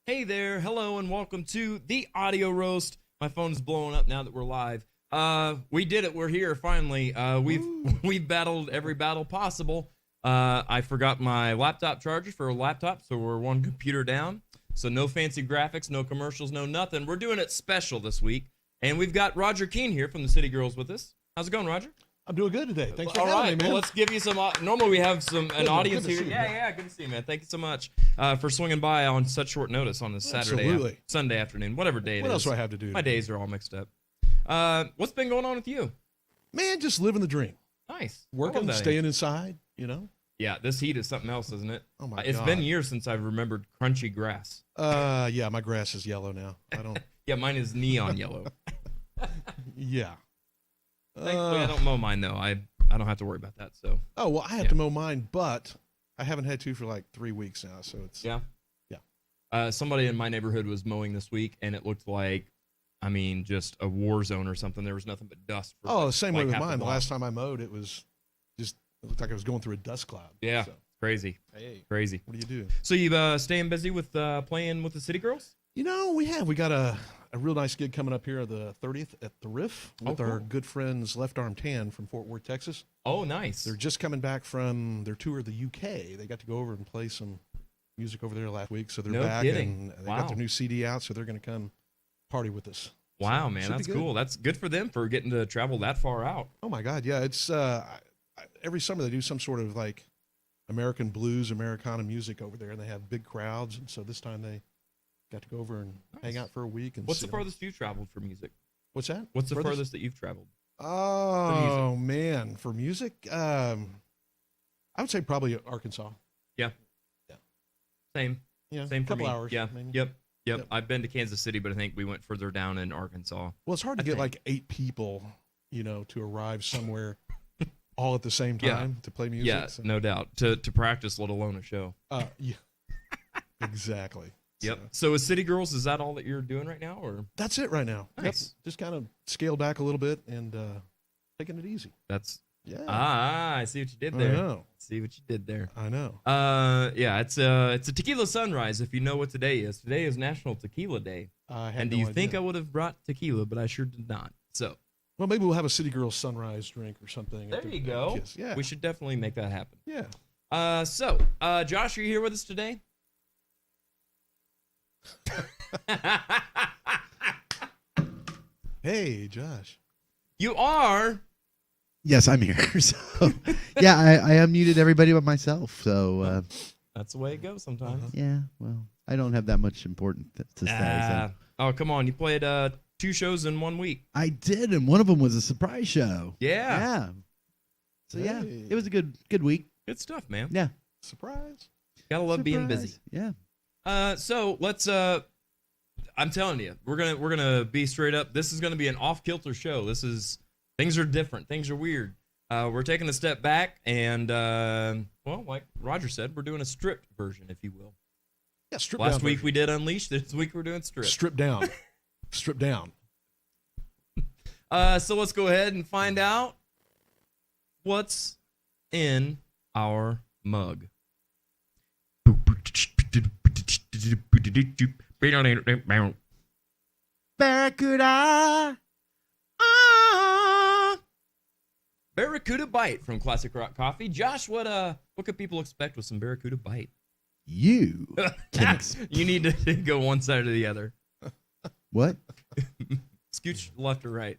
Hey there, hello, and welcome to the audio roast. My phone's blowing up now that we're live. We did it. We're here finally. We've battled every battle possible. I forgot my laptop charger for a laptop, so we're one computer down. So no fancy graphics, no commercials, no nothing. We're doing it special this week, and we've got Roger Keene here from the City Girls with us. How's it going, Roger? I'm doing good today. Thanks for having having me, man. Well, let's give you some. Normally we have an audience good to here. see you, Yeah, good to see you, man. Thank you so much for swinging by on such short notice on this Saturday, Absolutely. Sunday afternoon, whatever day it is. What else do I have to do? My days are all mixed up. What's been going on with you? Man, just living the dream. Nice. Working, staying inside, you know? Yeah, this heat is something else, isn't it? Oh, my God. It's been years since I've remembered crunchy grass. Yeah, my grass is yellow now. I don't. Yeah, mine is neon yellow. Yeah. Thankfully, I don't mow mine, though. I don't have to worry about that, so. Oh, well, I have to mow mine, but I haven't had to for like 3 weeks now, so it's. Yeah? Yeah. Somebody in my neighborhood was mowing this week, and it looked like, just a war zone or something. There was nothing but dust. For the same way with mine. The last time I mowed, it looked like I was going through a dust cloud. Yeah, so. Crazy. Hey. Crazy. What do you do? So you staying busy with playing with the City Girls? You know, we got a real nice gig coming up here the 30th at the Riff with our good friends Left Arm Tan from Fort Worth, Texas. Oh, nice. They're just coming back from their tour of the UK. They got to go over and play some music over there last week, so they're back. Kidding. And they got their new CD out, so they're going to come party with us. Wow, so, man, that's cool. That's good for them for getting to travel that far out. Oh my God, yeah. It's every summer they do some sort of like American blues, Americana music over there, and they have big crowds. And so this time they got to go over and hang out for a week. And what's the farthest you've traveled for music? What's that? What's the furthest that you've traveled? Oh man, for music, I would say probably Arkansas. Yeah. Same for me. couple hours. Yeah. Maybe. Yep. I've been to Kansas City, but I think we went further down in Arkansas. Well, it's hard to get like 8 people, to arrive somewhere all at the same time to play music. Yeah, so. No doubt. To practice, let alone a show. Yeah. Exactly. Yep. So with City Girls, is that all that you're doing right now, or? That's it right now. Nice. Yep. Just kind of scaled back a little bit and taking it easy. I see what you did there. I know. See what you did there. I know. Yeah, it's a tequila sunrise. If you know what today is National Tequila Day. And do you think I would have brought tequila, but I sure did not. So. Well, maybe we'll have a City Girls sunrise drink or something. There you go. Kiss. Yeah. We should definitely make that happen. Yeah. So, Josh, are you here with us today? Hey, Josh. You are. Yes, I'm here. So, yeah, I unmuted everybody but myself. So that's the way it goes sometimes. Yeah, well, I don't have that much important to say. So. Oh, come on. You played 2 shows in 1 week. I did, and one of them was a surprise show. Yeah. So, yeah, it was a good week. Good stuff, man. Yeah. Surprise. Gotta love being busy. Yeah. So let's I'm telling you, we're gonna be straight up. This is gonna be an off-kilter show. Things are different. Things are weird. We're taking a step back, and like Roger said, we're doing a stripped version, if you will. Yeah, stripped down. Last week version. we did Unleashed. This week we're doing stripped. Stripped down. Stripped down. So let's go ahead and find out what's in our mug. Barracuda. Barracuda Bite from Classic Rock Coffee. Josh, what could people expect with some Barracuda Bite? You you need to go one side or the other. What? Scooch left or right.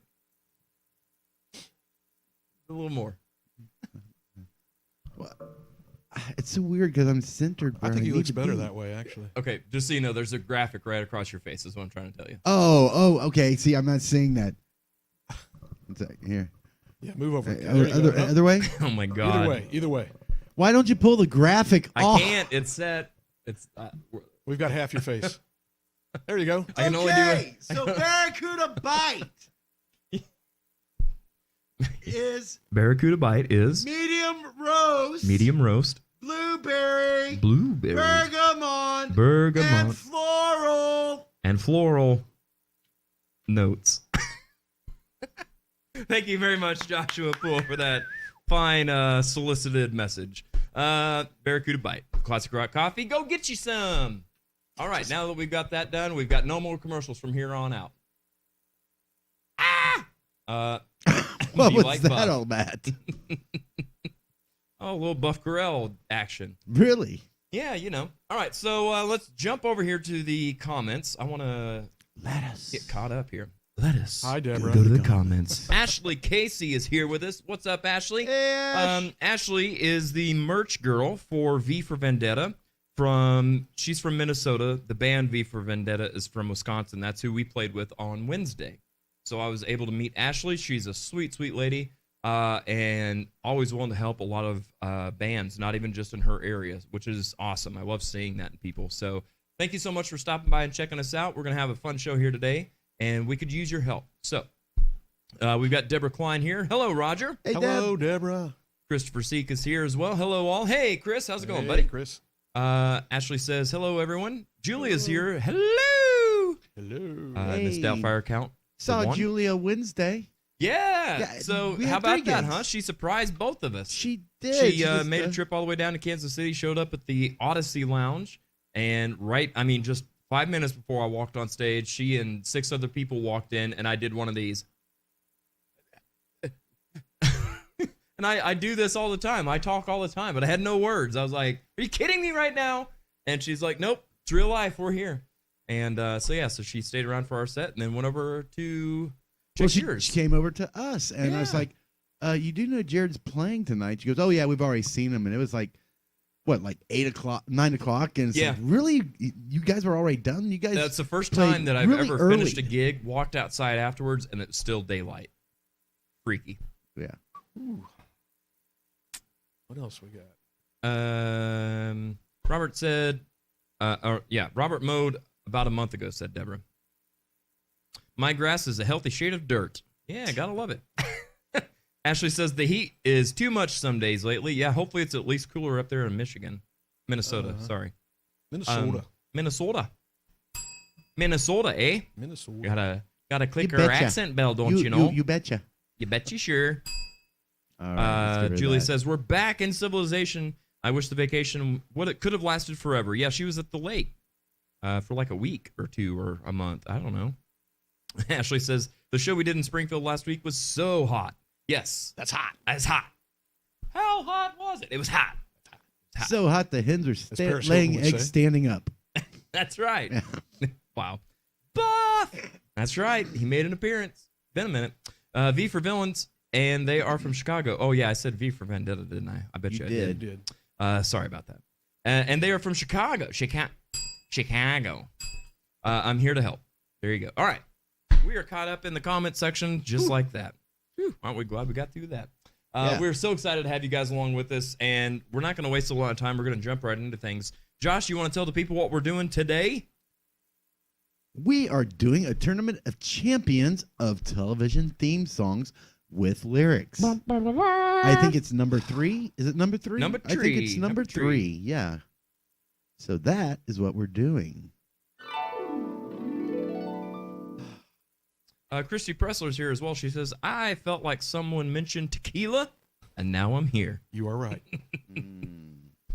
A little more. Well, it's so weird because I'm centered. I think he looks better that way, actually. Okay, just so you know, there's a graphic right across your face. Is what I'm trying to tell you. Oh, okay. See, I'm not seeing that. Here. Yeah, move over. Other way? Oh my God. Either way. Why don't you pull the graphic off? I can't. It's set. We've got half your face. There you go. I can only do it. So Barracuda Bite is Barracuda Bite is medium roast, blueberry, bergamot, and floral notes. Thank you very much, Joshua Poole, for that fine solicited message. Barracuda Bite, Classic Rock Coffee. Go get you some. All right, now that we've got that done, we've got no more commercials from here on out. What do you was like that Buff? all about? Oh, a little Buff Corell action. Really? Yeah, you know. All right, so let's jump over here to the comments. I want to Let us get caught up here. Let us Hi, Deborah. go to the comments. Ashley Casey is here with us. What's up, Ashley? Ash. Ashley is the merch girl for V for Vendetta. She's from Minnesota. The band V for Vendetta is from Wisconsin. That's who we played with on Wednesday. So I was able to meet Ashley. She's a sweet, sweet lady, and always willing to help a lot of bands, not even just in her area, which is awesome. I love seeing that in people. So thank you so much for stopping by and checking us out. We're going to have a fun show here today, and we could use your help. So we've got Deborah Klein here. Hello, Roger. Hey, Hello, Deborah. Christopher Seek is here as well. Hello, all. Hey, Chris. How's it going, Hey, buddy? Chris. Ashley says, hello, everyone. Julia's here. Hello. Hello. Miss Hey. Doubtfire count. Saw one. Julia Wednesday. Yeah. So we how had about three that, gigs. huh? She surprised both of us. She did. She just, made a trip all the way down to Kansas City, showed up at the Odyssey Lounge, and just 5 minutes before I walked on stage, she and 6 other people walked in, and I did one of these. And I do this all the time. I talk all the time, but I had no words. I was like, are you kidding me right now? And she's like, nope, it's real life. We're here. And so she stayed around for our set and then went over to Well, check she yours. came over to us, and I was Yeah. like, you do know Jared's playing tonight? She goes, oh, yeah, we've already seen him. And it was like, what, like 8 o'clock, 9 o'clock? And it's Yeah. like, really? You guys were already done? You guys That's the first played time that I've really ever early. finished a gig, walked outside afterwards, and it's still daylight. Freaky. Yeah. Ooh. What else we got? Robert said, Robert mowed about a month ago, said Deborah. My grass is a healthy shade of dirt. Yeah, gotta love it. Ashley says the heat is too much some days lately. Yeah, hopefully it's at least cooler up there in Minnesota, sorry. Minnesota. Minnesota, eh? Minnesota. Gotta click You her betcha. accent bell, don't you know? You betcha. You bet you sure. All right, let's get rid of Julie that. says, we're back in civilization. I wish the vacation it could have lasted forever. Yeah, she was at the lake for like a week or 2 or a month. I don't know. Ashley says, the show we did in Springfield last week was so hot. Yes, that's hot. That's hot. How hot was it? It was hot. hot. So hot the hens are Paris Hilton laying would eggs say. standing up. That's right. Wow. Buff. That's right. He made an appearance. Been a minute. V for Villains, and they are from Chicago. Oh, yeah, I said V for Vendetta, didn't I? I bet you I did. You did. Sorry about that. And they are from Chicago. Chicago. I'm here to help. There you go. All right. We are caught up in the comment section just like that. Whew. Aren't we glad we got through that? Yeah. We're so excited to have you guys along with us, and we're not going to waste a lot of time. We're going to jump right into things. Josh, you want to tell the people what we're doing today? We are doing a tournament of champions of television theme songs with lyrics. I think it's number 3. Is it number 3? Number I think it's three. number Number three. 3. Yeah. So that is what we're doing. Christy Pressler's here as well. She says, I felt like someone mentioned tequila, and now I'm here. You are right.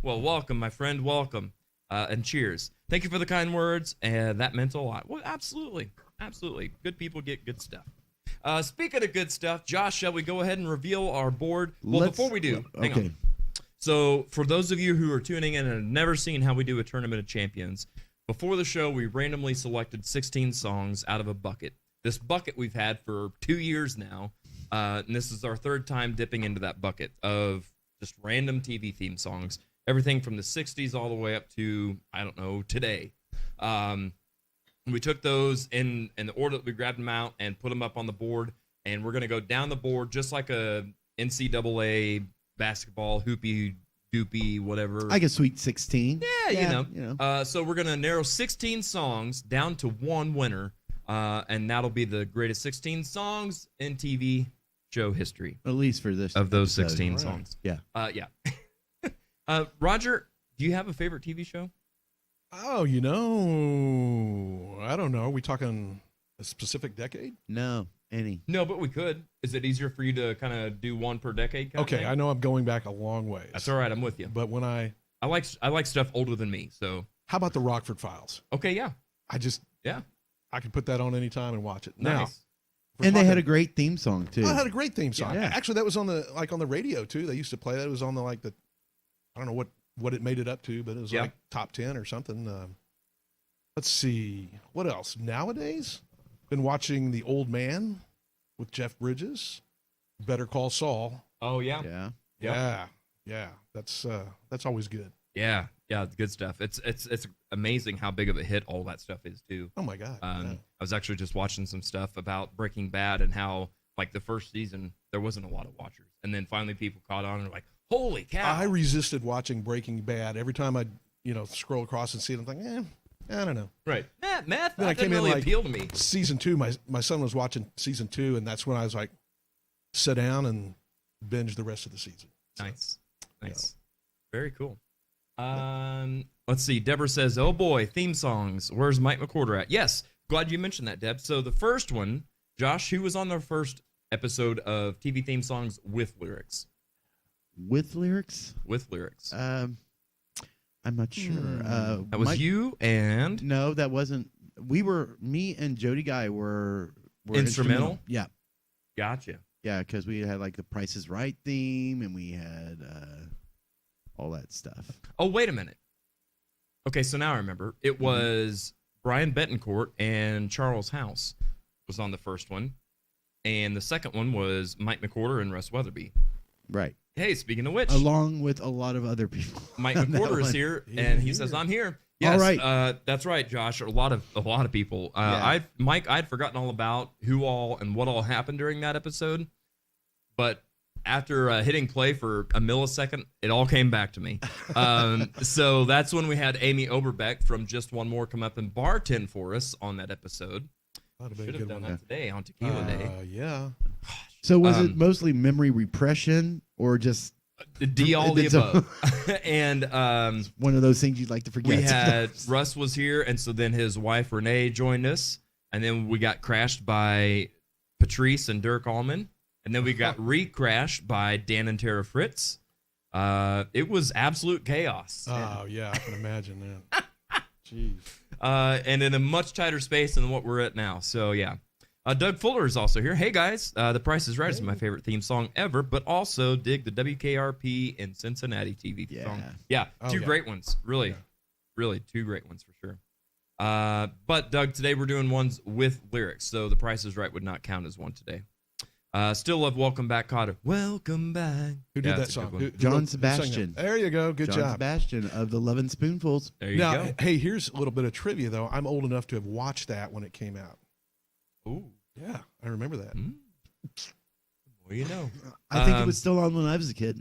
Well, welcome, my friend. Welcome. And cheers. Thank you for the kind words. That meant a lot. Well, absolutely. Absolutely. Good people get good stuff. Speaking of good stuff, Josh, shall we go ahead and reveal our board? Well, before we do, hang on. So for those of you who are tuning in and have never seen how we do a Tournament of Champions, before the show, we randomly selected 16 songs out of a bucket. This bucket we've had for 2 years now, and this is our 3rd time dipping into that bucket of just random TV theme songs, everything from the 60s all the way up to, I don't know, today. We took those in the order that we grabbed them out and put them up on the board, and we're going to go down the board just like a NCAA basketball hoopy doopy whatever. I guess Sweet 16. Yeah, you know. So we're going to narrow 16 songs down to one winner, and that'll be the greatest 16 songs in TV show history. At least for this. Of those episode. 16 Right. songs. Yeah. Yeah. Roger, do you have a favorite TV show? Oh, I don't know. Are we talking a specific decade? No, any. No, but we could. Is it easier for you to kind of do one per decade? Kind of Okay, thing? I know I'm going back a long ways. That's all right. I'm with you. But when I like stuff older than me, so How about the Rockford Files? Okay, yeah. Yeah. I can put that on anytime and watch it. Now, Nice. And they had a great theme song too. Oh, it had a great theme song. Yeah. Actually, that was on the radio too. They used to play that. It was on the I don't know what it made it up to, but it was like top 10 or something. Let's see what else nowadays. Been watching The Old Man with Jeff Bridges. Better Call Saul. Oh yeah. Yeah. That's always good. Yeah. Good stuff. It's amazing how big of a hit all that stuff is too. Oh my God. I was actually just watching some stuff about Breaking Bad and how like the first season there wasn't a lot of watchers, and then finally people caught on and were like, "Holy cow!" I resisted watching Breaking Bad. Every time I scroll across and see it, I'm like, I don't know. Right. Math Then I that came didn't in really appeal to me. Season 2. My son was watching season 2, and that's when I was like, sit down and binge the rest of the season. So, Nice. Very cool. Let's see. Deborah says, "Oh boy, theme songs. Where's Mike McWhorter at?" Yes, glad you mentioned that, Deb. So the first one, Josh, who was on the first episode of TV theme songs with lyrics? With lyrics? With lyrics. I'm not sure. That was you and No, that wasn't. Me and Jody Guy were Instrumental? Yeah, Gotcha. yeah, because we had like the Price is Right theme, and we had all that stuff. Oh, wait a minute. Okay, so now I remember. It was Brian Betancourt and Charles House was on the first one, and the second one was Mike McWhorter and Russ Weatherby. Right. Hey, speaking of which, Along with a lot of other people. Mike on that McWhorter is one. here, and he says, "I'm here." Yes, All right. That's right, Josh. A lot of people. Yeah. I'd forgotten all about who all and what all happened during that episode, but after hitting play for a millisecond, it all came back to me. So that's when we had Amy Oberbeck from Just One More come up and bartend for us on that episode. That'd have been a Should have good done one. that today on Tequila Day. Yeah. So was it mostly memory repression or just All the above. And one of those things you'd like to forget? we had sometimes? Russ was here, and so then his wife Renee joined us, and then we got crashed by Patrice and Dirk Allman, and then we got re-crashed by Dan and Tara Fritz. It was absolute chaos. Oh yeah, I can imagine that. Jeez. And in a much tighter space than what we're at now. So yeah. Doug Fuller is also here. Hey guys, The Price is Right is my favorite theme song ever, but also dig the WKRP in Cincinnati TV song. Yeah, two great ones. Really, really two great ones for sure. But Doug, today we're doing ones with lyrics, so The Price is Right would not count as one today. Still love Welcome Back, Cotter. Welcome back. Who did that that's a song? good one. John sang Sebastian. it? There you go. Good John job. Sebastian of the Lovin' Spoonfuls. There you Now, go. hey, here's a little bit of trivia though. I'm old enough to have watched that when it came out. Ooh. Yeah, I remember that. Well, you know. I think it was still on when I was a kid.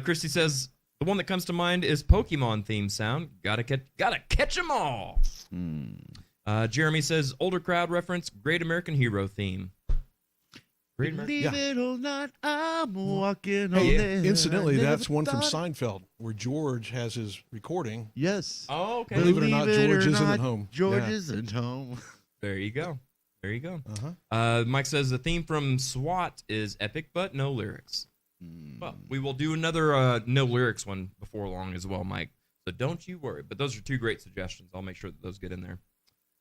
Christy says the one that comes to mind is Pokemon theme sound. Gotta catch 'em all. Jeremy says older crowd reference. Great American Hero theme. Great American. Believe it or not, I'm walking Hey, on there. incidentally, I never that's one from thought- Seinfeld where George has his recording. Yes. Oh, okay. Believe it or not, George isn't not, at home. George Yeah. isn't home. There you go. There you go. Uh-huh. Mike says the theme from SWAT is epic, but no lyrics. Well, we will do another no lyrics one before long as well, Mike. So don't you worry. But those are two great suggestions. I'll make sure that those get in there.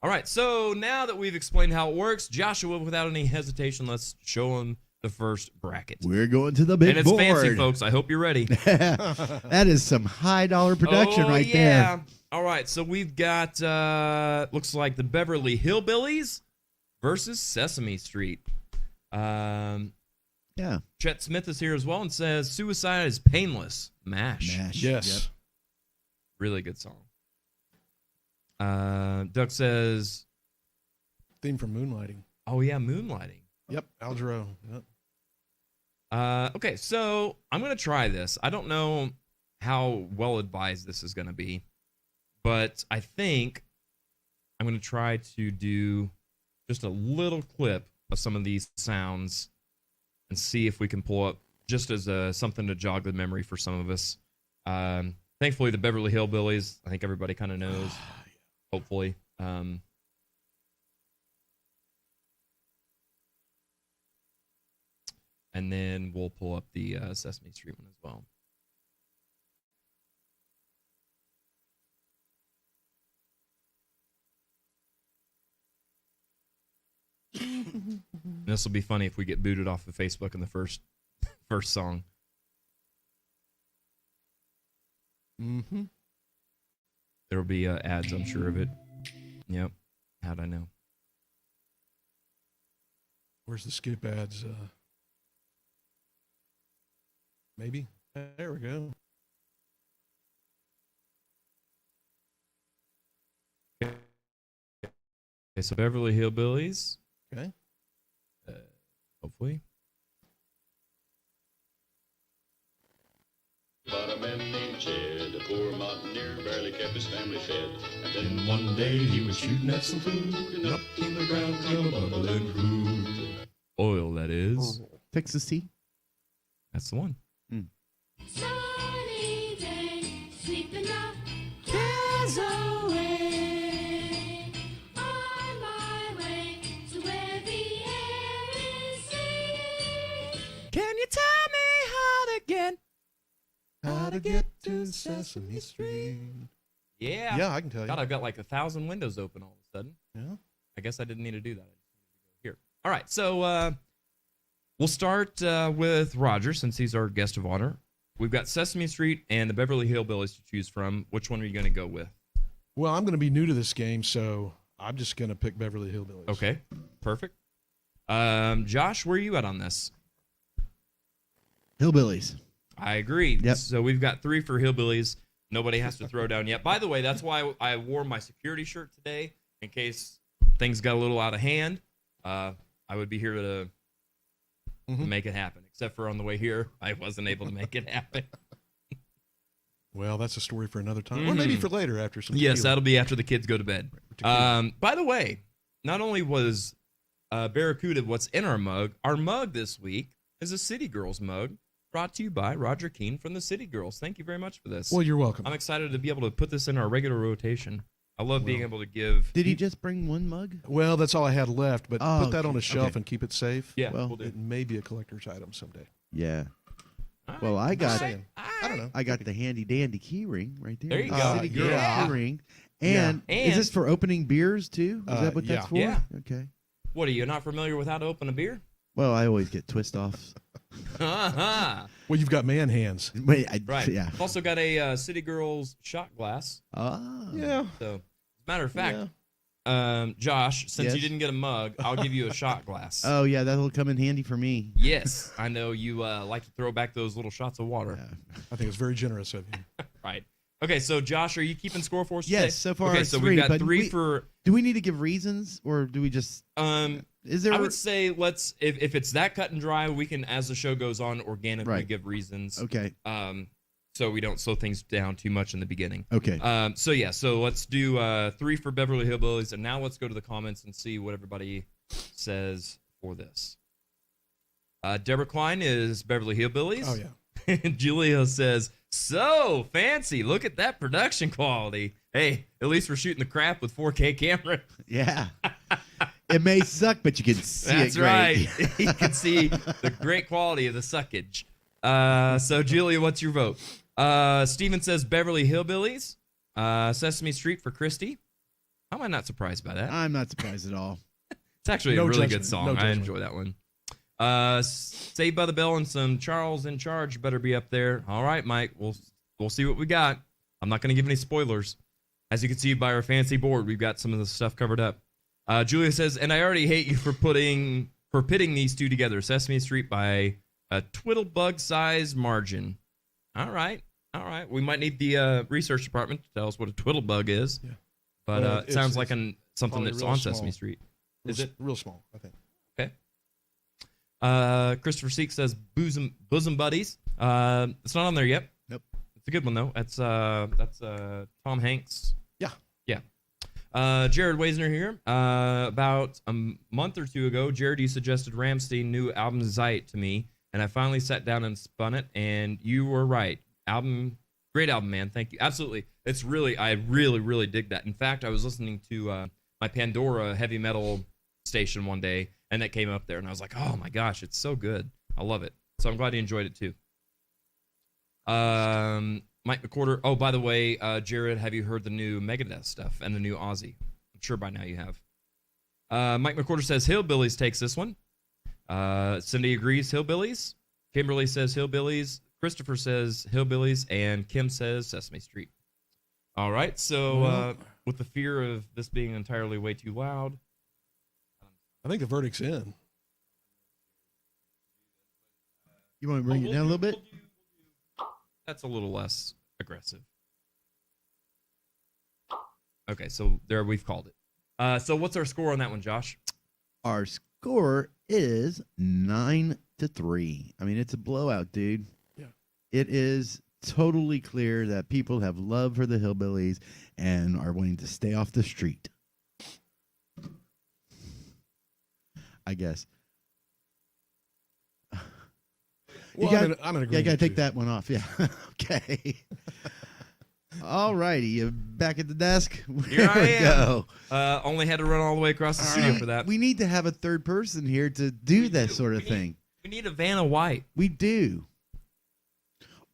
All right. So now that we've explained how it works, Joshua, without any hesitation, let's show him the first bracket. We're going to the big And it's board. fancy, folks. I hope you're ready. That is some high dollar production right yeah. there. All right, so we've got looks like the Beverly Hillbillies versus Sesame Street. Yeah. Chet Smith is here as well and says suicide is painless. MASH. Yes. Really good song. Doug says, Theme from Moonlighting. oh yeah, Moonlighting. Yep. Al Jarreau. Yep. Okay, so I'm going to try this. I don't know how well advised this is going to be, but I think I'm going to try to do just a little clip of some of these sounds and see if we can pull up just as something to jog the memory for some of us. Thankfully, the Beverly Hillbillies, I think everybody kind of knows, hopefully. And then we'll pull up the Sesame Street one as well. This will be funny if we get booted off of Facebook in the first song. Mm-hmm. There will be ads, I'm sure of it. Yep. How'd I know? Where's the skip ads? Maybe. There we go. Okay, so Beverly Hillbillies. Okay. Hopefully. But a man named Jed, a poor mountaineer, barely kept his family fed. And then One day he was shooting at some food, and up came the ground come a bubbling crude. Oil, that is. Texas tea. That's the one. Sunny day, sweeping the cares away. On my way to where the air is sweet. Can you tell me how to get? How to get to Sesame Street? Yeah. Yeah, I can tell you. God, I've got like 1,000 windows open all of a sudden. Yeah. I guess I didn't need to do that. I just needed to go here. All right, so we'll start with Roger since he's our guest of honor. We've got Sesame Street and the Beverly Hillbillies to choose from. Which one are you going to go with? Well, I'm going to be new to this game, so I'm just going to pick Beverly Hillbillies. Okay, perfect. Josh, where are you at on this? Hillbillies. I agree. Yep. So we've got 3 for Hillbillies. Nobody has to throw down yet. By the way, that's why I wore my security shirt today, in case things got a little out of hand. I would be here to make it happen. Except for on the way here, I wasn't able to make it happen. Well, that's a story for another time, or maybe for later after some. Yes, tequila. that'll be after the kids go to bed. By the way, not only was Barracuda what's in our mug this week is a City Girls mug brought to you by Roger Keene from the City Girls. Thank you very much for this. Well, you're welcome. I'm excited to be able to put this in our regular rotation. I love being able to give. Did he just bring one mug? Well, that's all I had left, but Oh, put that on a okay, shelf okay. and keep it safe. Yeah, well, we'll do. It may be a collector's item someday. Yeah. All right. Well, I got saying. I don't know. I got the handy dandy key ring right there. There you The go. City Girls Yeah. key ring. Yeah. And, And- is this for opening beers too? Is that what yeah. that's for? Yeah. Okay. What are you not familiar with how to open a beer? Well, I always get twist offs. Uh-huh. Well, you've got man hands. Wait, Right. Yeah. I've also got a City Girls shot glass. Ah. Yeah. So, as a matter of fact, Yeah. Josh, since Yes? you didn't get a mug, I'll give you a shot glass. Oh yeah, that'll come in handy for me. Yes, I know you like to throw back those little shots of water. Yeah. I think it's very generous of you. Right. Okay, so Josh, are you keeping score for us today? Yes, so far Okay, it's so 3, we've got but 3 for. Do we need to give reasons, or do we just? Is there? I would say let's if it's that cut and dry, we can as the show goes on organically Right. give reasons. Okay. So we don't slow things down too much in the beginning. Okay. So let's do 3 for Beverly Hillbillies, and now let's go to the comments and see what everybody says for this. Deborah Klein is Beverly Hillbillies. Oh yeah. Julia says, "So fancy! Look at that production quality. Hey, at least we're shooting the crap with 4K camera." Yeah. It may suck, but you can see That's it great. right. You can see the great quality of the suckage. So Julia, what's your vote? Steven says Beverly Hillbillies. Sesame Street for Christy. How am I not surprised by that? I'm not surprised at all. It's actually No a really judgment. good song. No I judgment. enjoy that one. Saved by the Bell and some Charles in Charge better be up there. All right, Mike. We'll see what we got. I'm not going to give any spoilers. As you can see by our fancy board, we've got some of the stuff covered up. Julia says, and I already hate you for pitting these two together. Sesame Street by a twiddlebug-sized margin. All right. We might need the research department to tell us what a twiddlebug is. Yeah. But Well, it sounds it's like something probably that's real on small. Sesame Street. Is it? Real small, I think. Okay. Christopher Seek says bosom buddies. It's not on there yet. Nope. It's a good one though. That's Tom Hanks. Yeah. Jared Weisner here. About a month or two ago, Jared, you suggested Rammstein's new album Zeit to me, and I finally sat down and spun it, and you were right. Great album, man. Thank you. Absolutely. I really dig that. In fact, I was listening to my Pandora heavy metal station one day, and that came up there, and I was like, oh my gosh, it's so good. I love it. So I'm glad you enjoyed it too. Mike McCorder. Oh, by the way, Jared, have you heard the new Megadeth stuff and the new Ozzy? I'm sure by now you have. Mike McWhorter says Hillbillies takes this one. Cindy agrees Hillbillies. Kimberly says Hillbillies. Christopher says Hillbillies. And Kim says Sesame Street. All right. So with the fear of this being entirely way too loud. I think the verdict's in. You want to bring it down a little bit? That's a little less aggressive. Okay, so there we've called it. So what's our score on that one, Josh? Our score is 9-3. I mean, it's a blowout, dude. Yeah. It is totally clear that people have love for the Hillbillies and are wanting to stay off the street. I guess. Well, I'm in agreement. Yeah, you got to take too. that one off. Yeah. Okay. All righty. You back at the desk? Here I we am. go. Only had to run all the way across the studio for that. We need to have a third person here to do that sort of thing. We need a Vanna White. We do.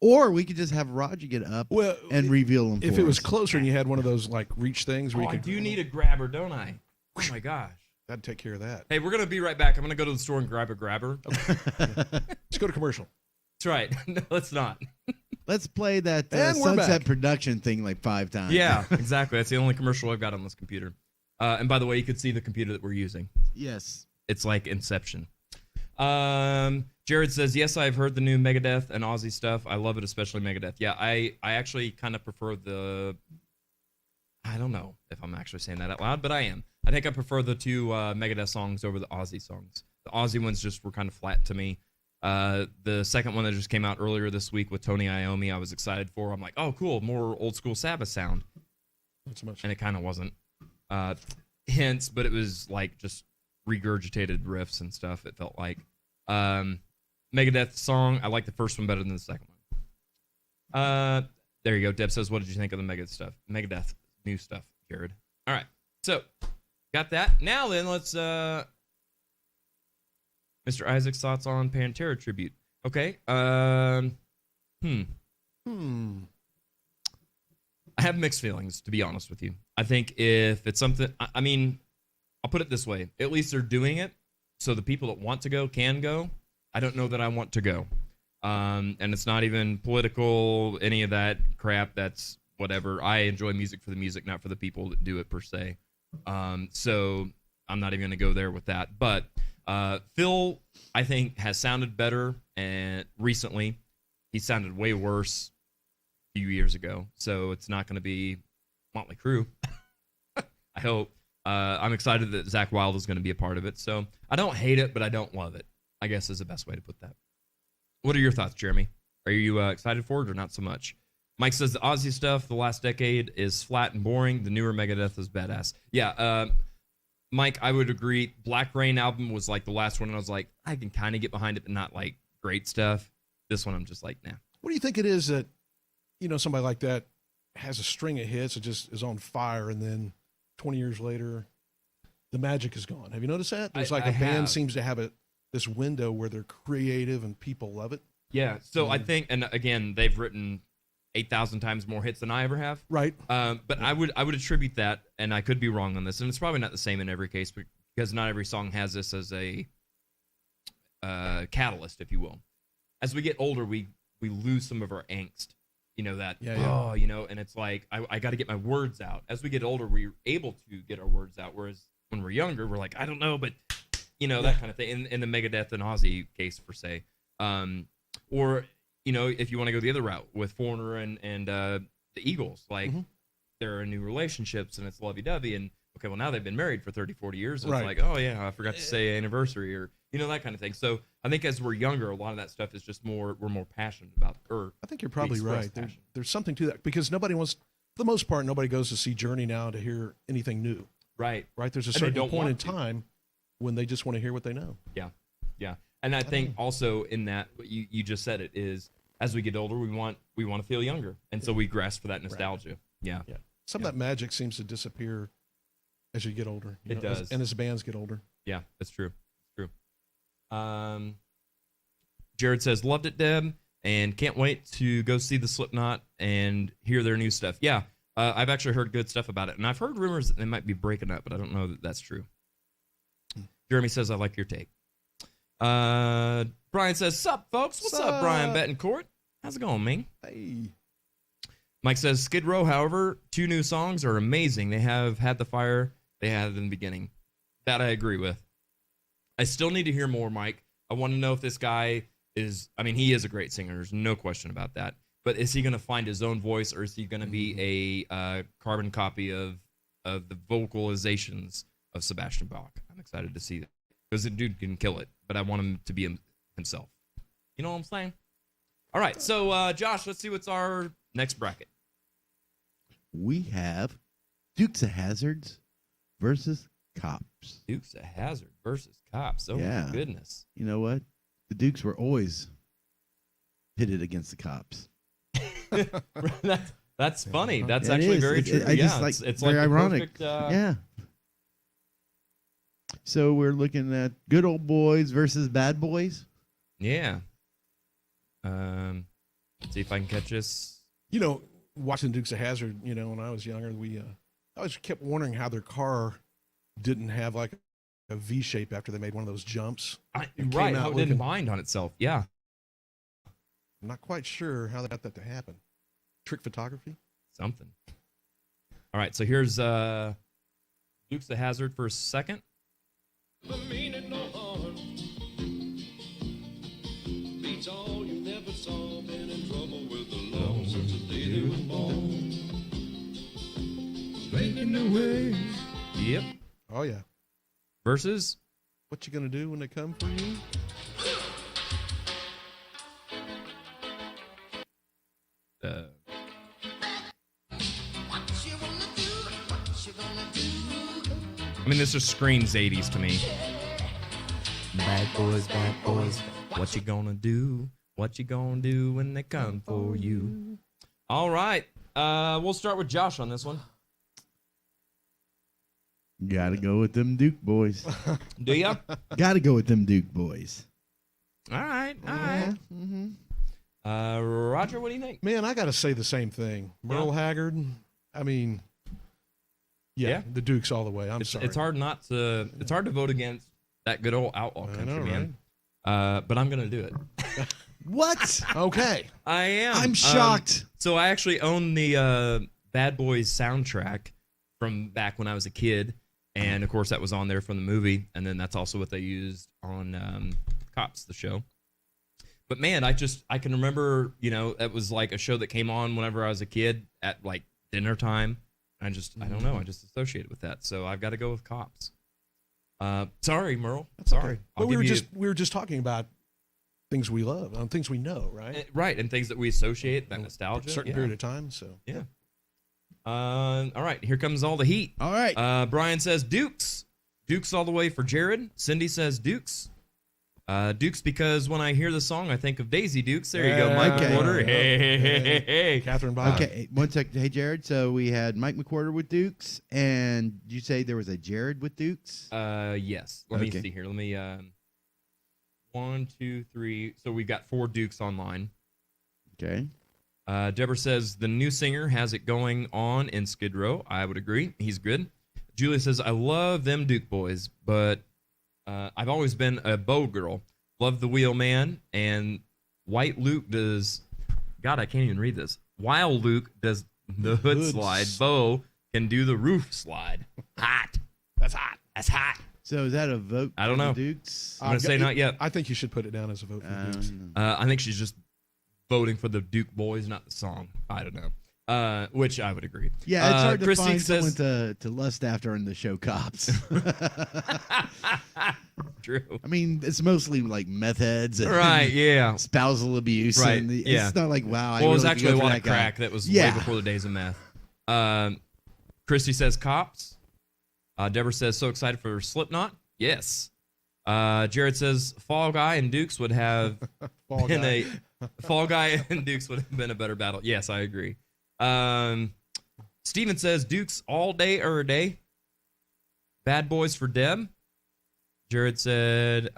Or we could just have Roger get up and reveal them. If for it was us. closer and you had one of those like reach things where Oh, you I could do need a grabber, don't I? Oh my gosh. that'd take care of that. Hey, we're gonna be right back. I'm gonna go to the store and grab a grabber. Let's go to commercial. That's right. No, let's not. Let's play that And we're Sunset back. Production thing like 5 times. Yeah, exactly. That's the only commercial I've got on this computer. And by the way, you could see the computer that we're using. Yes. It's like Inception. Jared says, yes, I've heard the new Megadeth and Ozzy stuff. I love it, especially Megadeth. Yeah, I actually kind of prefer the... I don't know if I'm actually saying that out loud, but I am. I think I prefer the two Megadeth songs over the Ozzy songs. The Ozzy ones just were kind of flat to me. The second one that just came out earlier this week with Tony Iommi, I was excited for. I'm like, oh, cool, more old school Sabbath sound. Not so much. And it kind of wasn't. Hints, but it was like just regurgitated riffs and stuff, it felt like. Megadeth song, I like the first one better than the second one. There you go. Deb says, what did you think of the Megadeth new stuff, Jared? All right. So, got that. Now then, let's... Mr. Isaac's thoughts on Pantera tribute. Okay. I have mixed feelings, to be honest with you. I think if it's something... I mean, I'll put it this way. At least they're doing it, so the people that want to go can go. I don't know that I want to go. And it's not even political, any of that crap. That's whatever. I enjoy music for the music, not for the people that do it, per se. So I'm not even going to go there with that. But Phil, I think, has sounded better and recently. He sounded way worse a few years ago. So it's not going to be Motley Crue. I hope. I'm excited that Zakk Wylde is going to be a part of it. So I don't hate it, but I don't love it, I guess is the best way to put that. What are your thoughts, Jeremy? Are you excited for it or not so much? Mike says the Ozzy stuff the last decade is flat and boring. The newer Megadeth is badass. Yeah, Mike, I would agree. Black Rain album was like the last one, and I was like, I can kind of get behind it, but not like great stuff. This one, I'm just like, nah. What do you think it is that, somebody like that has a string of hits and just is on fire, and then 20 years later, the magic is gone? Have you noticed that? There's like a band seems to have this window where they're creative and people love it. Yeah, so I think, and again, they've written 8,000 times more hits than I ever have. Right. But I would attribute that, and I could be wrong on this, and it's probably not the same in every case because not every song has this as a catalyst, if you will. As we get older, we lose some of our angst. And it's like, I got to get my words out. As we get older, we're able to get our words out, whereas when we're younger, we're like, I don't know, but, that kind of thing. In the Megadeth and Ozzy case, per se. Or, if you want to go the other route with Foreigner and the Eagles, like, they're in new relationships and it's lovey-dovey, and, okay, well, now they've been married for 30, 40 years, and it's like, oh, yeah, I forgot to say anniversary, or, that kind of thing. So I think as we're younger, a lot of that stuff is just we're more passionate about. Or I think you're probably right. There's something to that, because nobody wants, for the most part, nobody goes to see Journey now to hear anything new. Right. Right. There's a certain point in time when they just want to hear what they know. Yeah. Yeah. And I think also in that, you just said it, is as we get older, we want to feel younger. And so we grasp for that nostalgia. Right. Yeah. Yeah. Some of that magic seems to disappear as you get older. It does. And as bands get older. Yeah, that's true. Jared says, loved it, Deb, and can't wait to go see the Slipknot and hear their new stuff. Yeah, I've actually heard good stuff about it, and I've heard rumors that they might be breaking up, but I don't know that that's true. Jeremy says, I like your take. Brian says, sup, folks? What's up, Brian Betancourt? How's it going, Ming? Hey. Mike says, Skid Row, however, 2 new songs are amazing. They have had the fire they had in the beginning. That I agree with. I still need to hear more, Mike. I want to know if this guy is, I mean, he is a great singer. There's no question about that. But is he going to find his own voice, or is he going to be a carbon copy of the vocalizations of Sebastian Bach? I'm excited to see that. Because the dude can kill it, but I want him to be himself. You know what I'm saying? All right, so Josh, let's see what's our next bracket. We have Dukes of Hazards versus Cops. Dukes of Hazzard versus Cops. Oh, Yeah. my goodness. You know what? The Dukes were always pitted against the Cops. That's funny. That's It actually is. very true. I just like it's very like the ironic. perfect, Yeah. So we're looking at good old boys versus bad boys. Yeah. Let's see if I can catch this. You know, watching Dukes of Hazzard, you know, when I was younger, I always kept wondering how their car didn't have like a V shape after they made one of those jumps. It came Right, out how it didn't looking- bind on itself. Yeah. I'm not quite sure how they got that to happen. Trick photography? Something. All right, so here's Dukes of Hazzard for a second. The meaning no harm. Beats all you never saw. Been in trouble with the law since the day they was born. Making the way. Yep. Oh, yeah. Versus What you gonna do when they come for you? I mean, this just screams 80s to me. Bad boys, what you gonna do? What you gonna do when they come for you? All right, we'll start with Josh on this one. Gotta go with them Duke boys. Do ya? Gotta go with them Duke boys. All right, all right. Mm-hmm. Roger, what do you think? Man, I gotta say the same thing. Merle Haggard, I mean, yeah, the Dukes all the way. I'm sorry. It's hard to vote against that good old outlaw country, know, man. But I'm gonna do it. What? Okay. I am. I'm shocked. So I actually own the Bad Boys soundtrack from back when I was a kid, and of course that was on there from the movie, and then that's also what they used on Cops, the show. But man, I can remember, you know, it was like a show that came on whenever I was a kid at like dinner time. I don't know, I just associate it with that. So I've got to go with Cops. Sorry, Merle. Sorry. Okay. I'll But we give were just talking about things we love, things we know, right? right, and things that we associate, that nostalgia. A certain period of time. So Yeah. All right, here comes all the heat. All right. Brian says Dukes. Dukes all the way for Jared. Cindy says Dukes. Dukes because when I hear the song, I think of Daisy Dukes. There you go, Mike Okay. McWhorter. Hey. Catherine Bach. Okay, 1 sec. Hey, Jared. So we had Mike McWhorter with Dukes, and did you say there was a Jared with Dukes? Yes. Let me Okay. see here. Let me 1, 2, 3. So we've got 4 Dukes online. Okay. Deborah says the new singer has it going on in Skid Row. I would agree. He's good. Julia says I love them Duke boys, but I've always been a Bo girl. Love the Wheel Man, and White Luke does. God, I can't even read this. While Luke does the hood slide, Bo can do the roof slide. Hot. That's hot. That's hot. So is that a vote? I don't for the know. Dukes. I'm gonna say not yet. I think you should put it down as a vote for Dukes. I think she's just voting for the Duke boys, not the song. I don't know. Which I would agree. Yeah, it's hard to Christine find says, someone to lust after in the show Cops. True. I mean, it's mostly like meth heads and Right, yeah. spousal abuse. Right, And yeah. It's not like, wow. I Well, it was really actually a could go for lot that of guy. crack that was way Yeah. before the days of meth. Christy says Cops. Deborah says so excited for Slipknot. Yes. Jared says Fall Guy and Dukes would have Fall been Guy. Fall Guy and Dukes would have been a better battle. Yes, I agree. Steven says Dukes all day or a day. Bad Boys for Deb. Jared said,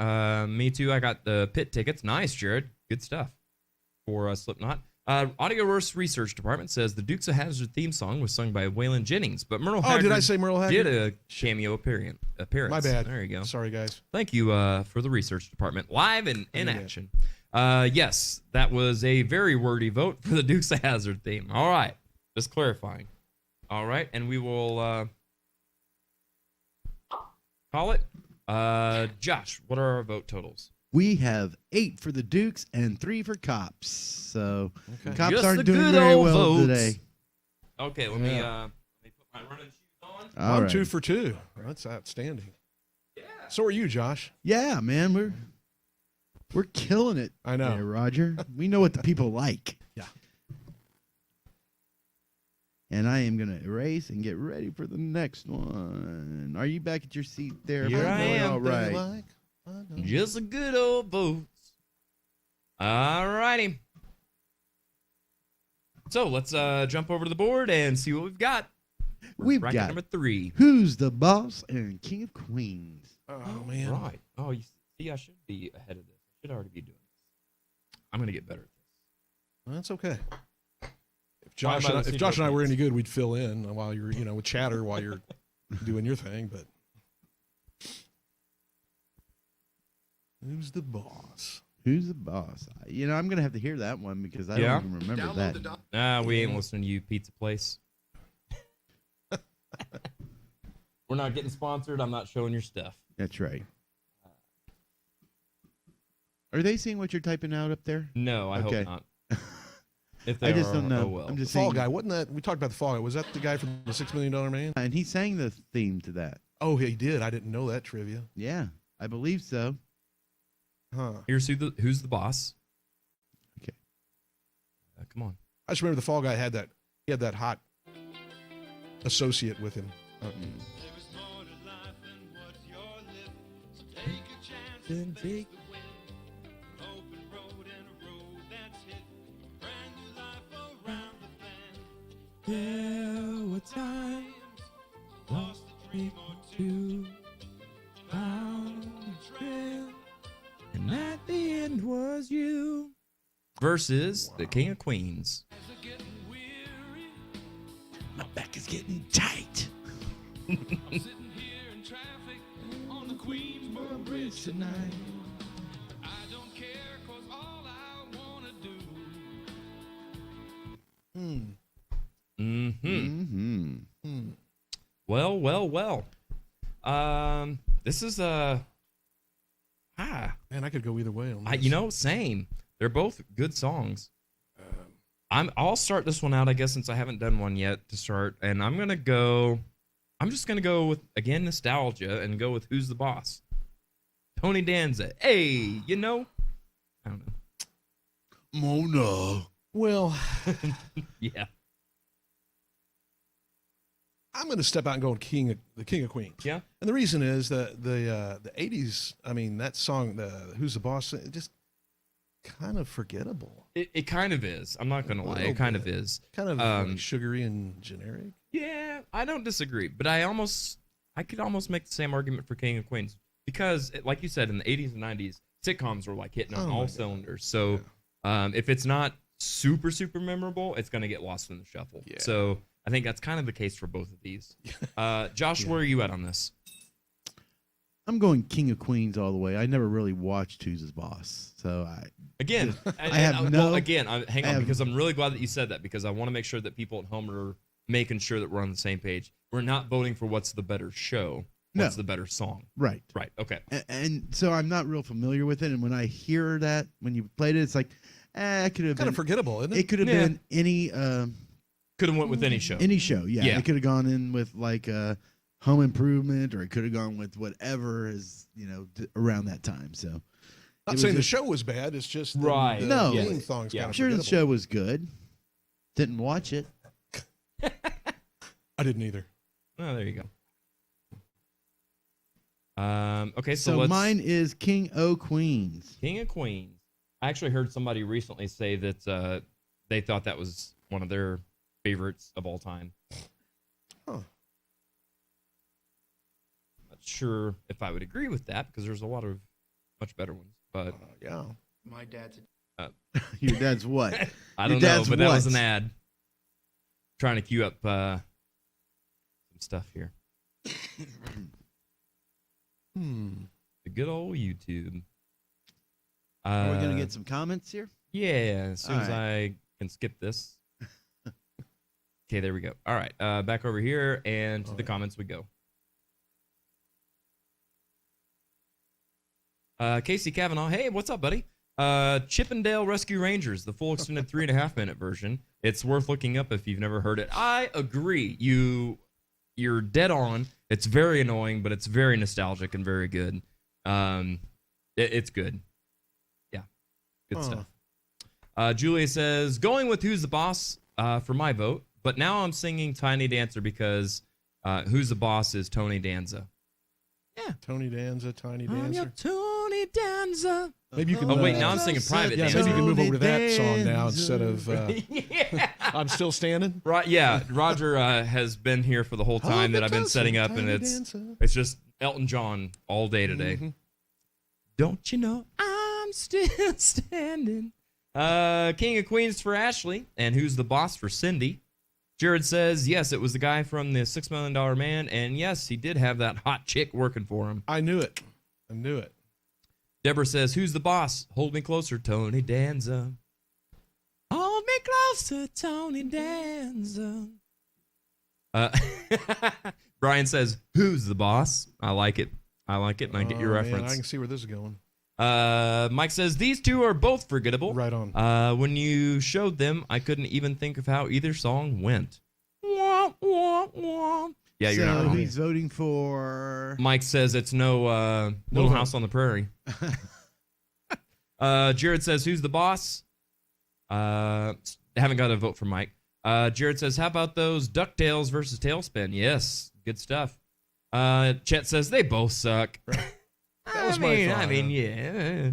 me too. I got the pit tickets. Nice, Jared. Good stuff for Slipknot. Audio Roast Research Department says the Dukes of Hazzard theme song was sung by Waylon Jennings, but Merle Haggard did I say Merle Haggard? did a cameo appearance. My bad. There you go. Sorry, guys. Thank you for the research department. Live and in Yeah. action. Yes, that was a very wordy vote for the Dukes of Hazzard theme. All right. Just clarifying. All right. And we will call it. Josh, what are our vote totals? We have 8 for the Dukes and 3 for Cops. So Okay. Cops Just aren't the doing good very old well votes. today. Okay, let me put my running shoes on. All I'm right. 2 for 2. That's outstanding. Yeah. So are you, Josh. Yeah, man, we're killing it. I know. there, Roger. We know what the people like. Yeah. And I am gonna erase and get ready for the next one. Are you back at your seat there? Here bud I boy? am. All right. Just the good old votes. All righty. So let's jump over to the board and see what we've got. We've Bracket got number 3. Who's the Boss and King of Queens. Oh, man. Right. Oh, you see, I should be ahead of this. I should already be doing this. I'm gonna get better at this. That's okay. If Why am Josh, I and, listening if to Josh and I were opinions? any good, we'd fill in while you're, with chatter while you're doing your thing. But who's the boss? Who's the boss? I'm gonna have to hear that one because I Yeah? don't even remember that. Nah, we ain't listening to you, Pizza Place. We're not getting sponsored. I'm not showing your stuff. That's right. Are they seeing what you're typing out up there? No, I Okay. hope not. If I they just are, don't know. Oh well. I'm just Fall saying. Guy, wasn't that? We talked about the Fall Guy. Was that the guy from the $6 Million Man? And he sang the theme to that. Oh, he did. I didn't know that trivia. Yeah, I believe so. Huh. Here's who's the boss. Okay. Come on. I just remember the Fall Guy had that. He had that hot associate with him. There were times lost a dream or two, found a trail, and at the end was you. Versus the King of Queens. My back is getting tight. Mm-hmm. Mm-hmm. Well. This is Man, I could go either way on this. same. They're both good songs. I'll start this one out, I guess, since I haven't done one yet to start, and I'm just gonna go with again nostalgia and go with Who's the Boss? Tony Danza. Hey, I don't know. Mona. Well, Yeah. I'm going to step out and go with the King of Queens. Yeah. And the reason is that the 80s, I mean, that song, Who's the Boss, it just kind of forgettable. It kind of is. I'm not gonna lie. Little It kind of bit. is. Kind of Um, like sugary and generic. Yeah, I don't disagree, but I could almost make the same argument for King of Queens because, like you said, in the 80s and 90s, sitcoms were like hitting on Oh my all God. cylinders. So, if it's not super memorable, it's gonna get lost in the shuffle. Yeah. So I think that's kind of the case for both of these. Josh, where are you at on this? I'm going King of Queens all the way. I never really watched Who's His Boss, so Again, hang on, because I'm really glad that you said that because I want to make sure that people at home are making sure that we're on the same page. We're not voting for what's the better show, what's the better song. right. Right. Okay. And so I'm not real familiar with it. And when I hear that, when you played it, it's like, it could have Kind been of forgettable, isn't it? It could have Yeah. been any Could have went with any show. show. Yeah. Yeah. It could have gone in with like Home Improvement, or it could have gone with whatever is around that time. So Not it saying the was show was bad. It's just Right. the No. theme song's Yeah. kind I'm of sure the forgettable. show was good. Didn't watch it. I didn't either. Oh, there you go. Okay, so, So let's, mine is King O Queens. King of Queens. I actually heard somebody recently say that they thought that was one of their favorites of all time. Huh. Not sure if I would agree with that because there's a lot of much better ones. But Yeah. My dad's Your dad's what? I Your don't know, dad's but that was what? an ad. Trying to queue up some stuff here. The good old YouTube. Are we gonna get some comments here? Yeah, as soon All as right. I can skip this. Okay, there we go. All right, back over here, and to the comments we go. Casey Kavanaugh, hey, what's up, buddy? Chippendale Rescue Rangers, the full extended 3.5-minute version. It's worth looking up if you've never heard it. I agree. You're dead on. It's very annoying, but it's very nostalgic and very good. It's good. Yeah, good stuff. Julia says, going with Who's the Boss for my vote, but now I'm singing Tiny Dancer because Who's the Boss is Tony Danza. Yeah. Tony Danza, Tiny I'm your Dancer. Tony Danza. Maybe you can. Oh, wait, now I'm singing Private Yeah, Dancer. maybe you can move over to that Tony song now Danza. instead of Yeah. I'm Still Standing. Right, yeah. Roger has been here for the whole time that I've been setting up, and it's just Elton John all day today. Mhm. Don't you know I'm still standing? King of Queens for Ashley, and Who's the Boss for Cindy. Jared says, yes, it was the guy from the $6 Million Man, and yes, he did have that hot chick working for him. I knew it. I knew it. Deborah says, who's the boss? Hold me closer, Tony Danza. Hold me closer, Tony Danza. Brian says, who's the boss? I like it. And I get your Man, reference. I can see where this is going. Mike says, these two are both forgettable. Right on. When you showed them, I couldn't even think of how either song went. Wah, wah, wah. Yeah, you're not So wrong. he's voting for. Mike says it's no Little House on the Prairie. Jared says, who's the boss? Haven't got a vote for Mike. Jared says, how about those DuckTales versus Tailspin? Yes, good stuff. Chet says, they both suck. That was my thought, I mean, yeah.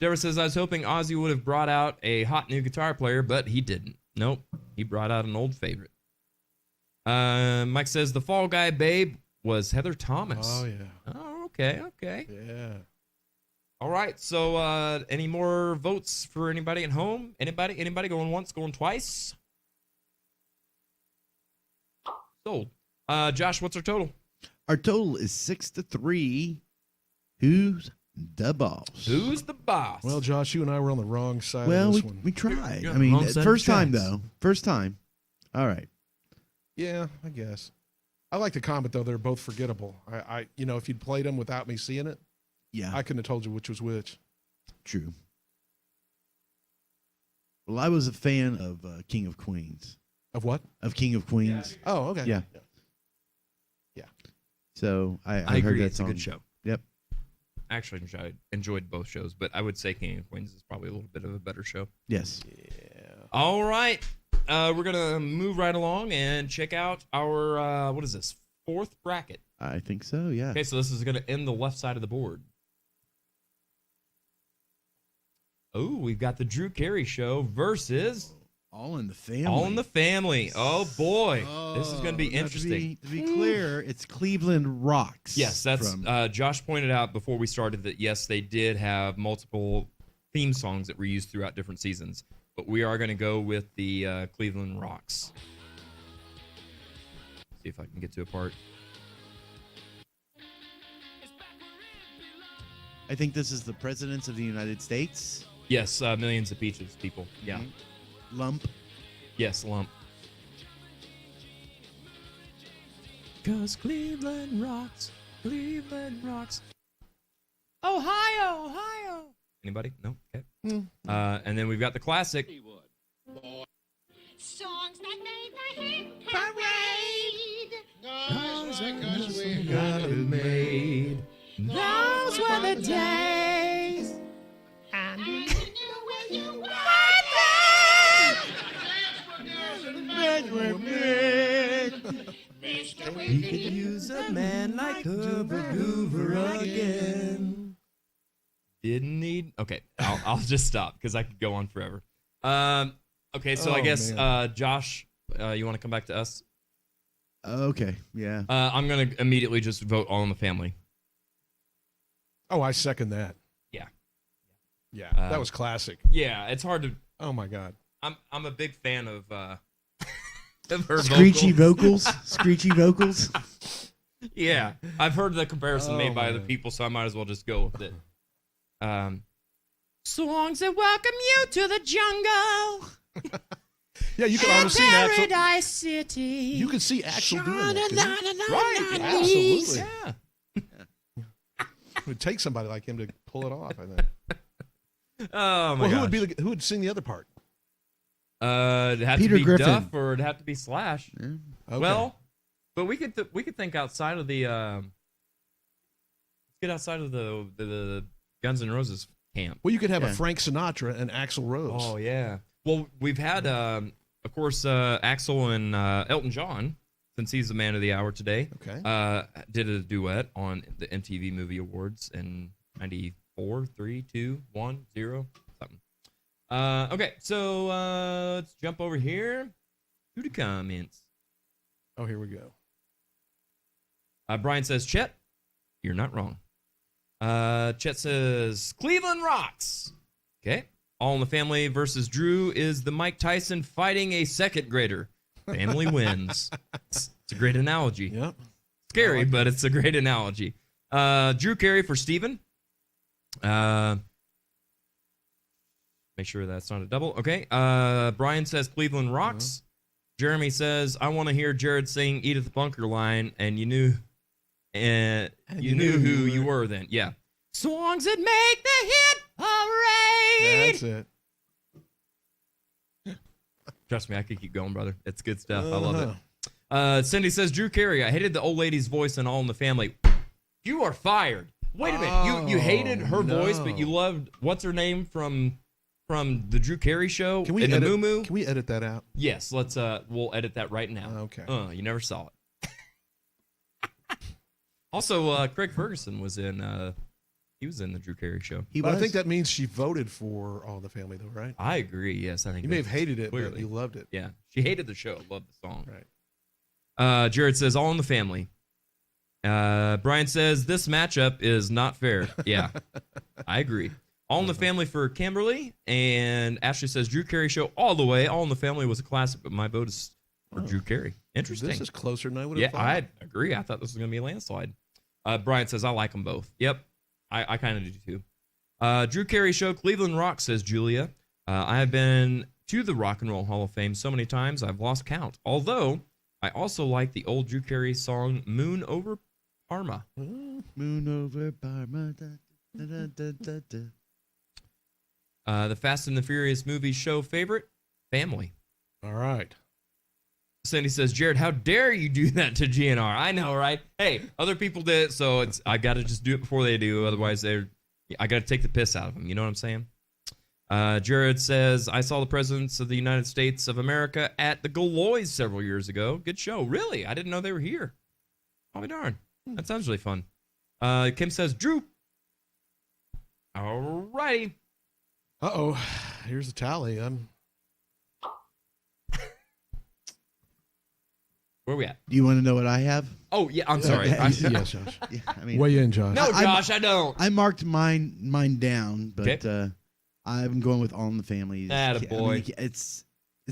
Deborah says, I was hoping Ozzy would have brought out a hot new guitar player, but he didn't. Nope, he brought out an old favorite. Mike says, the Fall Guy babe was Heather Thomas. Oh yeah. Oh, okay. Yeah. All right, so any more votes for anybody at home? Anybody going once, going twice? Sold. Josh, what's our total? Our total is 6-3. Who's the boss? Who's the boss? Well, Josh, you and I were on the wrong side Well, of we, this one. we tried. You're I on the mean, wrong side of first the time tracks. though. First time. All right. Yeah, I guess. I like the comment though; they're both forgettable. I if you'd played them without me seeing it, Yeah. I couldn't have told you which was which. True. Well, I was a fan of King of Queens. Of what? Of King of Queens. Oh, okay. Yeah. So I I heard agree. that It's a song. good show. Yep. Actually, enjoyed both shows, but I would say King of Queens is probably a little bit of a better show. Yes. All right. We're going to move right along and check out our, what is this, fourth bracket. I think so. Yeah. Okay, so this is going to end the left side of the board. Oh, we've got the Drew Carey Show versus All in the Family. All in the Family. Oh, boy. This is going to be Now, interesting. To be clear, it's Cleveland Rocks. Yes, that's Josh pointed out before we started that, yes, they did have multiple theme songs that were used throughout different seasons. But we are going to go with the Cleveland Rocks. See if I can get to a part. I think this is the Presidents of the United States. Yes, Millions of Peaches, people. Yeah. Lump. Yes, Lump. Cause Cleveland rocks, Cleveland rocks. Ohio, Ohio. Anybody? No? Okay. And then we've got the classic. Songs that made the hit parade. Made. Those were the days. And you knew when you were We could use a man like Herbert Hoover again. Didn't need. Okay, I'll just stop because I could go on forever. Okay, so I guess Josh, you want to come back to us? Okay. Yeah. I'm gonna immediately just vote All in the Family. Oh, I second that. Yeah. Yeah, that was classic. Yeah, it's hard to. Oh my God. I'm a big fan of her Screechy vocals. Screechy vocals. Yeah, I've heard the comparison made by my other God. people, so I might as well just go with it. Songs that welcome you to the jungle. Yeah, you could almost see Axel. Paradise City. You could see Axel doing that. Right, Absolutely. yeah. It would take somebody like him to pull it off, I think. Oh my Well, gosh. who would sing the other part? It'd have Peter to be Griffin. Duff or it'd have to be Slash. Yeah. Okay. Well, but we could think outside of the let's get outside of the Guns N' Roses camp. Well, you could have Yeah. a Frank Sinatra and Axl Rose. Oh yeah. Well, we've had of course Axel and Elton John, since he's the man of the hour today. Okay. Did a duet on the MTV Movie Awards in 94, 3, 2, 1, 0, something. Okay, so let's jump over here to the comments. Oh, here we go. Brian says, Chet, you're not wrong. Chet says, Cleveland rocks. Okay. All in the Family versus Drew is the Mike Tyson fighting a second grader. Family wins. It's a great analogy. Yep. Scary, but it's a great analogy. Drew Carey for Steven. Make sure that's not a double. Okay. Brian says Cleveland rocks. Jeremy says, I want to hear Jared sing Edith Bunker line, and you knew who you were then. Yeah. Songs that make the hit parade. That's it. Trust me, I could keep going, brother. It's good stuff. I love Uh-huh. it. Cindy says, Drew Carey, I hated the old lady's voice in All in the Family. You are fired. Wait a minute. You hated her voice, but you loved, what's her name from the Drew Carey show? Can we in edit, the Moo? Can we edit that out? Yes, we'll edit that right now. Okay. You never saw it. Also, Craig Ferguson was in, he was in the Drew Carey show. But I think that means she voted for All in the Family, though, right? I agree. Yes, I think You may have that's hated it, but clearly. you loved it. Yeah, she hated the show. Loved the song. Right. Jared says, All in the Family. Brian says, this matchup is not fair. Yeah, I agree. All in the Family for Kimberly. And Ashley says, Drew Carey show all the way. All in the Family was a classic, but my vote is for Drew Carey. Interesting. This is closer than I would Yeah, have thought. I agree. I thought this was going to be a landslide. Brian says, I like them both. Yep, I kind of do too. Drew Carey show, Cleveland Rock, says Julia. I have been to the Rock and Roll Hall of Fame so many times I've lost count. Although, I also like the old Drew Carey song, Moon Over Parma. Moon over Parma. Da, da, da, da, da. The Fast and the Furious movie show favorite, Family. All right. Cindy says, Jared, how dare you do that to GNR? I know, right? Hey, other people did it, so I got to just do it before they do. Otherwise, I got to take the piss out of them. You know what I'm saying? Jared says, I saw the presidents of the United States of America at the Galois several years ago. Good show. Really? I didn't know they were here. Oh, darn. That sounds really fun. Kim says, Drew. All righty. Uh-oh. Here's the tally. Where are we at? Do you want to know what I have? Oh, yeah. I'm sorry. Yes, Josh. Yeah, I mean, Weigh in, Josh. No, Josh, I don't. I marked mine down, but Okay. I'm going with All in the Family. Attaboy. It's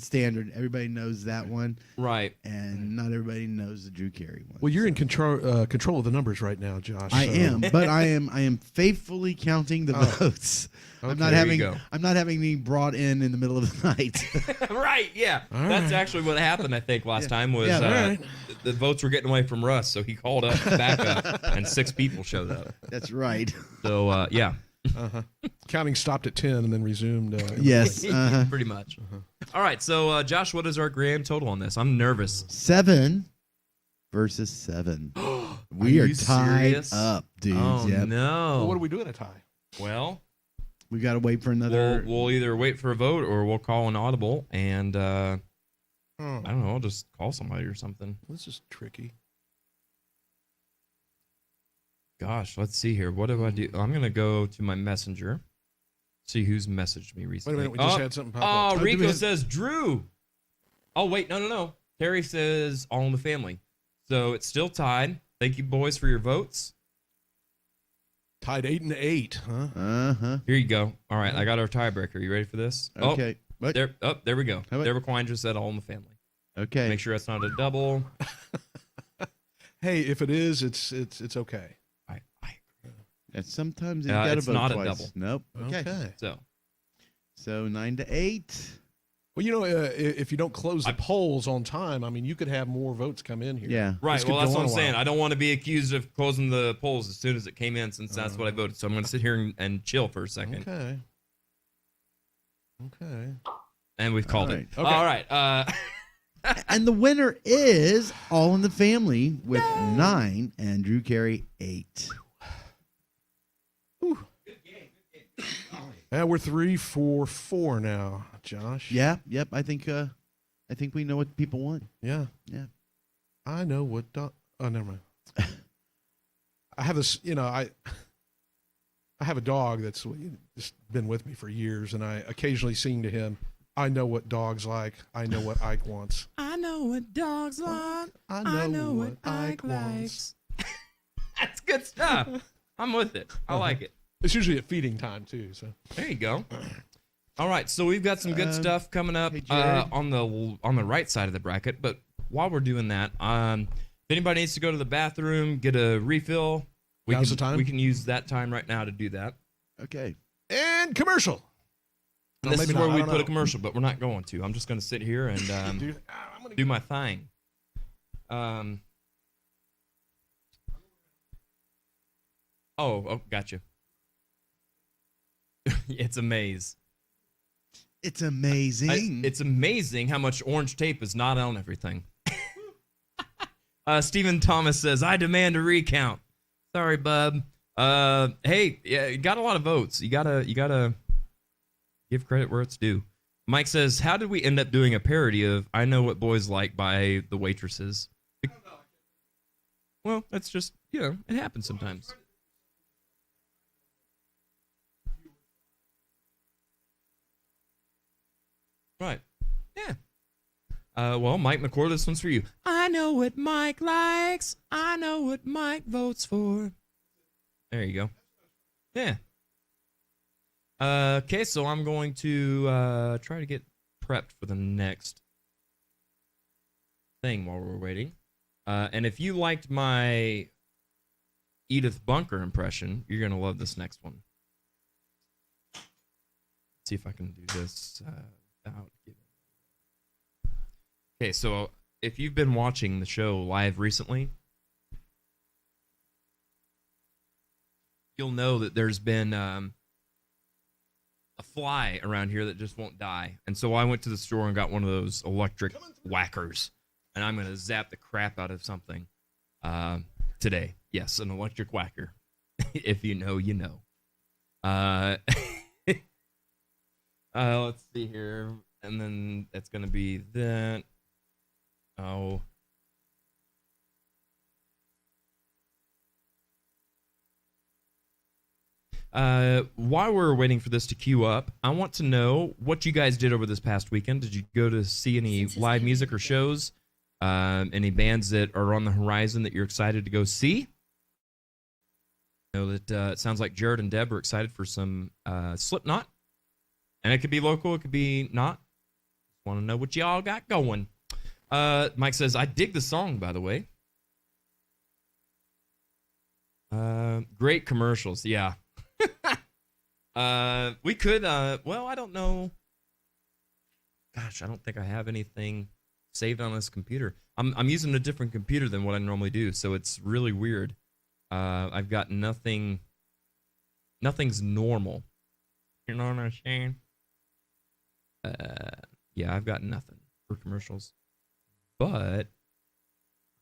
standard. Everybody knows that one, Right. and not everybody knows the Drew Carey one. Well, you're in control of the numbers right now, Josh. I so- am, but I am faithfully counting the votes. I'm not Okay. There you go. having me brought in the middle of the night. Right, yeah. All That's right. actually what happened, I think, last time was Yeah, all right. the votes were getting away from Russ, so he called up back up, and 6 people showed up. That's right. So, yeah, Uh-huh. Counting stopped at 10 and then resumed. Yes. pretty much. All right, so, Josh, what is our grand total on this? I'm nervous. 7 versus 7. We are you tied serious? up, dudes. Oh, Yep. no. Well, what do we do in a tie? Well, We got to wait for another. we'll either wait for a vote or we'll call an audible, and I don't know, I'll just call somebody or something. This is tricky. Gosh, let's see here. What do I do? I'm going to go to my messenger, see who's messaged me Wait a recently. minute. We just had something pop up. Oh, do we Rico have- says Drew. Oh, wait. No. Terry says All in the Family. So it's still tied. Thank you, boys, for your votes. Tied 8-8, huh? Uh-huh. Here you go. All right, I got our tiebreaker. You ready for this? Okay. Oh, there we go. How about- There Quine just said All in the Family. Okay. Make sure that's not a double. Hey, if it is, it's okay. I And sometimes you gotta it's vote not a twice. double. Nope. Okay. So 9-8. Well, if you don't close the polls on time, I mean, you could have more votes come in here. Yeah. right. This could Well, that's go what on I'm a saying. while. I don't want to be accused of closing the polls as soon as it came in, since that's what I voted. So I'm going to sit here and chill for a second. Okay. And we've called All it. right. Okay. All right. And the winner is All in the Family with 9 and Drew Carey 8. And we're 3-4 now, Josh. Yeah. Yep. I think we know what people want. Yeah. Yeah. I know what. Oh, never mind. I have this. I have a dog that's just been with me for years, and I occasionally sing to him. I know what dogs like. I know what Ike wants. I know what dogs like. I know what Ike wants. That's good stuff. I'm with it. I like it. It's usually at feeding time too. So There you go. All right, so we've got some good stuff coming up hey, Jared. on the right side of the bracket. But while we're doing that, if anybody needs to go to the bathroom, get a refill, Now's the time? we can use that time right now to do that. Okay. and commercial. And this is maybe where not, I we don't put a know. commercial, but we're not going to. I'm just going to sit here and Dude, I'm gonna do my thing. Oh, gotcha. It's a maze. It's amazing. It's amazing how much orange tape is not on everything. Stephen Thomas says, "I demand a recount." Sorry, bub. Hey, yeah, you got a lot of votes. You gotta give credit where it's due. Mike says, "How did we end up doing a parody of 'I Know What Boys Like' by the Waitresses?" Well, that's just, it happens sometimes. Right. Yeah. Well, Mike McCord, this one's for you. I know what Mike likes. I know what Mike votes for. There you go. Yeah. Okay, so I'm going to try to get prepped for the next thing while we're waiting. And if you liked my Edith Bunker impression, you're going to love this next one. Let's see if I can do this without giving. Okay, so if you've been watching the show live recently, you'll know that there's been a fly around here that just won't die. And so I went to the store and got one of those electric whackers, and I'm going to zap the crap out of something today. Yes, an electric whacker. If you know, you know. Let's see here. And then that's going to be that. Oh. While we're waiting for this to queue up, I want to know what you guys did over this past weekend. Did you go to see any live music or shows? Any bands that are on the horizon that you're excited to go see? I know that it sounds like Jared and Deb are excited for some Slipknot. And it could be local, it could be not. Want to know what y'all got going. Mike says, I dig the song, by the way. Great commercials, yeah. We could, well, I don't know. Gosh, I don't think I have anything saved on this computer. I'm using a different computer than what I normally do, so it's really weird. I've got nothing's normal. You know what I'm saying? Yeah, I've got nothing for commercials. But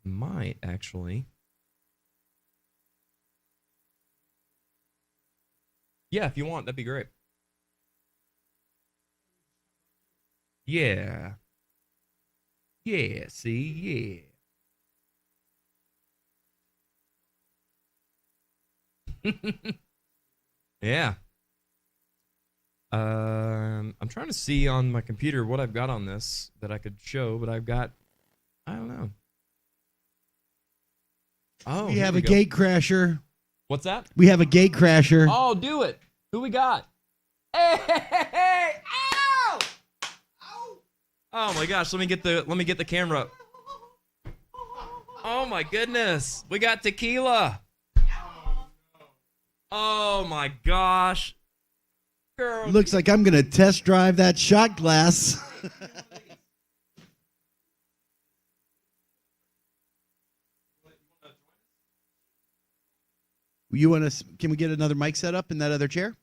I might actually. Yeah, if you want, that'd be great. Yeah. Yeah, see, yeah. Yeah. I'm trying to see on my computer what I've got on this that I could show, but I don't know. Oh, we here have we a go. gate crasher. What's that? We have a gate crasher. Oh, do it. Who we got? Hey, hey, hey, hey. Ow! Ow! Oh my gosh, let me get the camera up. Oh my goodness. We got tequila. Oh my gosh. Girl. Looks like I'm gonna test drive that shot glass. You want to? Can we get another mic set up in that other chair?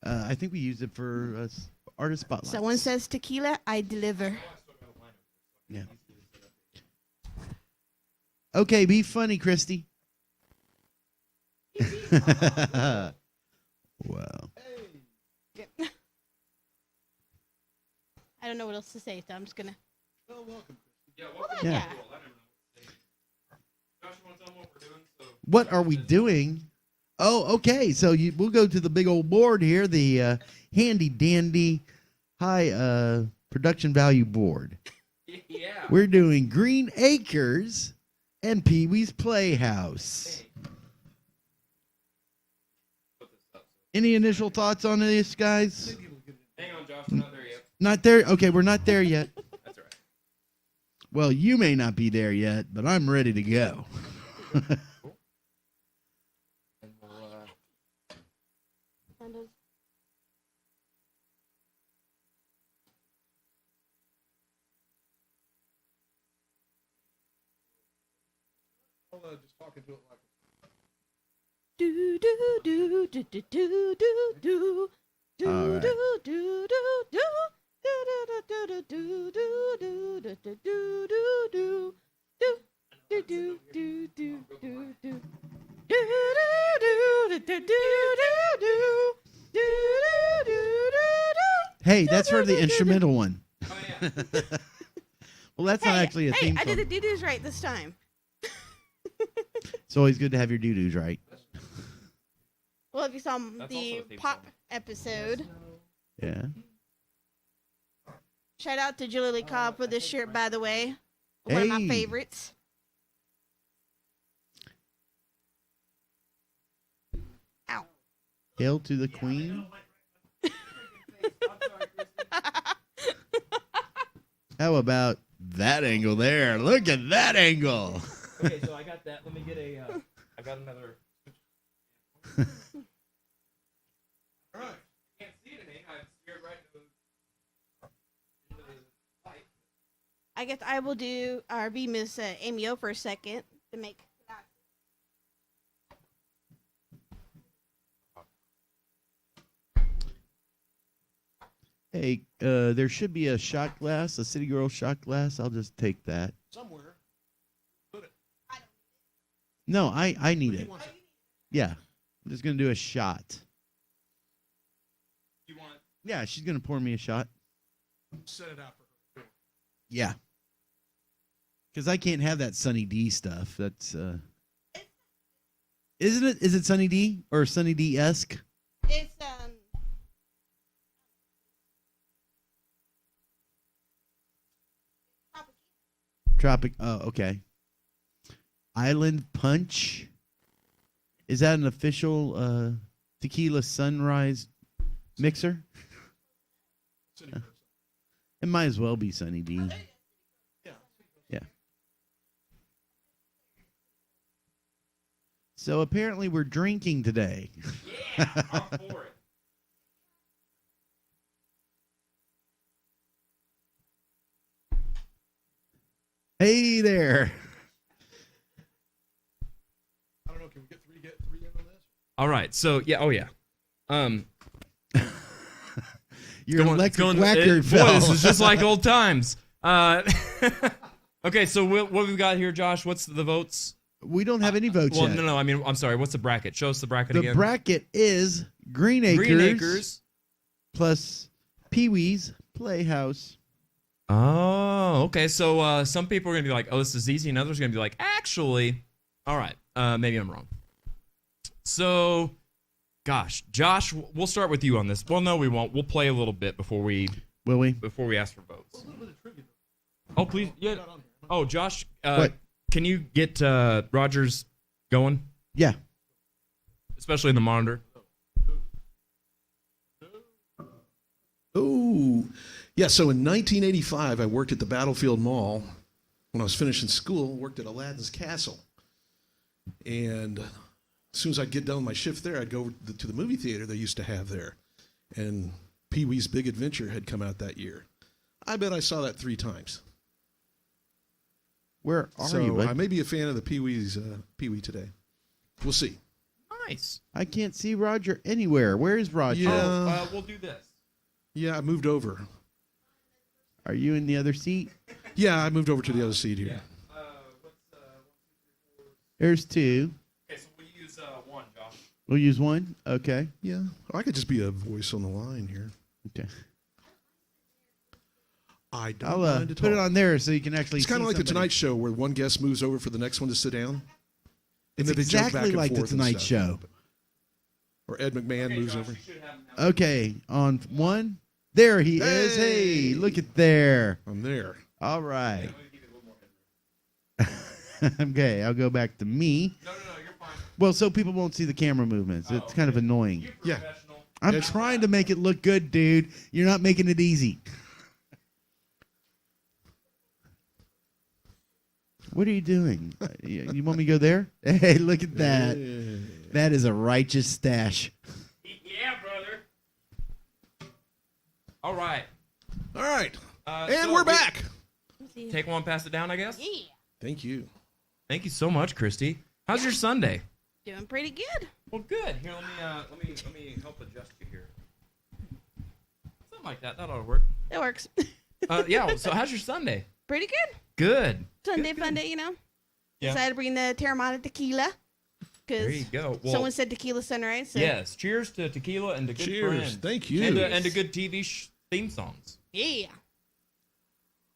I think we used it for artist spotlight. Someone says tequila, I deliver. Yeah. Okay, be funny, Christy. Wow. I don't know what else to say, so I'm just gonna. Yeah. What are we doing? Oh, okay. So we'll go to the big old board here, the handy dandy high production value board. Yeah. We're doing Green Acres and Peewee's Playhouse. Any initial thoughts on this, guys? Hang on, Josh. We're not there yet. Not there? Okay, we're not there yet. That's all right. Well, you may not be there yet, but I'm ready to go. Just talking to it like. Do do do do do do do do do All right. do do do do do do do do do do do do do do do do do. Hey, that's for the instrumental one. Oh, yeah. Well, that's not actually a theme I song. did the doo-doos right this time. It's always good to have your doo-doos right. Well, if you saw That's also the a theme pop song. episode, Yeah. shout out to Julie Lee Cobb for this shirt, by the way. One of my Hey. favorites. Ow. Hail to the queen. How about that angle there? Look at that angle. Okay, so I got that. Let me get a. I got another. All right. Can't see anything. I'm scared right into the light. I guess I will do be Miss Amy O for a second to make. Hey, there should be a shot glass, a City Girl shot glass. I'll just take that. Somewhere. No, I need it. wants it? Yeah. I'm just going to do a shot. You want? Yeah, she's going to pour me a shot. Set it out for her. Yeah. Because I can't have that Sunny D stuff. That's, isn't it? Is it Sunny D or Sunny D-esque? It's Tropic. Oh, okay. Island Punch. Is that an official tequila sunrise mixer? City It might as well be Sunny D. Yeah. Yeah. So apparently we're drinking today. Yeah, I'm for it. Hey there. I don't know. Can we get three in on this? All right. So yeah. Oh yeah. Your electric whacker boy, fell. this is just like old times. Okay, so what we've got here, Josh? What's the votes? We don't have any votes Well, yet. no. I mean, I'm sorry. What's the bracket? Show us the bracket The again. bracket is Green Acres, Green Acres. plus Peewee's Playhouse. Oh, okay. So some people are gonna be like, "Oh, this is easy," and others are gonna be like, "Actually, all right, maybe I'm wrong." So, Gosh, Josh, we'll start with you on this. Well, no, we won't. We'll play a little bit before we ask for votes. Oh, please. Yeah. Oh, Josh, What? can you get Rogers going, Yeah. especially in the monitor? Oh, yeah. So in 1985, I worked at the Battlefield Mall. When I was finishing school, worked at Aladdin's Castle. And as soon as I'd get done with my shift there, I'd go over to the movie theater they used to have there. And Pee-wee's Big Adventure had come out that year. I bet I saw that 3 times. Where are So you, bud? I may be a fan of the Pee-wee today. We'll see. Nice. I can't see Roger anywhere. Where is Roger? Yeah. Oh, we'll do this. Yeah, I moved over. Are you in the other seat? Yeah, I moved over to the other seat here. There's 2. Okay, so we'll use one, Josh. We'll use 1. Okay. Yeah, or I could just be a voice on the line here. Okay. I don't I'll mind at put it all. on there so you can actually. It's kind see of like the somebody. Tonight Show where one guest moves over for the next one to sit down. And It's then they jump exactly back and like the forth and Tonight stuff. Show. Or Ed McMahon moves over. Okay, on 1. There he is. Hey, look at there. I'm there. All right. Okay, I'll go back to me. No, you're fine. Well, so people won't see the camera movements. It's kind of annoying. Yeah. I'm It's- trying to make it look good, dude. You're not making it easy. What are you doing? You want me to go there? Hey, look at that. That is a righteous stash. Yeah, brother. All right. All right. So And we're we- back. Take one, pass it down, I guess. Yeah. Thank you. Thank you so much, Christy. How's your Sunday? Doing pretty good. Well, good. Here, let me help adjust you here. Something like that. That ought to work. It works. Yeah. So, how's your Sunday? Pretty good. Good. Sunday fun day, you know. Yeah. Decided to bring the Terramana tequila. There you go. Well, Someone said tequila sunrise. So yes. Cheers to tequila and to good Cheers. friends. Thank you. And to good TV theme songs. Yeah.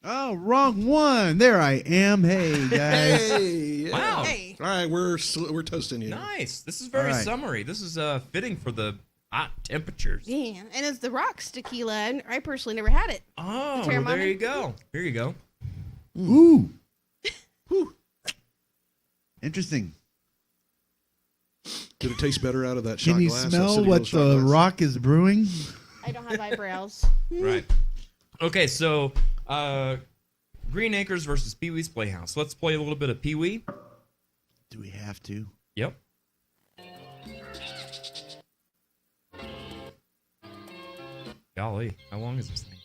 Oh, wrong one. There I am. Hey, guys. Hey. Yeah. Wow. Hey. All right, we're toasting you. Nice. This is very All right. summery. This is fitting for the hot temperatures. Yeah. And it's the Rocks tequila. And I personally never had it. Oh, The well, Terramana? there you go. Here you go. Ooh. Interesting. Did it taste better out of that shot Can you glass? that smell City what Girl shot the glass? rock is brewing? I don't have eyebrows. Right. Okay, so Green Acres versus Pee-wee's Playhouse. Let's play a little bit of Pee-wee. Do we have to? Yep. Golly, how long is this thing?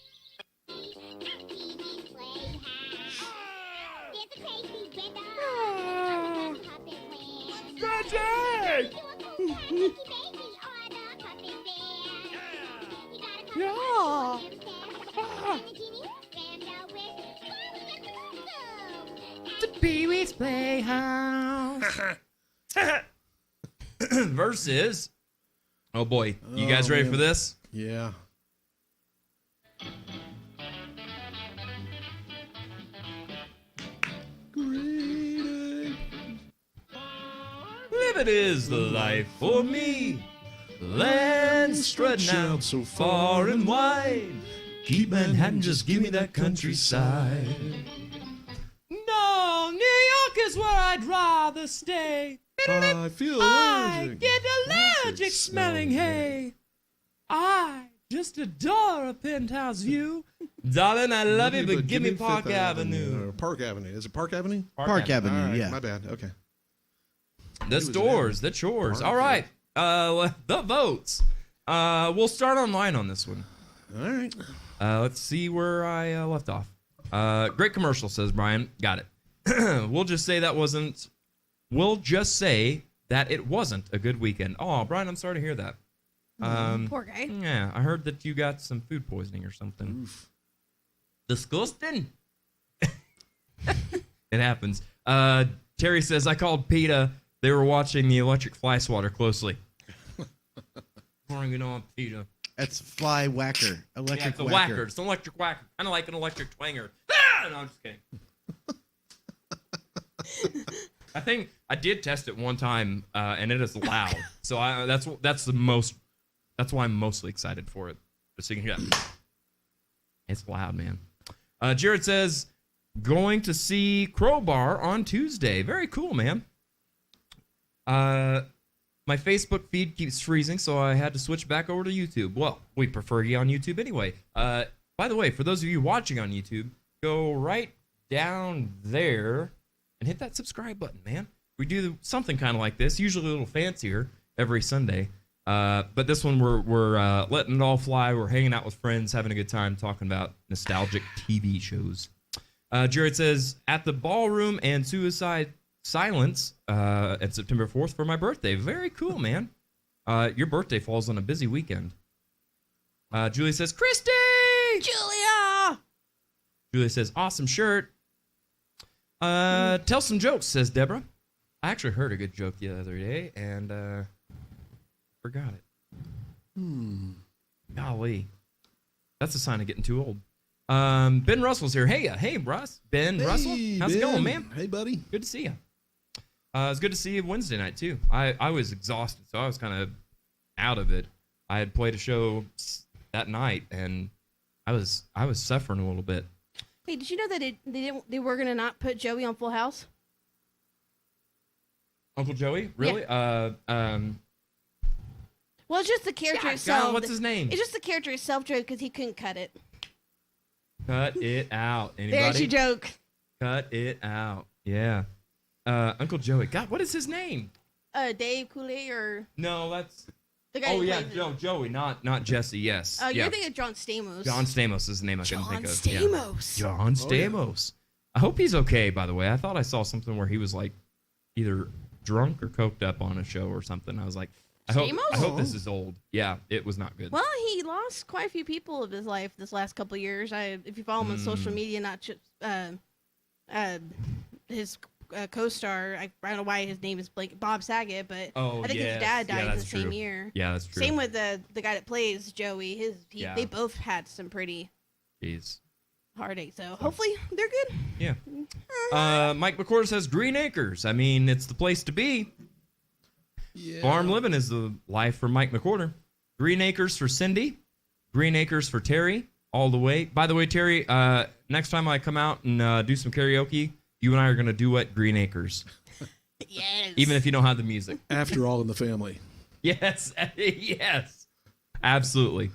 Yeah. Pee-wee's Playhouse. Versus. Oh boy, you guys ready man. for this? Yeah. Living is the life for me. Land stretching out so far and wide. Keep Manhattan, just give me that countryside. No, New York is where I'd rather stay. I feel I allergic. get allergic smelling hay. I just adore a penthouse view. Darling, I love you, but give me Park Fifth Avenue. Or Park Avenue. Is it Park Avenue? Park Avenue, All right, yeah. My bad. Okay. The was an stores, the chores. Park, All right. The votes. We'll start online on this one. All right. Let's see where I left off. Great commercial, says Brian. Got it. We'll just say that it wasn't a good weekend. Oh, Brian, I'm sorry to hear that. Poor guy. Yeah, I heard that you got some food poisoning or something. Disgusting. It happens. Terry says, I called PETA. They were watching the electric fly swatter closely. Pouring it on PETA. That's fly whacker. Electric Yeah, it's a whacker. whacker. It's an electric whacker. Kind of like an electric twanger. Ah! No, I'm just kidding. I think I did test it one time, and it is loud. So that's why I'm mostly excited for it. Just so you can hear that. It's loud, man. Jared says, going to see Crowbar on Tuesday. Very cool, man. My Facebook feed keeps freezing, so I had to switch back over to YouTube. Well, we prefer you on YouTube anyway. By the way, for those of you watching on YouTube, go right down there and hit that subscribe button, man. We do something kind of like this, usually a little fancier every Sunday. But this one, we're letting it all fly. We're hanging out with friends, having a good time, talking about nostalgic TV shows. Jared says, at the Ballroom and Suicide Silence at September 4th for my birthday. Very cool, man. Your birthday falls on a busy weekend. Julie says, Christy! Julia! Julia says, awesome shirt. Tell some jokes, says Deborah. I actually heard a good joke the other day, and forgot it. Golly. That's a sign of getting too old. Ben Russell's here. Hey, Russ. Ben Russell. How's it going, man? Hey, buddy. Good to see you. It's good to see you Wednesday night, too. I was exhausted, so I was kind of out of it. I had played a show that night, and I was suffering a little bit. Hey, did you know that they were gonna not put Joey on Full House? Uncle Joey? Really? Well, it's just the character itself. What's his name? It's just the character itself, Joe, because he couldn't cut it. Cut it out. Anybody? There's your joke. Cut it out. Yeah. Uncle Joey. God, what is his name? Dave Coulee or No, that's... the guy. Oh, who yeah, plays it. Joey, not Jesse, yes. Oh, yeah. you're thinking of John Stamos. John Stamos is the name I couldn't think of. Stamos. Yeah. John Stamos. I hope he's okay, by the way. I thought I saw something where he was, like, either drunk or coked up on a show or something. I was like, I hope this is old. Yeah, it was not good. Well, he lost quite a few people of his life this last couple of years. If you follow him on social media, not just his co-star. I don't know why his name is blank, Bob Saget, but I think his dad died in the same year. Yeah, that's true. Same with the guy that plays Joey. They both had some pretty heartache. So hopefully they're good. Yeah. Mike McCord says Green Acres. I mean, it's the place to be. Yeah. Farm living is the life for Mike McCorder. Green Acres for Cindy. Green Acres for Terry. All the way. By the way, Terry, next time I come out and do some karaoke, you and I are going to duet Green Acres. Yes. Even if you don't have the music. After All in the Family. Yes. Yes. Absolutely.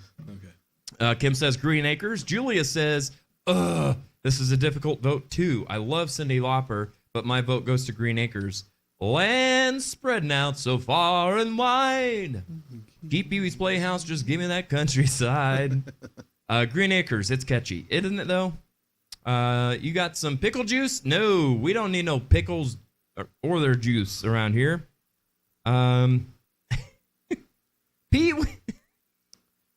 Okay. Kim says Green Acres. Julia says, this is a difficult vote too. I love Cyndi Lauper, but my vote goes to Green Acres. Land spreading out so far and wide. Keep Peewee's Playhouse, just give me that countryside. Green Acres, it's catchy, isn't it though? You got some pickle juice? No, we don't need no pickles or their juice around here.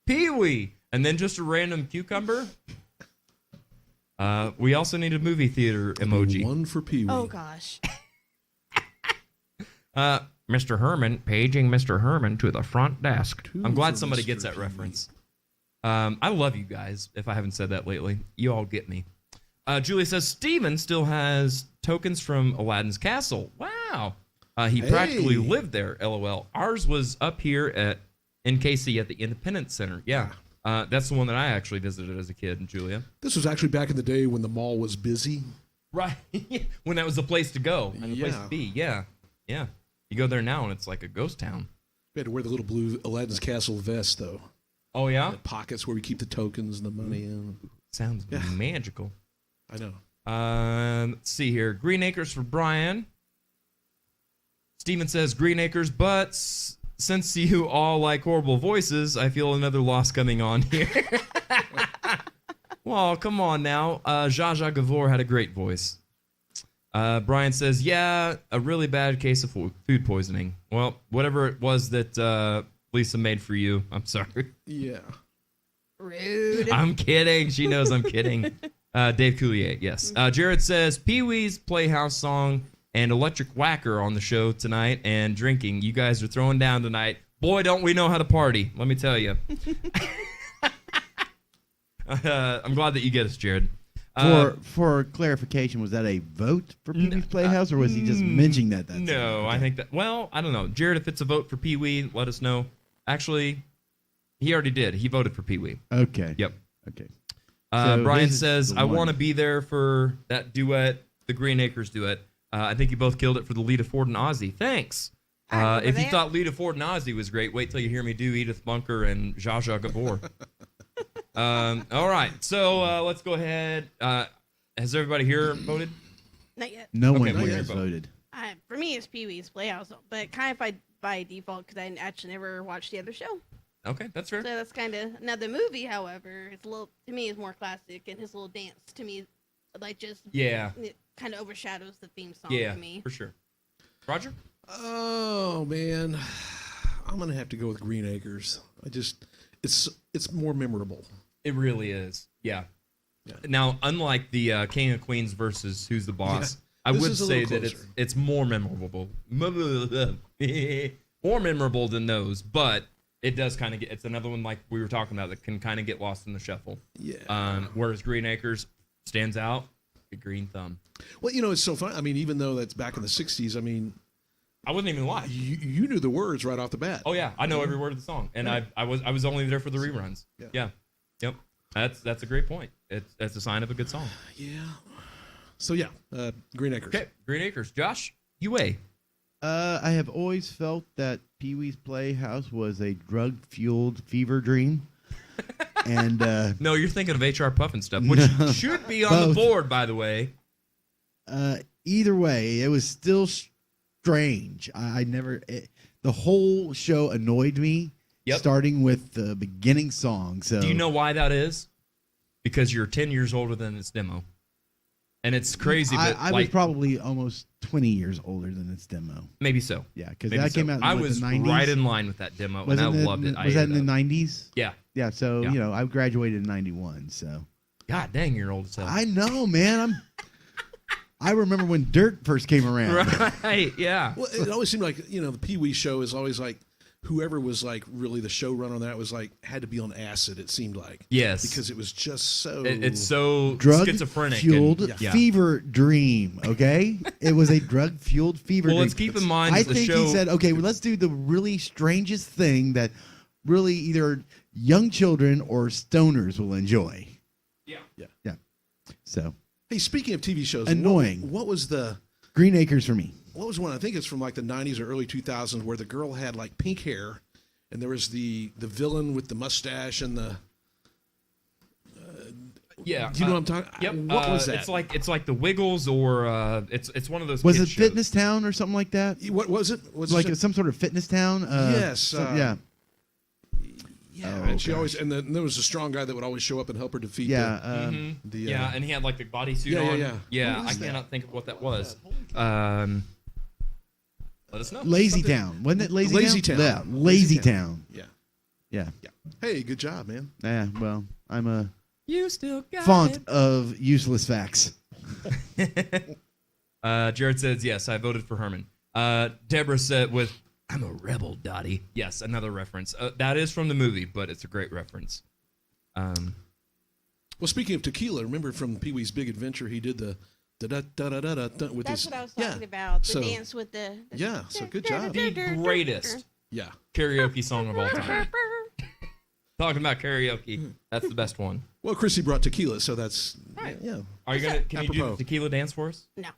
Peewee, and then just a random cucumber. We also need a movie theater emoji. One for Peewee. Oh gosh. Mr. Herman, paging Mr. Herman to the front desk. I'm glad for somebody Mr. gets that Peewee. reference. I love you guys, if I haven't said that lately. You all get me. Julie says Steven still has tokens from Aladdin's Castle. Wow. He practically lived there, LOL. Ours was up here in KC at the Independence Center. Yeah. That's the one that I actually visited as a kid, Julia. This was actually back in the day when the mall was busy. Right. When that was the place to go and the place to be. Yeah. Yeah. You go there now and it's like a ghost town. We had to wear the little blue Aladdin's Castle vest, though. Oh, yeah? The pockets where we keep the tokens and the money in. Sounds Yeah. magical. I know. Let's see here. Green Acres for Brian. Steven says Green Acres, but since you all like horrible voices, I feel another loss coming on here. Well, come on now. Zsa Zsa Gabor had a great voice. Brian says, yeah, a really bad case of food poisoning. Well, whatever it was that Lisa made for you, I'm sorry. Yeah. Rude. I'm kidding. She knows I'm kidding. Dave Coulier, yes. Jared says Pee-wee's Playhouse song and Electric Whacker on the show tonight and drinking. You guys are throwing down tonight. Boy, don't we know how to party. Let me tell you. I'm glad that you get us, Jared. For clarification, was that a vote for Pee-wee's Playhouse, or was he just mentioning that? That's No, it? I think that. Well, I don't know, Jared. If it's a vote for Pee-wee, let us know. Actually, he already did. He voted for Pee-wee. Okay. Yep. Okay. So Brian his is says, the "I one. want to be there for that duet, the Green Acres duet. I think you both killed it for the Lita Ford and Ozzy. Thanks. remember If you that. thought Lita Ford and Ozzy was great, wait till you hear me do Edith Bunker and Zsa Zsa Gabor." All right, so let's go ahead. Has everybody here voted? Not yet. No Okay, one well, here your has vote. voted. For me, it's Pee-wee's Playhouse, but kind of by default because I actually never watched the other show. Okay, that's fair. So that's kind of now the movie. However, it's a little to me is more classic, and his little dance to me, like just Yeah, it kind of overshadows the theme song yeah, to me. for sure. Roger? Oh man, I'm gonna have to go with Green Acres. It's more memorable. It really is. Yeah. Yeah. Now, unlike the King of Queens versus Who's the Boss, I This would is a say little that closer. it's more memorable. More memorable than those, but it does kind of get. It's another one like we were talking about that can kind of get lost in the shuffle. Yeah. Whereas Green Acres stands out. The green thumb. Well, it's so fun. I mean, even though that's back in the '60s, I mean, I wasn't even live. you knew the words right off the bat. Oh yeah, I know every word of the song, and I was only there for the reruns. Yeah. Yeah, yep. That's a great point. That's a sign of a good song. Yeah. So yeah, Green Acres. Okay, Green Acres. Josh, you weigh. I have always felt that Pee-wee's Playhouse was a drug-fueled fever dream. And No, you're thinking of HR Puffin stuff, which No. should be on the Both. board, by the way. either way, it was still strange. I never. The whole show annoyed me. Yep. Starting with the beginning song. So Do you know why that is? Because you're 10 years older than its demo. And it's crazy, but I was like, probably almost 20 years older than its demo. maybe so. Yeah, because Maybe that so. came out in I what, was the 90s. right in line with that demo, and I loved it. Was that in the 90s? Yeah. Yeah, so, Yeah. I graduated in 91, so. God dang, you're old as hell. I know, man. I remember when Dirt first came around. Right, yeah. Well, it always seemed like the Pee-wee show is always like whoever was like really the showrunner on that was like had to be on acid. It seemed like Yes. because it was just so. It's so Drug schizophrenic. fueled and, yeah. fever dream. Okay, it was a drug fueled fever. Well, dream. let's keep in mind I that the think show. he said, okay, well, let's do the really strangest thing that really either young children or stoners will enjoy. Yeah. Yeah. So Hey, speaking of TV shows, Annoying. What was the? Green Acres for me. What was one? I think it's from like the '90s or early 2000s where the girl had like pink hair, and there was the villain with the mustache and the. Yeah. Do you know what I'm talking? Yep. What was that? It's like the Wiggles, or it's one of those. Was it kids shows. Fitness Town or something like that? What was it? Was Like it? some sort of fitness town? Yes, yeah. Yeah, Oh, and she gosh. always and then there was a strong guy that would always show up and help her defeat. Yeah. The Yeah, and he had like the bodysuit Yeah, yeah, on. yeah. Yeah, What I was that? cannot think of what that was. Let us know. Lazy Town. Wasn't it Lazy, Lazy Town? Town. Yeah. Lazy Lazy Town. yeah, Yeah. yeah. Hey, good job, man. Yeah. Well, I'm a You still got font of useless facts. it. Jared says yes. I voted for Herman. Deborah said with I'm a rebel, Dottie. Yes, another reference. That is from the movie, but it's a great reference. Well, speaking of tequila, remember from Pee Wee's Big Adventure, he did the da da da da da da with That's his. what I was yeah, talking about. The So- dance with the. Yeah, so good job. The greatest Yeah. karaoke song of all time. Talking about karaoke, that's the best one. Well, Chrissy brought tequila, so that's yeah. Are you gonna? Can you do Apropos. the tequila dance for us? No.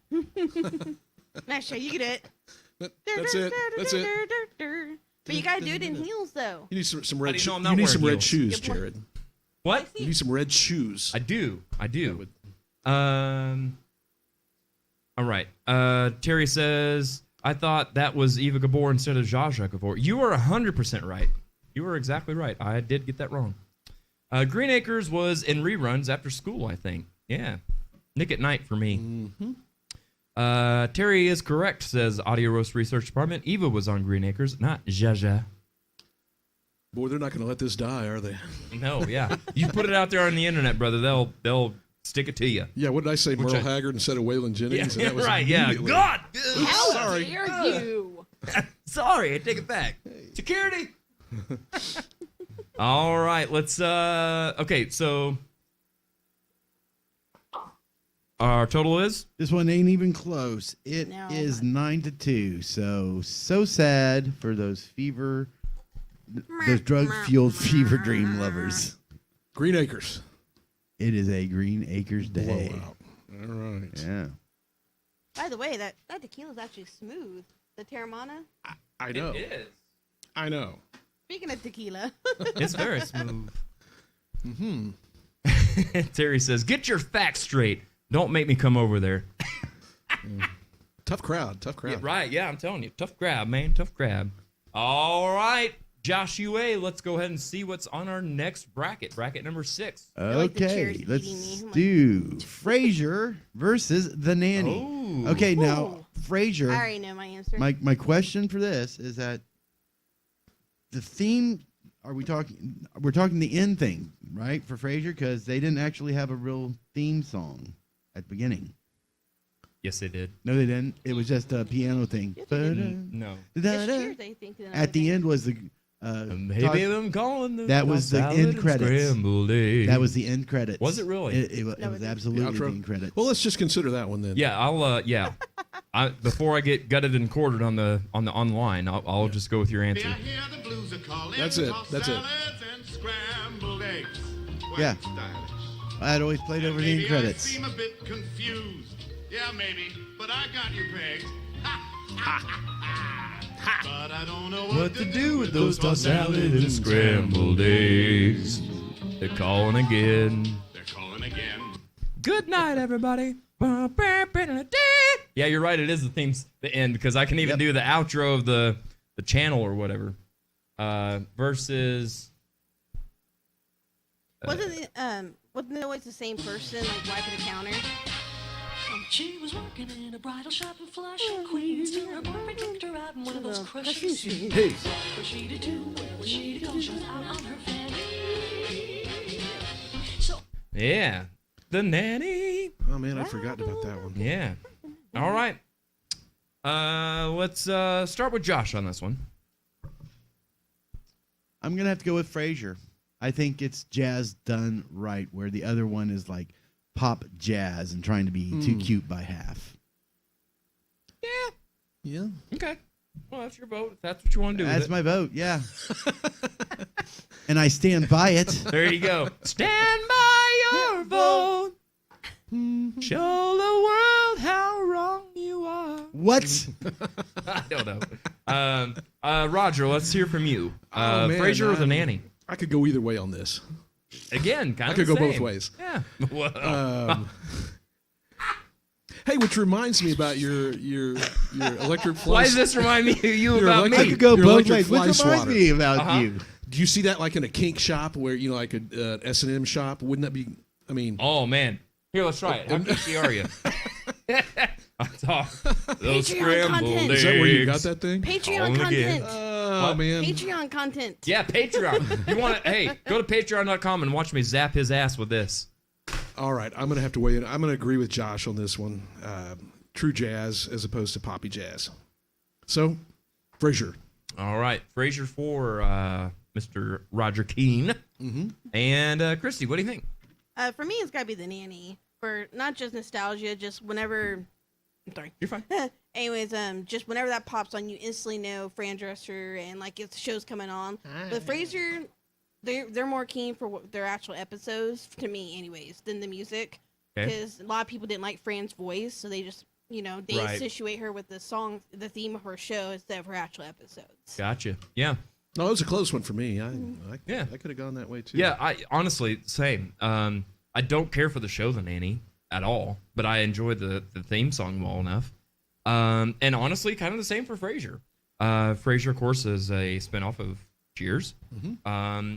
Not sure you get it. That's it. That's it. But you gotta do it in heels though. You need some How red. do you know I'm You not need wearing some red heels? shoes, Good point. Jared. What? You need some red shoes. I do. would- All right. Terry says, I thought that was Eva Gabor instead of Zsa Zsa Gabor. You are 100% right. You were exactly right. I did get that wrong. Green Acres was in reruns after school, I think. Yeah. Nick at Night for me. Terry is correct, says Audio Roast Research Department. Eva was on Green Acres, not Zsa Zsa. Boy, they're not going to let this die, are they? No, yeah. You put it out there on the internet, brother, they'll stick it to you. Yeah. What did I say? Merle I- Haggard instead of Waylon Jennings. Yeah, And that was right, yeah. immediately- God! How Sorry. dare you? Sorry, I take it back. Security. All right, let's okay, so Our total is? This one ain't even close. It No. is 9-2. So sad for those drug-fueled fever dream lovers. Green Acres. It is a Green Acres day. Blowout. All right. Yeah. By the way, that tequila's actually smooth. The Terramana. I know. It is. I know. Speaking of tequila, It's very smooth. Mm-hmm. Terry says, "Get your facts straight. Don't make me come over there." Tough crowd. Tough crowd. Yeah, right? Yeah, I'm telling you, tough grab, man, tough grab. All right, Josh UA, let's go ahead and see what's on our next bracket. Bracket number 6. like the Okay, chair's eating let's me. I'm like- do Frasier versus the Nanny. Oh. Okay, now Ooh. Frasier. I already know my answer. My question for this is that the theme. We're talking the end thing, right, for Frasier, because they didn't actually have a real theme song at the beginning. Yes, they did. No, they didn't. It was just a piano thing. Yes, they did. No. It's cheers, I think. At the end was the Maybe I'm calling the That was the salad end and credits. scrambled eggs. that was the end credits. Was it really? It was No, absolutely the outro? end credits. Well, let's just consider that one then. Yeah, I'll. Yeah, before I get gutted and quartered on the online, I'll just go with your answer. I hear the blues are calling. That's it. Tossed That's it. salads and scrambled eggs. Quite Yeah. stylish. I had always played over the end Maybe credits. I seem a bit confused. Yeah, maybe, but I got you pegged. But I don't know What to do with those tossed salad and scrambled eggs? They're calling again. They're calling again. Good night, everybody. Yeah, you're right. It is the end, because I can even do the outro of the channel or whatever. Versus. wasn't it always the same person like wiping the counter? She was working in a bridal shop in Flushing, Queens, till her boyfriend kicked her out in one of those crushing suits. Hey. Where she to do, where she to go, she was out on her fanny. So Yeah, the Nanny. Oh man, I'd forgotten about that one. Yeah. All right. Let's start with Josh on this one. I'm gonna have to go with Frasier. I think it's jazz done right, where the other one is like pop jazz and trying to be too cute by half. Yeah. Yeah. Okay. Well, that's your vote. If that's what you want to do. That's with my vote. Yeah. And I stand by it. it. There you go. Stand by your vote. Show the world how wrong you are. What? I don't know. Roger, let's hear from you. Oh, man, Frasier or the Nanny? I could go either way on this. Again, kind I of could the go both same. ways. Yeah. Well, Hey, which reminds me about your electric fly. why does this remind me of you Your about electric- I me? could go Your both electric ways. Which fly reminds swatter. me about Uh-huh. you. Do you see that like in a kink shop where like a S&M shop? Wouldn't that be? I mean, Oh man. Here, let's try it. How kinky are you? Those Patreon scrambled content. is that where you got eggs. that thing? Patreon Calling again. content. Oh man. Patreon content. Yeah, Patreon. You want to? Hey, go to patreon.com and watch me zap his ass with this. All right, I'm gonna have to weigh in. I'm gonna agree with Josh on this one. True jazz as opposed to poppy jazz. So, Frasier. All right, Frasier for Mr. Roger Keane. Mm-hmm. And Christy, what do you think? For me, it's got to be the Nanny. For not just nostalgia, just whenever. I'm sorry. You're fine. Anyways, just whenever that pops on, you instantly know Fran Dresser and like if the show's coming on. But Frasier, they're more keen for their actual episodes to me, anyways, than the music. Okay. Because a lot of people didn't like Fran's voice, so they just they Right. situate her with the song, the theme of her show instead of her actual episodes. Gotcha. Yeah. No, it was a close one for me. Yeah. I could have gone that way too. Yeah, I honestly same. I don't care for the show The Nanny at all, but I enjoy the theme song well enough. And honestly, kind of the same for Frasier. Frasier, of course, is a spinoff of Cheers. Mm-hmm.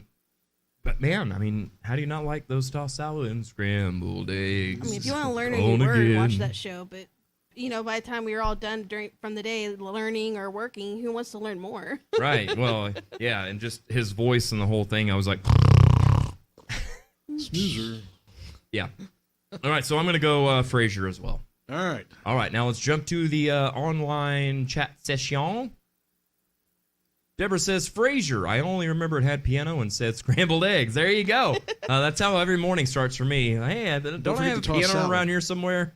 But man, I mean, how do you not like those tossed salad and scrambled eggs? I mean, if you want to learn a Calling new word, watch again. that show. But by the time we were all done from the day learning or working, who wants to learn more? Right. Well, yeah, and just his voice and the whole thing, I was like, Snoozer. yeah. All right, so I'm gonna go Frasier as well. All right. All right, now let's jump to the online chat session. Deborah says Frasier. I only remember it had piano and said scrambled eggs. There you go. That's how every morning starts for me. Hey, don't I forget have a to toss piano salad. around here somewhere?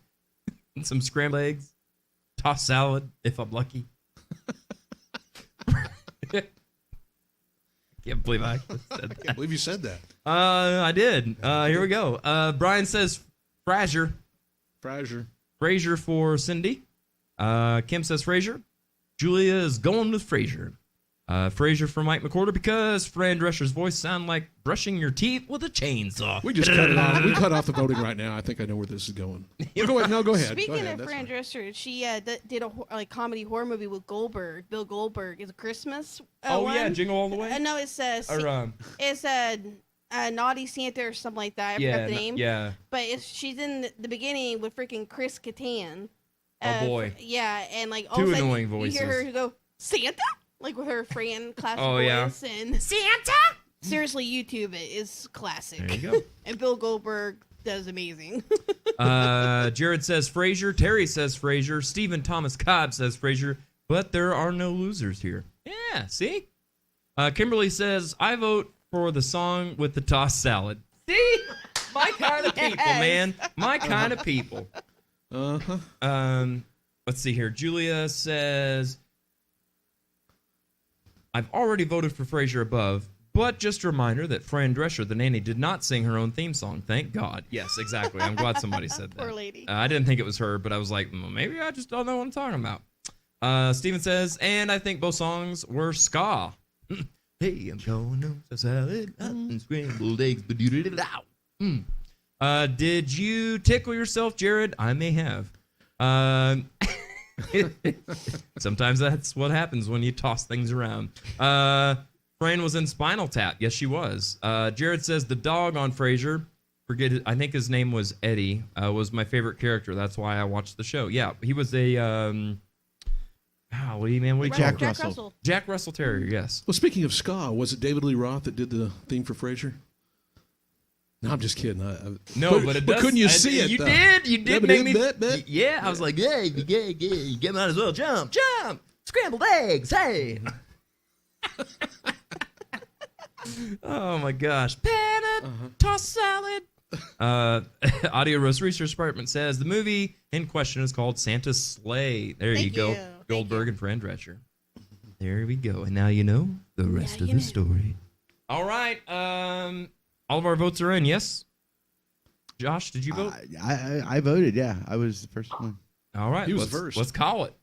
Some scrambled eggs, tossed salad if I'm lucky. Can't believe I said I that. can't believe you said that. I did. Here we go. Brian says Frazier. Frazier. Frasier for Cindy. Kim says Frasier. Julia is going with Frasier. Frasier for Mike McCorder because Fran Drescher's voice sounds like brushing your teeth with a chainsaw. We just cut it off. We cut off the voting right now. I think I know where this is going. Go ahead. No, go ahead. Speaking Go ahead. of That's Fran fine. Drescher, she did a comedy horror movie with Goldberg, Bill Goldberg. It's a Christmas. Oh yeah, one. Jingle All the Way. No, it's Or, it's Naughty Santa or something like that. I forgot the name. Yeah. But she's in the beginning with freaking Chris Kattan. Oh, boy. Yeah, and like all Two of a sudden annoying you hear voices. her go Santa, like with her Fran classic Oh, yeah. voice and Santa. Seriously, YouTube it is classic. There you go. And Bill Goldberg does amazing. Jared says Frasier. Terry says Frasier. Stephen Thomas Cobb says Frasier. But there are no losers here. Yeah, see? Kimberly says, I vote for the song with the tossed salad. See? My kind of people, Yes. man. My kind of people. Uh-huh. Let's see here. Julia says, I've already voted for Frasier above, but just a reminder that Fran Drescher, the nanny, did not sing her own theme song. Thank God. Yes, exactly. I'm glad somebody said that. Poor lady. I didn't think it was her, but I was like, well, maybe I just don't know what I'm talking about. Steven says, and I think both songs were ska. Hey, I'm going on a salad and scrambled eggs. Did you tickle yourself, Jared? I may have. Sometimes that's what happens when you toss things around. Fran was in Spinal Tap. Yes, she was. Jared says the dog on Frasier, I think his name was Eddie, was my favorite character. That's why I watched the show. Yeah, he was a what do you call Jack him? Russell. Jack Russell Terrier, yes. Well, speaking of ska, was it David Lee Roth that did the theme for Frasier? No, I'm just kidding. No, but it does. couldn't you see it? You though? did. You did make me. Bet. Yeah, I was like, yeah, you might as well jump, scrambled eggs, hey. Oh my gosh, tossed salad. Audio Roast Research Department says the movie in question is called Santa's Sleigh. There you Thank go, you. Goldberg and Fran Drescher. There we go, and now you know the rest of the story. All right, all of our votes are in. Yes, Josh, did you vote? I voted. Yeah, I was the first one. All right, He was let's, first. Let's call it.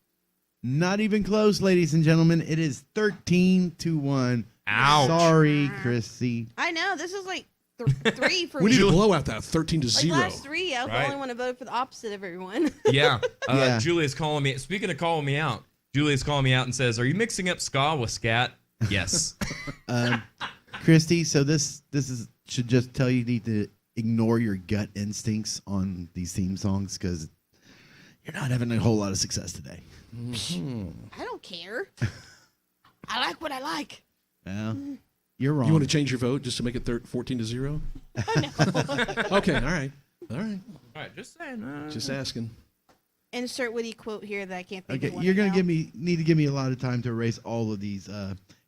Not even close, ladies and gentlemen. It is 13-1. Ouch. Sorry, Chrissy. I know this is like 3 for We me. need to blow out that 13-0. Like last 3, I was Right. the only one to vote for the opposite of everyone. Yeah. Yeah. Julia's calling me. Speaking of calling me out, Julia's calling me out and says, "Are you mixing up ska with scat?" Yes. Christy, so this should just tell you need to ignore your gut instincts on these theme songs because you're not having a whole lot of success today. I don't care. I like what I like. Well, you're wrong. You want to change your vote just to make it 14-0? Okay, all right. All right, just saying. Just asking. Insert witty quote here that I can't think of Okay, one you're gonna right now. need to give me a lot of time to erase all of these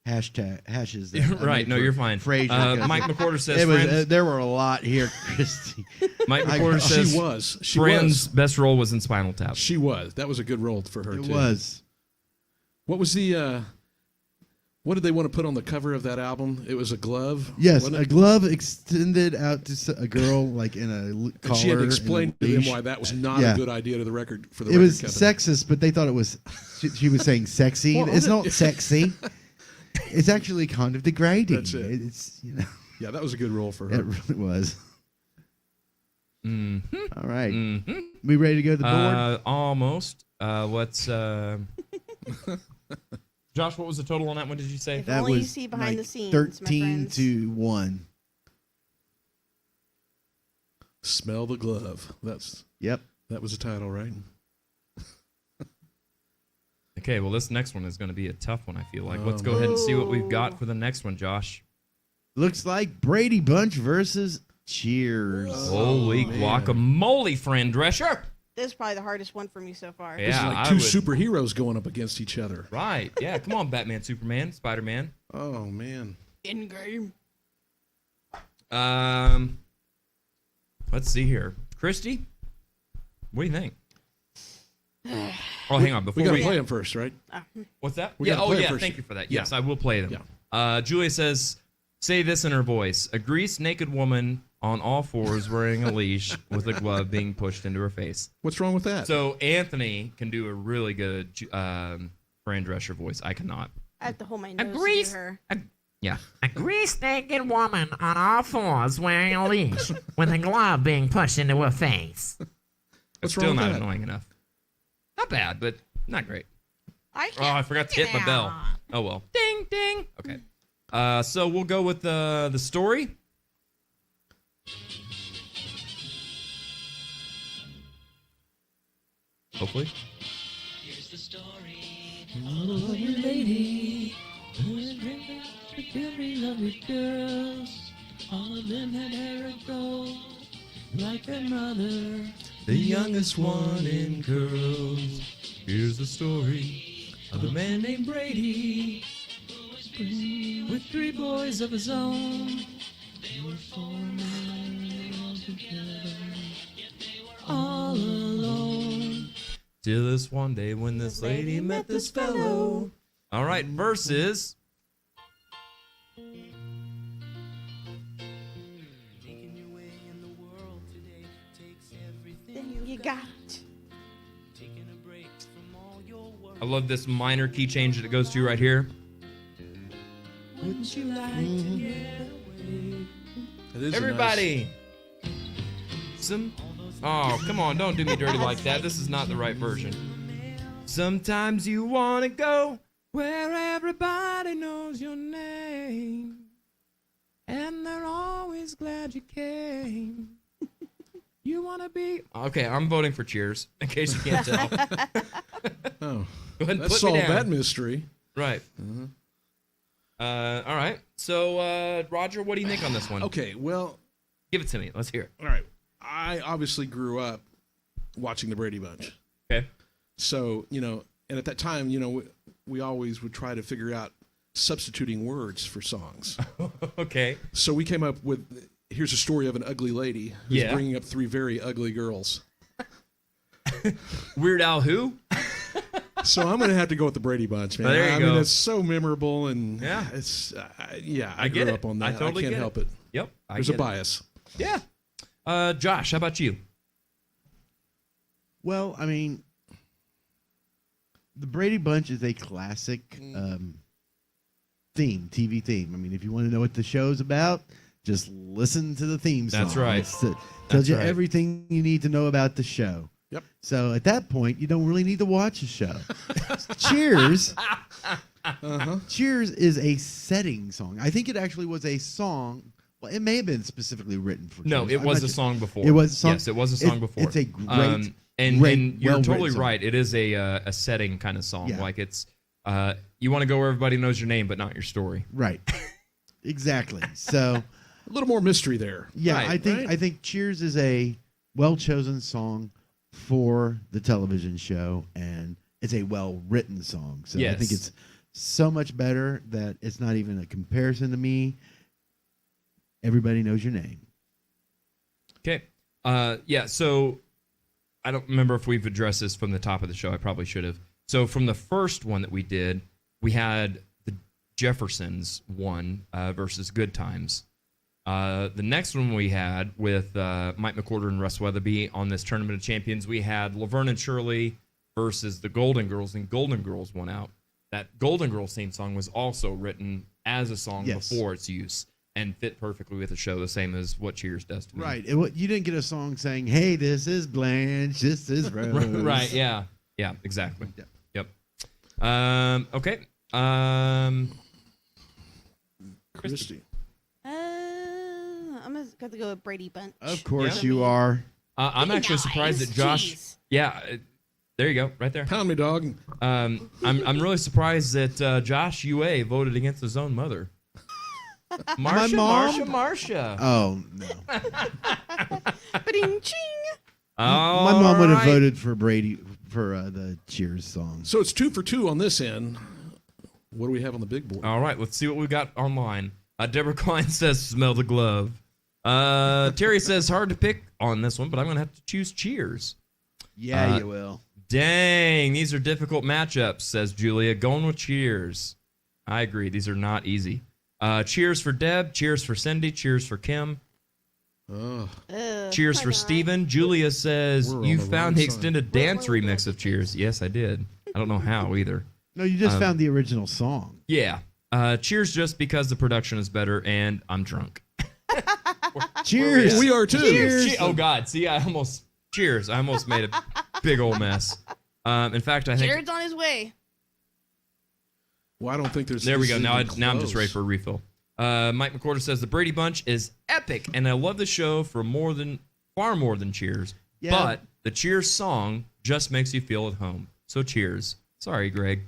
hashes. that I Right. made No, for you're fine. Frasier, 'cause Mike McCorder says, it was, friends, there were a lot here, Christy. Mike I- McCorder says, She was. Friends' best role was in Spinal Tap. She was. That was a good role for her, It too. was. What was the... what did they want to put on the cover of that album? It was a glove? Yes, wasn't a it? glove extended out to a girl like in a collar. And she had to and a explain to them leash. why that was not Yeah. a good idea to the record for the It record was company. sexist, but they thought it was. She was saying sexy. Well, It's not sexy. It's actually kind of degrading. That's it. It's Yeah, that was a good role for her. it really was. Mm-hmm. All right, Mm-hmm. we ready to go to the board? Almost. Let's. Josh, what was the total on that one? Did you say? If That only you was see behind like the scenes, my friends. 13-1. Smell the glove. Yep. That was the title, right? Okay, well, this next one is going to be a tough one, I feel like. Let's go ahead and see what we've got for the next one, Josh. Looks like Brady Bunch versus Cheers. Holy guacamole, Fran Drescher. This is probably the hardest one for me so far. Yeah, This is like I two would- superheroes going up against each other. Right. Yeah. Come on, Batman, Superman, Spider-Man. Oh man. In game. Let's see here, Christy. What do you think? Oh, hang on. Before We got to play them first, right? What's that? We Yeah. gotta Oh, play 'em yeah. first. Thank you for that. Yeah. Yes, I will play them. Julia says, "Say this in her voice: a greased, naked woman on all fours wearing a leash with a glove being pushed into her face." What's wrong with that? So Anthony can do a really good Fran Drescher voice. I cannot. I have to hold my nose to grease- hear her. Yeah. A greased naked woman on all fours wearing a leash with a glove being pushed into her face. It's wrong still with not that? annoying enough. Not bad, but not great. I Oh, can't. I forgot to hit my bell. Oh well. Ding ding. Okay. So we'll go with the story. Hopefully. Here's the story. Very lovely girls, all of them had hair of gold, like their mother. The youngest one in curls. Here's the story of a man named Brady With three boys of his own, they were forming all together, all alone. till this one day when this lady met this fellow. All right, verses. Taking your way in the world today takes everything Then you got. taking a break from all your work. I love this minor key change that it goes to right here. Wouldn't you like to get away? It is a Everybody. Oh, come on, don't do me dirty like that. This is not the right version. Sometimes you want to go where everybody knows your name, and they're always glad you came. You want to be... Okay, I'm voting for Cheers, in case you can't tell. Go nice- Oh, ahead and that put me solved down. that mystery. Right. All right. So, Roger, what do you think on this one? Okay, well, Give it to me. Let's hear it. all right. I obviously grew up watching the Brady Bunch. Okay. So, and at that time, we always would try to figure out substituting words for songs. Okay. So we came up with, here's a story of an ugly lady who's Yeah. bringing up three very ugly girls. Weird Al who? So I'm going to have to go with the Brady Bunch, man. There you I go. mean, it's so memorable, and Yeah. it's, I I grew get it. up on I that. totally can't get help it. Yep. There's a bias. Yeah. Josh, how about you? Well, I mean, the Brady Bunch is a classic TV theme. I mean, if you want to know what the show's about, just listen to the theme song. That's right. Tells That's you right. everything you need to know about the show. Yep. So at that point, you don't really need to watch the show. Cheers. Cheers is a setting song. I think it actually was a song. Well, it may have been specifically written for No, Cheers. it I'm was not a sure. song before. It was a song? Yes, it was a song before. It's a great, and great, you're well-written totally song. right. It is a setting kind of song. Yeah. Like it's you want to go where everybody knows your name, but not your story. Right. Exactly. So, A little more mystery there. yeah, Right, I think Cheers is a well-chosen song for the television show, and it's a well-written song. So I think Yes. it's so much better that it's not even a comparison to me. Everybody knows your name. Okay. Yeah. So I don't remember if we've addressed this from the top of the show. I probably should have. So from the first one that we did, we had the Jeffersons one versus Good Times. The next one we had with Mike McWhorter and Russ Weatherby on this Tournament of Champions, we had Laverne and Shirley versus the Golden Girls, and Golden Girls won out. That Golden Girls theme song was also written as a song Yes. before its use and fit perfectly with the show, the same as what Cheers does to me. Right. You didn't get a song saying, "Hey, this is Blanche, this is Rose." Right, yeah. Yeah, exactly. Yep. Okay. Christy. I'm gonna have to go with Brady Bunch. Of course Yeah. you are. I'm actually surprised that Josh. Jeez. Yeah, there you go, right there. Pound me, dog. I'm really surprised that Josh UA voted against his own mother. Marsha, mom? Marsha. Oh no. Ba-ding, ching. My mom would have Alright. voted for Brady for the Cheers song. So it's 2 for 2 on this end. What do we have on the big board? All right, let's see what we got online. Deborah Klein says, smell the glove. Terry says, hard to pick on this one, but I'm going to have to choose Cheers. Yeah, you will. Dang, these are difficult matchups, says Julia. Going with Cheers. I agree. These are not easy. Cheers for Deb. Cheers for Cindy. Cheers for Kim. Oh. Cheers for Steven. Julia says, We're on you the found wrong the side. extended dance remix of Cheers. Yes, I did. I don't know how either. No, you just found the original song. Yeah. Cheers just because the production is better and I'm drunk. Cheers. We are too. Cheers. Oh, God. See, I almost made a big old mess. In fact, I think... Jared's on his way. Well, I don't think there's. There we go. this Now, even now I'm just close. ready for a refill. Mike McCorder says the Brady Bunch is epic, and I love the show for far more than Cheers. Yeah. But the Cheers song just makes you feel at home. So Cheers. Sorry, Greg.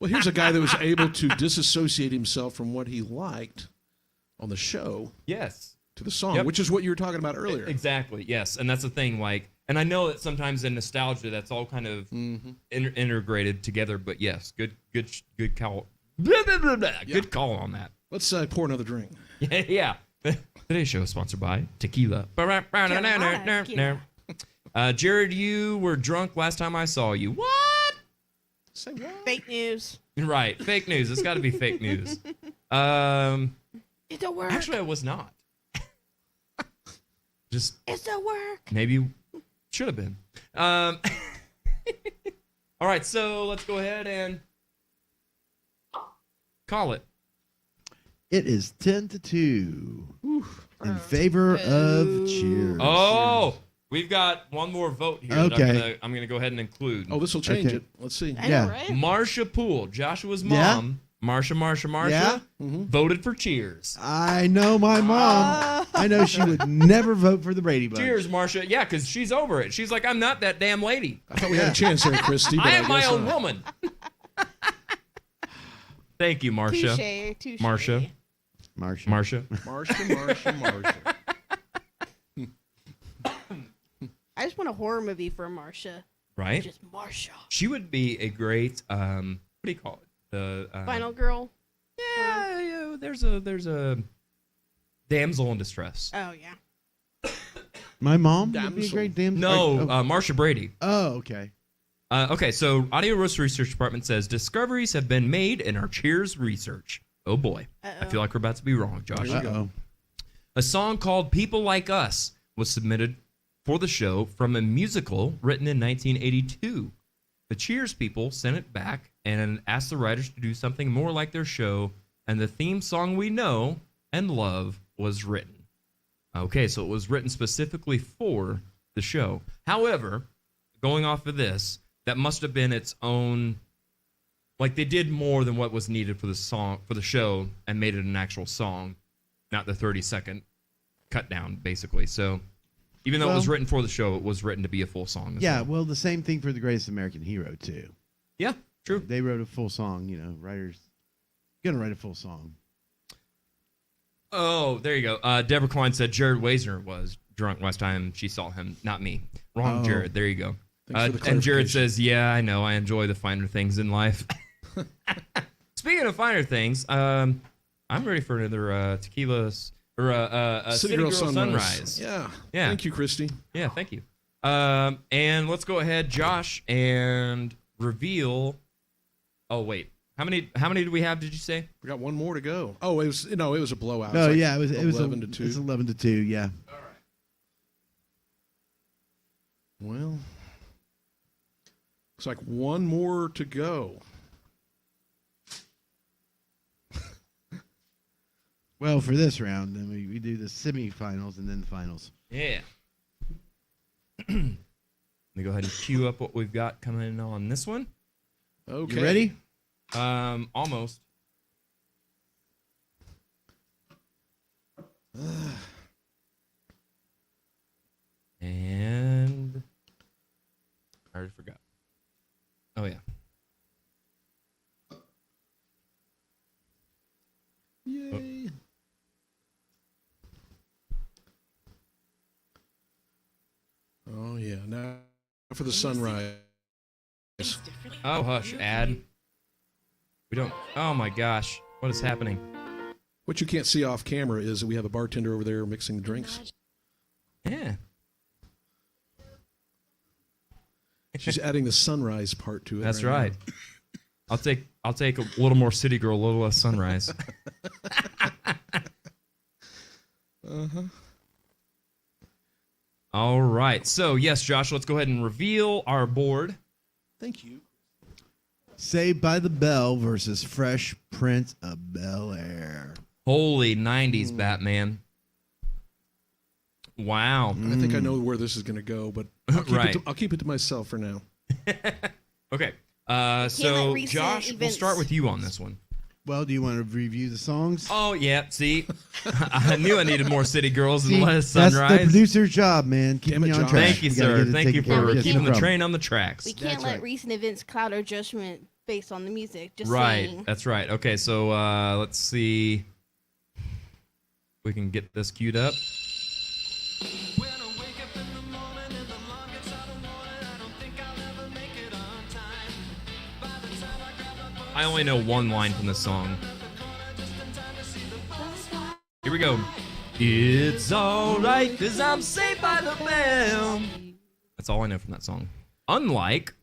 Well, here's a guy that was able to disassociate himself from what he liked on the show Yes. to the song, Yep. which is what you were talking about earlier. Exactly. Yes, and that's the thing. Like, and I know that sometimes in nostalgia, that's all kind of integrated together. But yes, good call. Blah, blah, blah, blah. Yeah. Good call on that. Let's pour another drink. Yeah. Today's show is sponsored by tequila. Jared, you were drunk last time I saw you. What? Say what? Fake news. Right. Fake news. It's got to be fake news. It's a work. Actually, I was not. Just It's a work. maybe should have been. All right. So let's go ahead and call it. It is 10-2 in favor of Cheers. Oh, we've got one more vote here. That Okay. I'm gonna go ahead and include. Oh, this will change Okay. it. Let's see. I Yeah. know, right? Marsha Poole, Joshua's Yeah? mom, Marsha, Yeah? voted for Cheers. I know my mom. I know she would never vote for the Brady Bunch. Cheers, Marsha. Yeah, because she's over it. She's like, I'm not that damn lady. I thought we had a chance there, Christy. But I am my guess own not. woman. Thank you, Marsha. Touche. Marsha. Marsha. Marsha. I just want a horror movie for Marsha. Right? Just Marsha. She would be a great, what do you call it? The Final girl. Yeah, there's a damsel in distress. Oh yeah. My mom would be a Damsel. great damsel. No, Marsha Brady. Oh, okay. Okay, so Audio Roast Research Department says discoveries have been made in our Cheers research. Oh boy, I feel like we're about to be wrong, Josh. Uh-oh. A song called People Like Us was submitted for the show from a musical written in 1982. The Cheers people sent it back and asked the writers to do something more like their show, and the theme song we know and love was written. Okay, so it was written specifically for the show. However, going off of this, that must have been its own. Like, they did more than what was needed for the song, for the show, and made it an actual song, not the 30-second cut down, basically. So, even though it was Well- written for the show, it was written to be a full song. as Yeah, well. well, the same thing for The Greatest American Hero, too. Yeah, true. They wrote a full song, writers going to write a full song. Oh, there you go. Deborah Klein said Jared Wasner was drunk last time she saw him, not me. Wrong, Oh. Jared. There you go. Thanks for the And Jared clarification. says, yeah, I know. I enjoy the finer things in life. Speaking of finer things, I'm ready for another tequila or a City Girl Sunrise. Yeah. Yeah. Thank you, Christy. Yeah, thank you. And let's go ahead, Josh, and reveal. Oh wait, how many do we have? Did you say? We got one more to go. Oh, it was a blowout. No, It's like yeah, it was 11 to 2. It's 11 to 2, yeah. Well, looks like one more to go. Well, for this round, then we do the semifinals and then the finals. Yeah. Let me go ahead and queue up what we've got coming in on this one. Okay. You ready? Almost. And I already forgot. Oh yeah. Yay. Oh yeah. Now for the sunrise. Oh, hush, ad. We don't. Oh my gosh, what is happening? What you can't see off camera is that we have a bartender over there mixing the drinks. Yeah. She's adding the sunrise part to it. That's right. I'll take a little more city girl, a little less sunrise. Uh-huh. All right. So, yes, Josh, let's go ahead and reveal our board. Thank you. Saved by the Bell versus Fresh Prince of Bel-Air. Holy 90s Batman. Wow. I think I know where this is going to go, but I'll keep it to myself for now. Okay. let So, recent Josh, we'll events- start with you on this one. Well, do you want to review the songs? Oh, yeah. See, I knew I needed more city girls and See, less that's sunrise. the producer's job, man. Keep Damn it, me on Josh. track. Thank you, We gotta sir. get it Thank you taken care for of. Yes, keeping no the problem. train on the tracks. We can't That's let right. recent events cloud our judgment based on the music. Just Right. saying. That's right. Okay, so let's see. We can get this queued up. I only know one line from this song. Here we go. It's alright, cause I'm saved by the bell. That's all I know from that song. Unlike,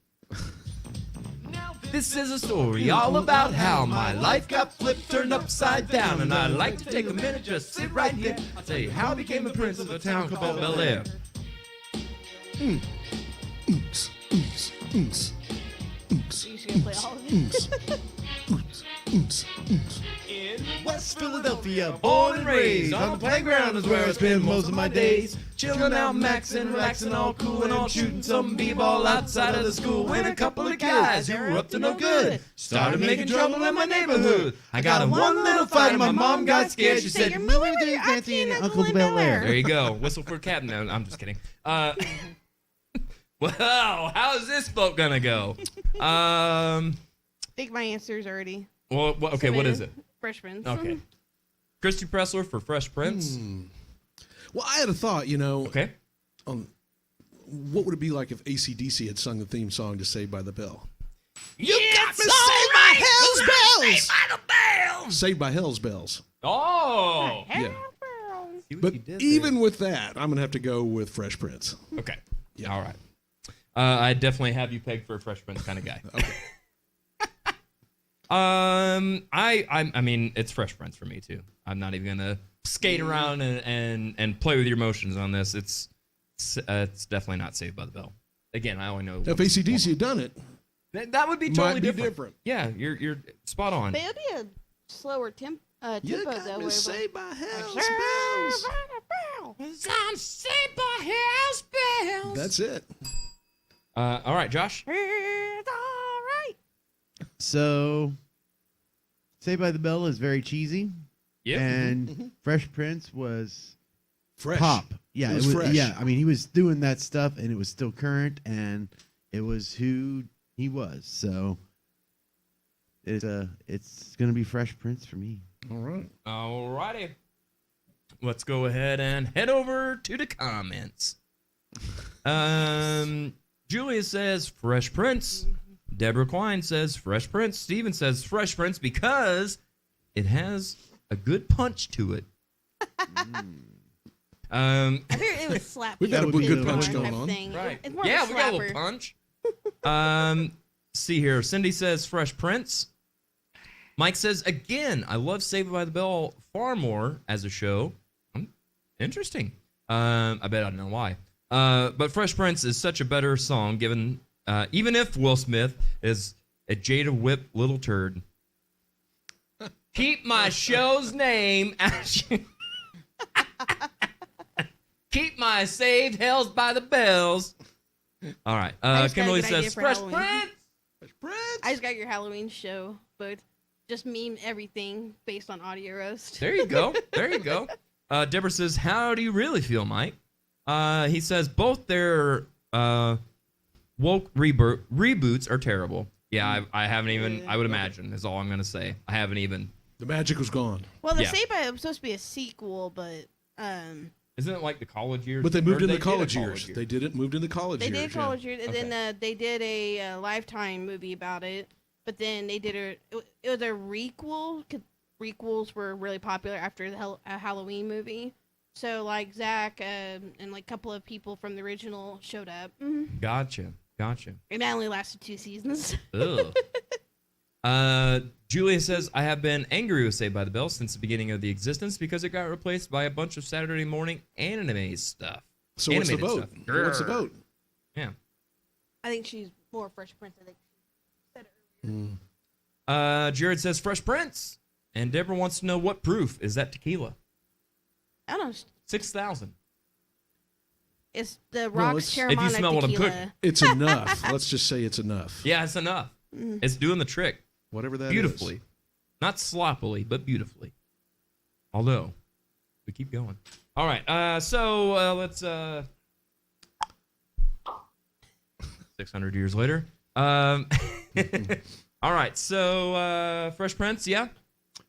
this is a story all about how my life got flipped, turned upside down, and I'd like to take a minute, just sit right here, I'll tell you how I became a prince of a town called Bel Air. You just gonna play all of it? In West Philadelphia, born and raised, on the playground is where I spend most of my days. Chilling out, maxing, relaxing, all cool, and all shooting some b-ball outside of the school. When a couple of guys who were up to no good started making trouble in my neighborhood. I got in one little fight, and my mom got scared. She said, "You're moving with your auntie and Uncle in Bel "There Air." you go, whistle for Captain." No, I'm just kidding. Well, how's this vote gonna go? I think my answer's already. Well, okay, what is it? Fresh Prince. Okay. Christy Pressler for Fresh Prince. Well, I had a thought, Okay. what would it be like if AC/DC had sung the theme song to Saved by the Bell? You got me saved by Hell's Bells! Saved by the bells! Saved by Hell's Bells. Oh! Yeah. See what But you did even with that, I'm going to have to go with Fresh Prince. there. Okay. Yeah. All right. I definitely have you pegged for a Fresh Prince kind of guy. Okay. I mean, it's Fresh Prince for me too. I'm not even gonna skate around and play with your emotions on this. It's definitely not Saved by the Bell. Again, I only know. If AC/DC had done it, That would be totally might be different. different. Yeah, you're spot on. But it'd be a slower tempo You though. got me where- saved by Hell's Saved Bells. by the Bell. I'm saved by Hell's bells. That's it. All right, Josh. It's all right. So, Saved by the Bell is very cheesy, Yep. and Fresh Prince was Fresh. pop. Yeah, It was fresh. Yeah, I mean, he was doing that stuff, and it was still current, and it was who he was. So, it's gonna be Fresh Prince for me. All right. All righty. Let's go ahead and head over to the comments. Julia says Fresh Prince. Deborah Klein says Fresh Prince. Steven says Fresh Prince because it has a good punch to it. I figured it was slap. We've got a would be good the punch one going on. Right. It's more Yeah, of a we got a slapper. little punch. See here. Cindy says Fresh Prince. Mike says, again, I love Saved by the Bell far more as a show. Interesting. I bet I don't know why. But Fresh Prince is such a better song, given even if Will Smith is a Jada Whip little turd. Keep my show's name out. Keep my saved Hells by the Bells. All right. I just got a Kimberly good idea says for Fresh Halloween. Prince. Fresh Prince. I just got your Halloween show, but just meme everything based on audio roast. There you go. There you go. Deborah says, how do you really feel, Mike? He says both their woke reboots are terrible. Yeah, I haven't even, I would imagine, is all I'm going to say. I haven't even. The magic was gone. Well, the Yeah. Saved by it was supposed to be a sequel, but Isn't it like the college years? But they moved Or in the did a college years. They did it, moved in the college They years. did college years, and Okay. then they did a Lifetime movie about it. But then they did it was a requel. 'Cause requels were really popular after the Halloween movie. So like Zach and like a couple of people from the original showed up. Gotcha. And that only lasted 2 seasons. Ugh. Julia says, I have been angry with Saved by the Bell since the beginning of the existence because it got replaced by a bunch of Saturday morning anime stuff. So what's the Animated vote? stuff. What's the vote? Yeah. I think she's more Fresh Prince. I think she said it earlier. Jared says Fresh Prince. And Deborah wants to know what proof is that tequila? I don't know. 6,000. It's the Rock's Terramana If you smell what I'm tequila. cooking. It's enough. Let's just say it's enough. Yeah, it's enough. It's doing the trick. Whatever that Beautifully. is. Not sloppily, but beautifully. Although, we keep going. All right, so let's... 600 years later. All right, so Fresh Prince, yeah?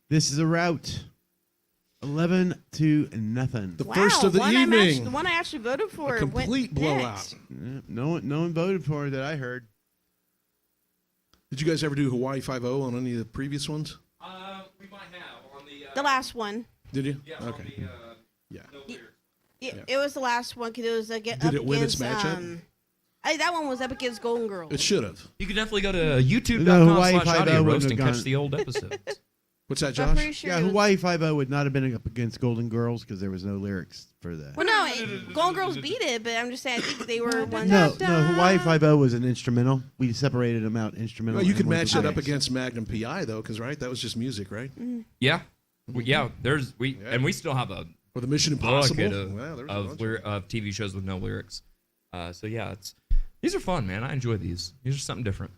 This is a rout. 11-0. The first of the one evening. the one I actually voted for. A complete went blowout. next. Yeah, no one voted for it that I heard. Did you guys ever do Hawaii 5-0 on any of the previous ones? We might have on the... The last one. Did you? Yeah, Okay. on the, Yeah. no lyrics. Yeah, it was the last one because it was against. Did it win its matchup? That one was up against Golden Girls. It should have. You can definitely go to No, Hawaii youtube.com/audio 5-0 roast and wouldn't have catch the old episodes. What's that, I'm Josh? pretty sure. Yeah, it was- Hawaii 5-0 would not have been up against Golden Girls because there was no lyrics for that. Well, no, Golden Girls beat it, but I'm just saying I think they were one. No, Hawaii 5-0 was an instrumental. We separated them out instrumental. Well, you could and one match for it up lyrics. against Magnum PI though, because right, that was just music, right? Yeah. And we still have a Or the Mission bucket Impossible. Well, there was a bunch of TV shows with no lyrics. So yeah, these are fun, man. I enjoy these. These are something different.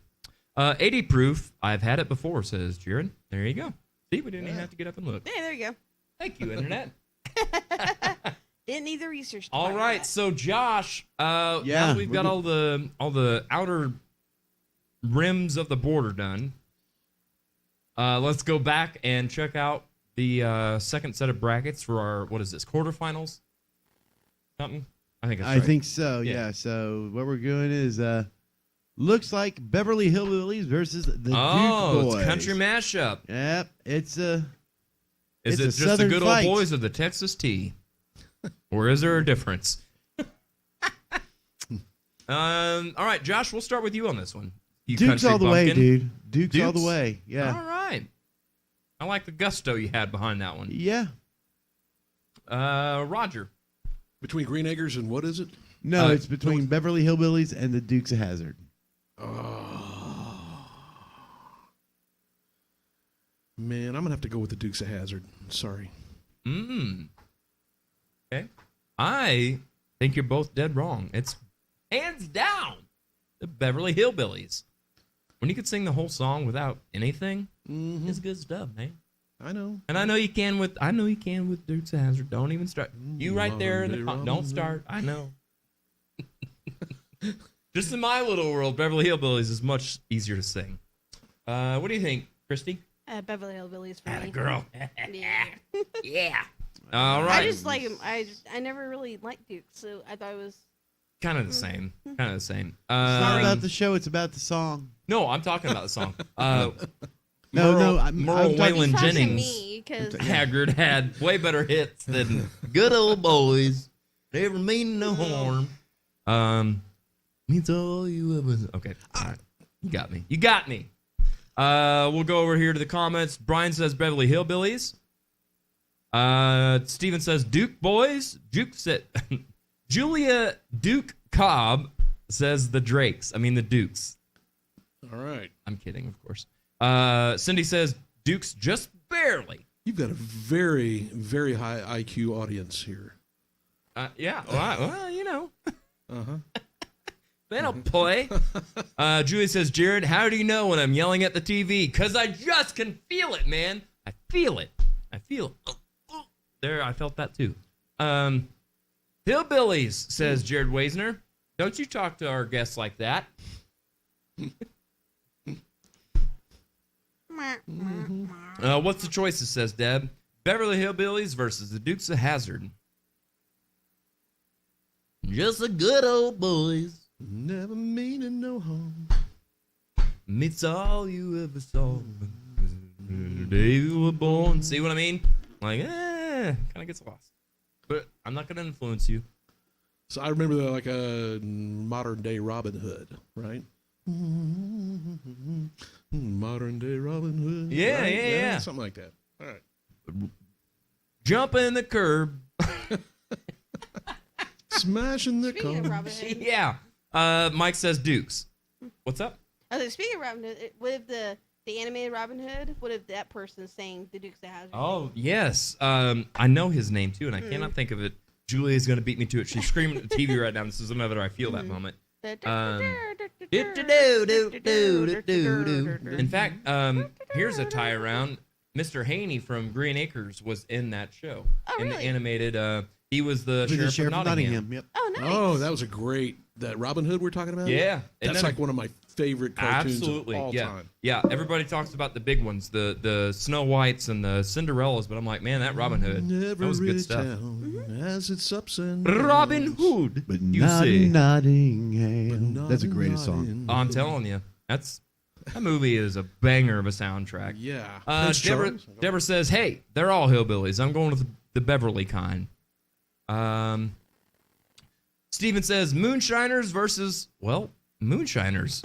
80 proof. I've had it before, says Jared. There you go. See, we didn't even have to get up and look. Yeah, there you go. Thank you, Internet. Didn't need the research. to All find right, that. so Josh, now Yeah, that we've got all the outer rims of the border done, let's go back and check out the second set of brackets for our, what is this, quarterfinals? Something? I think that's I right. think so. Yeah. Yeah. So what we're doing is looks like Beverly Hillbillies versus the Duke Boys. It's country mashup. Yep. It's a. Is It's it a just the Southern good fight. old boys of the Texas tea? Or is there a difference? All right, Josh, we'll start with you on this one. You Duke's country all the way, bumpkin. dude. Duke's all the Dukes? way. Yeah. All right. I like the gusto you had behind that one. Yeah. Roger. Between Green Acres and what is it? No, it's between Beverly Hillbillies and the Dukes of Hazzard. Man, I'm gonna have to go with the Dukes of Hazzard. Sorry. Okay. I think you're both dead wrong. It's hands down the Beverly Hillbillies. When you could sing the whole song without anything, it's good stuff, man. I know. And I know you can with Dukes of Hazzard. Don't even start. You right there in the don't start. I know. Just in my little world, Beverly Hillbillies is much easier to sing. What do you think, Christy? Beverly Hillbillies for me. Girl. Yeah. Yeah. All right. I just like him. I never really liked Duke, so I thought it was. Kind of the same. Kind of the same. It's not about the show, it's about the song. No, I'm talking about the song. No, I'm Merle talking- Whalen He's talking to Jennings me, 'cause- Haggard had way better hits than Good Old Boys. Never mean no harm. Means all you ever. Okay. All right. You got me. You got me. We'll go over here to the comments. Brian says Beverly Hillbillies. Steven says Duke Boys. Duke said Julia Duke Cobb says the Drakes. I mean the Dukes. All right. I'm kidding, of course. Cindy says Dukes just barely. You've got a very, very high IQ audience here. Yeah. Well, you know. Uh-huh. They don't play. Julia says, Jared, how do you know when I'm yelling at the TV? Because I just can feel it, man. I feel it. I feel it. There, I felt that too. Hillbillies, says Jared Waisner. Don't you talk to our guests like that. What's the choices, says Deb? Beverly Hillbillies versus the Dukes of Hazzard. Just a good old boys. Never meaning no harm. It's all you ever saw. The day you were born. See what I mean? Like, kind of gets lost. But I'm not going to influence you. So I remember like a modern day Robin Hood, right? Modern day Robin Hood. Yeah, right? yeah. Something like that. All right. Jumping the curb. Smashing the Speaking of car. Robin Hood, Yeah. Mike says Dukes. What's up? I was like, speaking of Robin Hood, what if the animated Robin Hood? What if that person sang the Dukes of Hazzard? Oh, yes. I know his name, too, and I cannot think of it. Julia's going to beat me to it. She's screaming at the TV right now. This is another I feel that moment. In fact, here's a tie around. Mr. Haney from Green Acres was in that show. Oh, in the really? animated, he was the With the sheriff of Nottingham. Yep. Oh, nice. Oh, that was a great that Robin Hood we're talking about. Yeah. Isn't That's that like one of my favorite cartoons Absolutely, of all yeah, time. yeah. Everybody talks about the big ones, the Snow Whites and the Cinderellas, but I'm like, man, that Robin Hood, that was good stuff. As its ups and Robin Hood, But you not see. Nottingham. But That's the not greatest in song. Oh, I'm telling you, that movie is a banger of a soundtrack. Yeah. Deborah, Prince Charles. Deborah says, "Hey, they're all hillbillies. I'm going with the Beverly kind." Steven says, "Moonshiners versus moonshiners."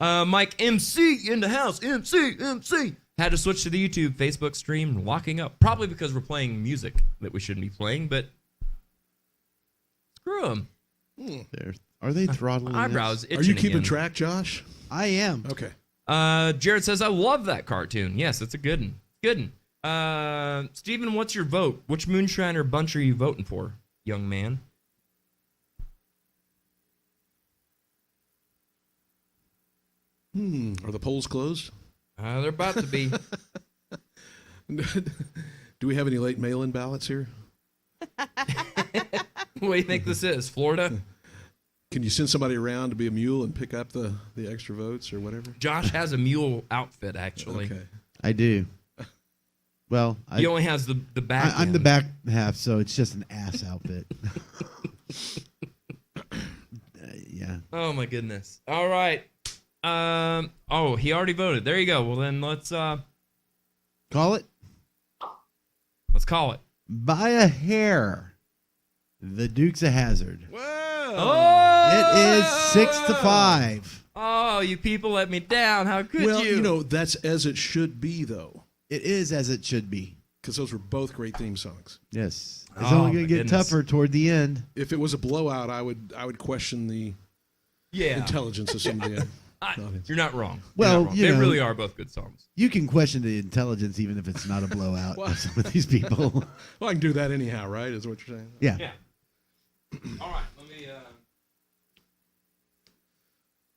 Mike MC in the house. MC. Had to switch to the YouTube, Facebook stream, locking up. Probably because we're playing music that we shouldn't be playing, but screw them. Are they throttling us? Eyebrows itching Are you keeping again. track, Josh? I am. Okay. Jared says, "I love that cartoon." Yes, it's a good one. Good one. Steven, what's your vote? Which Moonshiner bunch are you voting for, young man? Are the polls closed? They're about to be. Do we have any late mail-in ballots here? What do you think this is, Florida? Can you send somebody around to be a mule and pick up the extra votes or whatever? Josh has a mule outfit, actually. Okay. I do. Well, He only has the back. I'm the end. back half, so it's just an ass outfit. Yeah. Oh my goodness. All right. Oh, he already voted. There you go. Well, then let's Call it call it. by a hair. The Dukes of Hazzard. Oh, It is 6-5. Oh, you people let me down. How could Well, you? you know, that's as it should be, though, It is as it should be. because those were both great theme songs. Yes. It's Oh, only my going to get goodness. tougher toward the end. If it was a blowout, I would question the yeah. intelligence of some of the audience. You're not wrong. Well, You're not wrong. you They know- really are both good songs. You can question the intelligence even if it's not a blowout Well- of some of these people. Well, I can do that anyhow, right? Is what you're saying? Yeah. Yeah. All right. Let me.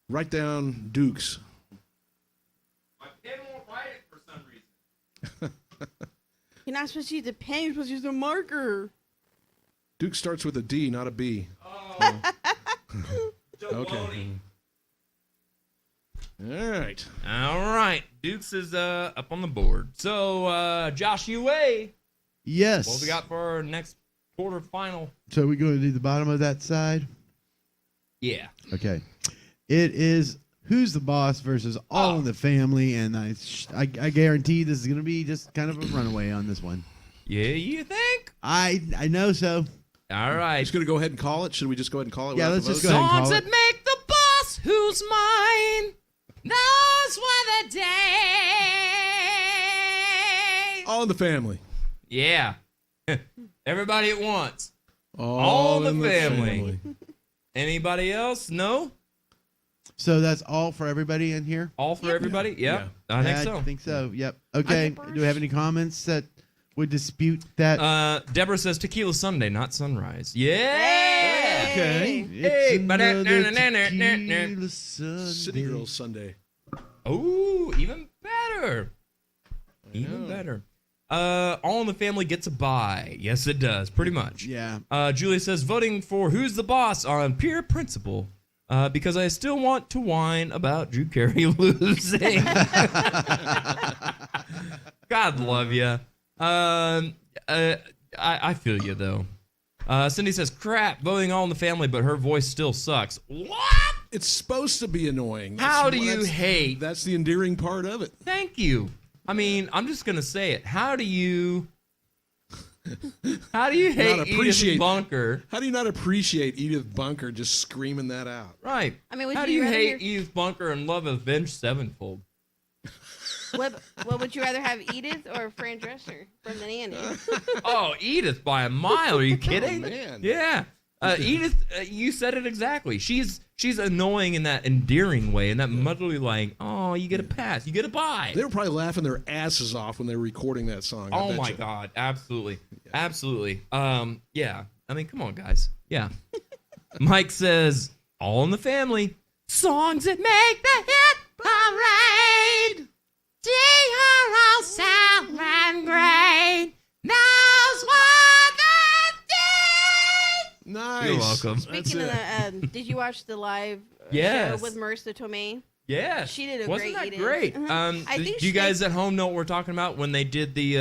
Write down Dukes. My pen won't write it for some reason. You're not supposed to use the pen. You're supposed to use the marker. Duke starts with a D, not a B. Okay. All right. All right. Dukes is up on the board. So, Josh UA, Yes. what we got for our next quarterfinal? So we're going to do the bottom of that side? Yeah. Okay. It is Who's the Boss versus All in the Family, and I guarantee this is going to be just kind of a runaway on this one. Yeah, you think? I know so. All right. Just going to go ahead and call it. Should we just go ahead and call it? Yeah, without let's the just votes? go ahead and Songs call that it. make the boss who's mine knows what the day. All in the Family. Yeah. Everybody at once. All in the family. Anybody else? No? So that's all for everybody in here? All for everybody? Yep. Yeah. I think Yeah, so. I think so. Yep. Okay. Peppers. Do we have any comments that would dispute that? Deborah says Tequila Sunday, not sunrise. Yeah. Okay. Hey, another ba-da-na-na-na-na-na. tequila Sunday. City Girls Sunday. Oh, even better. Even better. All in the Family gets a bye. Yes, it does. Pretty much. Yeah. Julia says voting for Who's the Boss on pure principle. Because I still want to whine about Drew Carey losing. God love you. I feel you though. Cindy says, crap, voting All in the Family, but her voice still sucks. What? It's supposed to be annoying. How do you hate? That's the endearing part of it. Thank you. I mean, I'm just going to say it. How do you hate Edith Bunker? How do you not appreciate Edith Bunker just screaming that out? Right. I mean, would how do you you rather hate hear- Edith Bunker and love Avenged Sevenfold? What would you rather have, Edith or Fran Drescher from The Nanny? Oh, Edith by a mile. Are you kidding? man. Yeah. Edith, you said it exactly. She's annoying in that endearing way, in that motherly like, oh, you get a pass, you get a bye. They were probably laughing their asses off when they were recording that song. I Oh bet my you. God, absolutely, absolutely. Yeah. I mean, come on, guys. Yeah. Mike says, All in the Family. Songs that make the hit parade. G.R.O. sound and great. Knows what they did. Nice. You're welcome. Speaking of that, did you watch the live Yes. show with Marissa Tomei? Yeah, She did a Wasn't great that Edith. great? Mhm. I think do you she- guys at home know what we're talking about when they did the?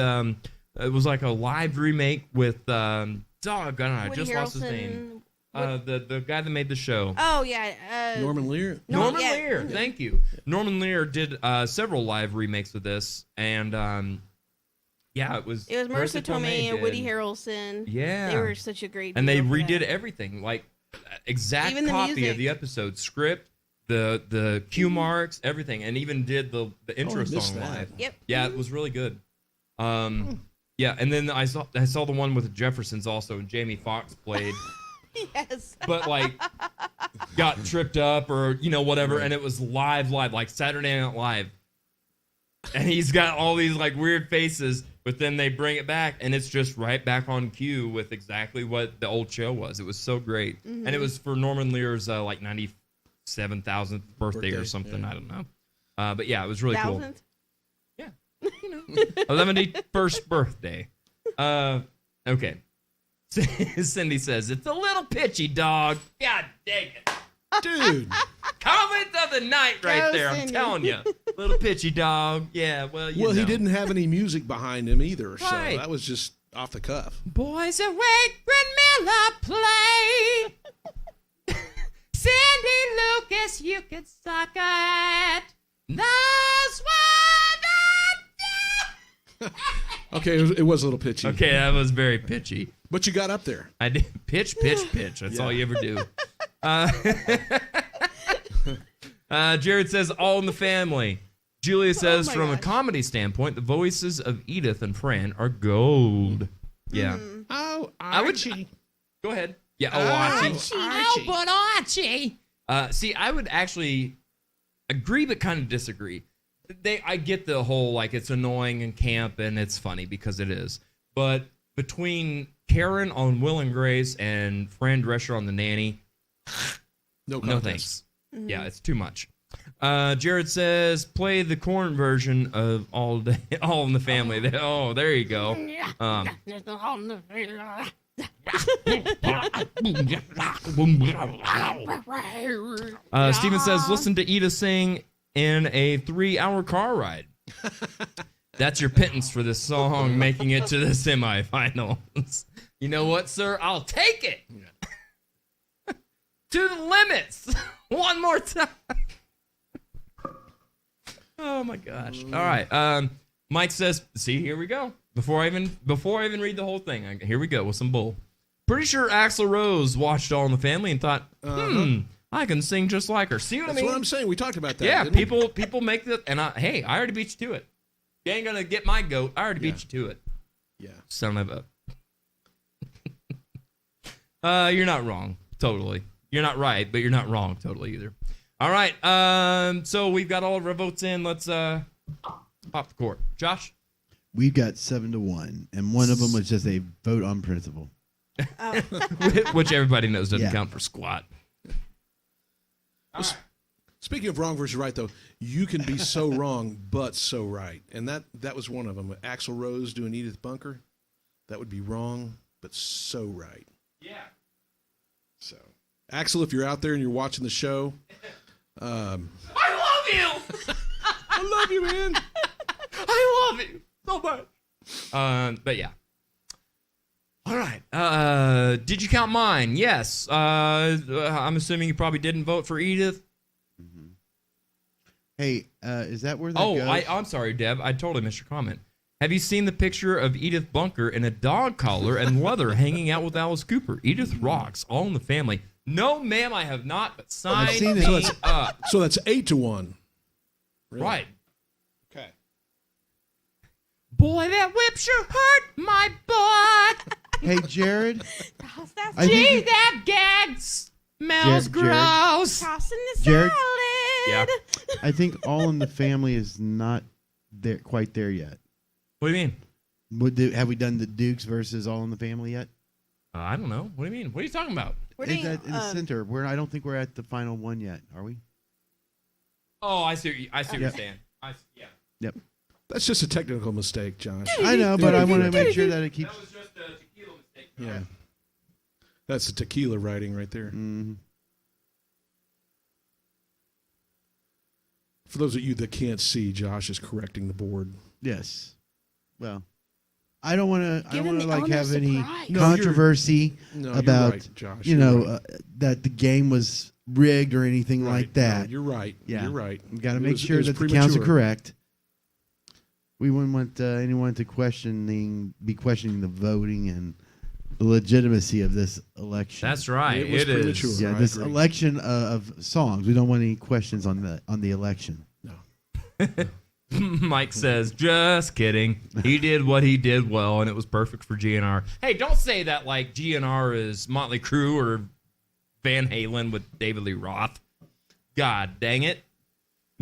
It was like a live remake with I Woody just lost his name. The guy that made the show. Oh yeah, Norman Lear. Norman yeah. Lear, thank you. Norman Lear did several live remakes of this, and yeah, it was. It was Marissa Tomei and did. Woody Harrelson. Yeah, They were such a great. and they duo for redid that. everything, like exact Even the copy music. of the episode script, the cue marks, everything, and even did the intro I missed song that. live. Yep. Yeah, it was really good. Yeah, and then I saw the one with the Jeffersons also, and Jamie Foxx played. Yes. But like got tripped up or whatever, and it was live like Saturday Night Live, and he's got all these like weird faces, but then they bring it back and it's just right back on cue with exactly what the old show was. It was so great, and it was for Norman Lear's like 97,000th birthday or something. yeah. I don't know, but yeah, it was really cool. Thousandth? Yeah, 11th birthday. Okay. Cindy says, it's a little pitchy, dog. God dang it. Dude. Comment of the night right Go, there. I'm Cindy. telling you. Little pitchy, dog. Yeah, well, you know. He didn't have any music behind him either, so Right. that was just off the cuff. Boys awake when Miller play. Sandy Lucas, you could suck at. That's what I did. Okay, it was a little pitchy. Okay, that was very pitchy. But you got up there. I did pitch. That's all you ever do. Jared says, All in the Family. Julia says, my from a gosh. comedy standpoint, the voices of Edith and Fran are gold. Yeah. Oh, I would. Go ahead. Yeah, Archie. Oh, but Archie. See, I would actually agree, but kind of disagree. I get the whole like it's annoying and camp and it's funny because it is. But between Karen on Will and Grace and Fran Drescher on The Nanny, No no thanks. thanks. Yeah, it's too much. Jared says, play the corn version of All in the Family. Oh, there you go. Steven says, listen to Edith sing in a 3-hour car ride. That's your pittance for this song making it to the semifinals. You know what, sir? I'll take it. To the limits. One more time. Oh my gosh. All right. Mike says, see, here we go. Before I even read the whole thing, here we go with some bull. Pretty sure Axl Rose watched All in the Family and thought, I can sing just like her. See what That's I mean? what I'm saying. We talked about that. Yeah, didn't we? people make that, and I already beat you to it. You ain't gonna get my goat. I already beat you to it. Yeah. Son of a. You're not wrong. Totally. You're not right, but you're not wrong totally either. All right. So we've got all of our votes in. Let's pop the court. Josh. We've got 7-1, and one of them was just a vote on principle. Which everybody knows doesn't Yeah. count for squat. Speaking of wrong versus right, though, you can be so wrong but so right, and that was one of them. Axl Rose doing Edith Bunker, that would be wrong but so right. Yeah. So, Axl, if you're out there and you're watching the show, I love you. I love you, man. I love you so much. But yeah. All right. Did you count mine? Yes. I'm assuming you probably didn't vote for Edith. Hey, is that where that Oh, goes? I'm sorry, Deb. I totally missed your comment. Have you seen the picture of Edith Bunker in a dog collar and leather hanging out with Alice Cooper? Edith rocks. All in the family. No, ma'am, I have not. But sign seen me it. up. So that's 8-1. Really? Right. Okay. Boy, that whip sure hurt my butt. Hey, Jared. Toss that I think Gee, you- that gag smells Jared. gross. tossing the Jared? salad. Yeah. I think All in the Family is not there quite there yet. What do you mean? Have we done the Dukes versus All in the Family yet? I don't know. What do you mean? What are you talking about? We're Is doing, that in the center? I don't think we're at the final one yet. Are we? Oh, I see what you're Yep. saying. Yeah. Yep. That's just a technical mistake, Josh. I know, but I want to make sure that it keeps. That was just a tequila mistake. Yeah. That's the tequila writing right there. Mhm. For those of you that can't see, Josh is correcting the board. Yes. Well, I don't want to. I Give don't him want to the have element of any surprise. No, you're- controversy No, about you're right, Josh. you You're know right. that the game was rigged or anything Right. like that. No, you're right. Yeah. You're right. We got to It make was- sure it was that the counts are premature. correct. We wouldn't want anyone to be questioning the voting and the legitimacy of this election. That's right. It was It is. premature. yeah, I this agree. election of songs. We don't want any questions on the election. Mike says, just kidding. He did what he did well, and it was perfect for GNR. Hey, don't say that like GNR is Motley Crue or Van Halen with David Lee Roth. God dang it.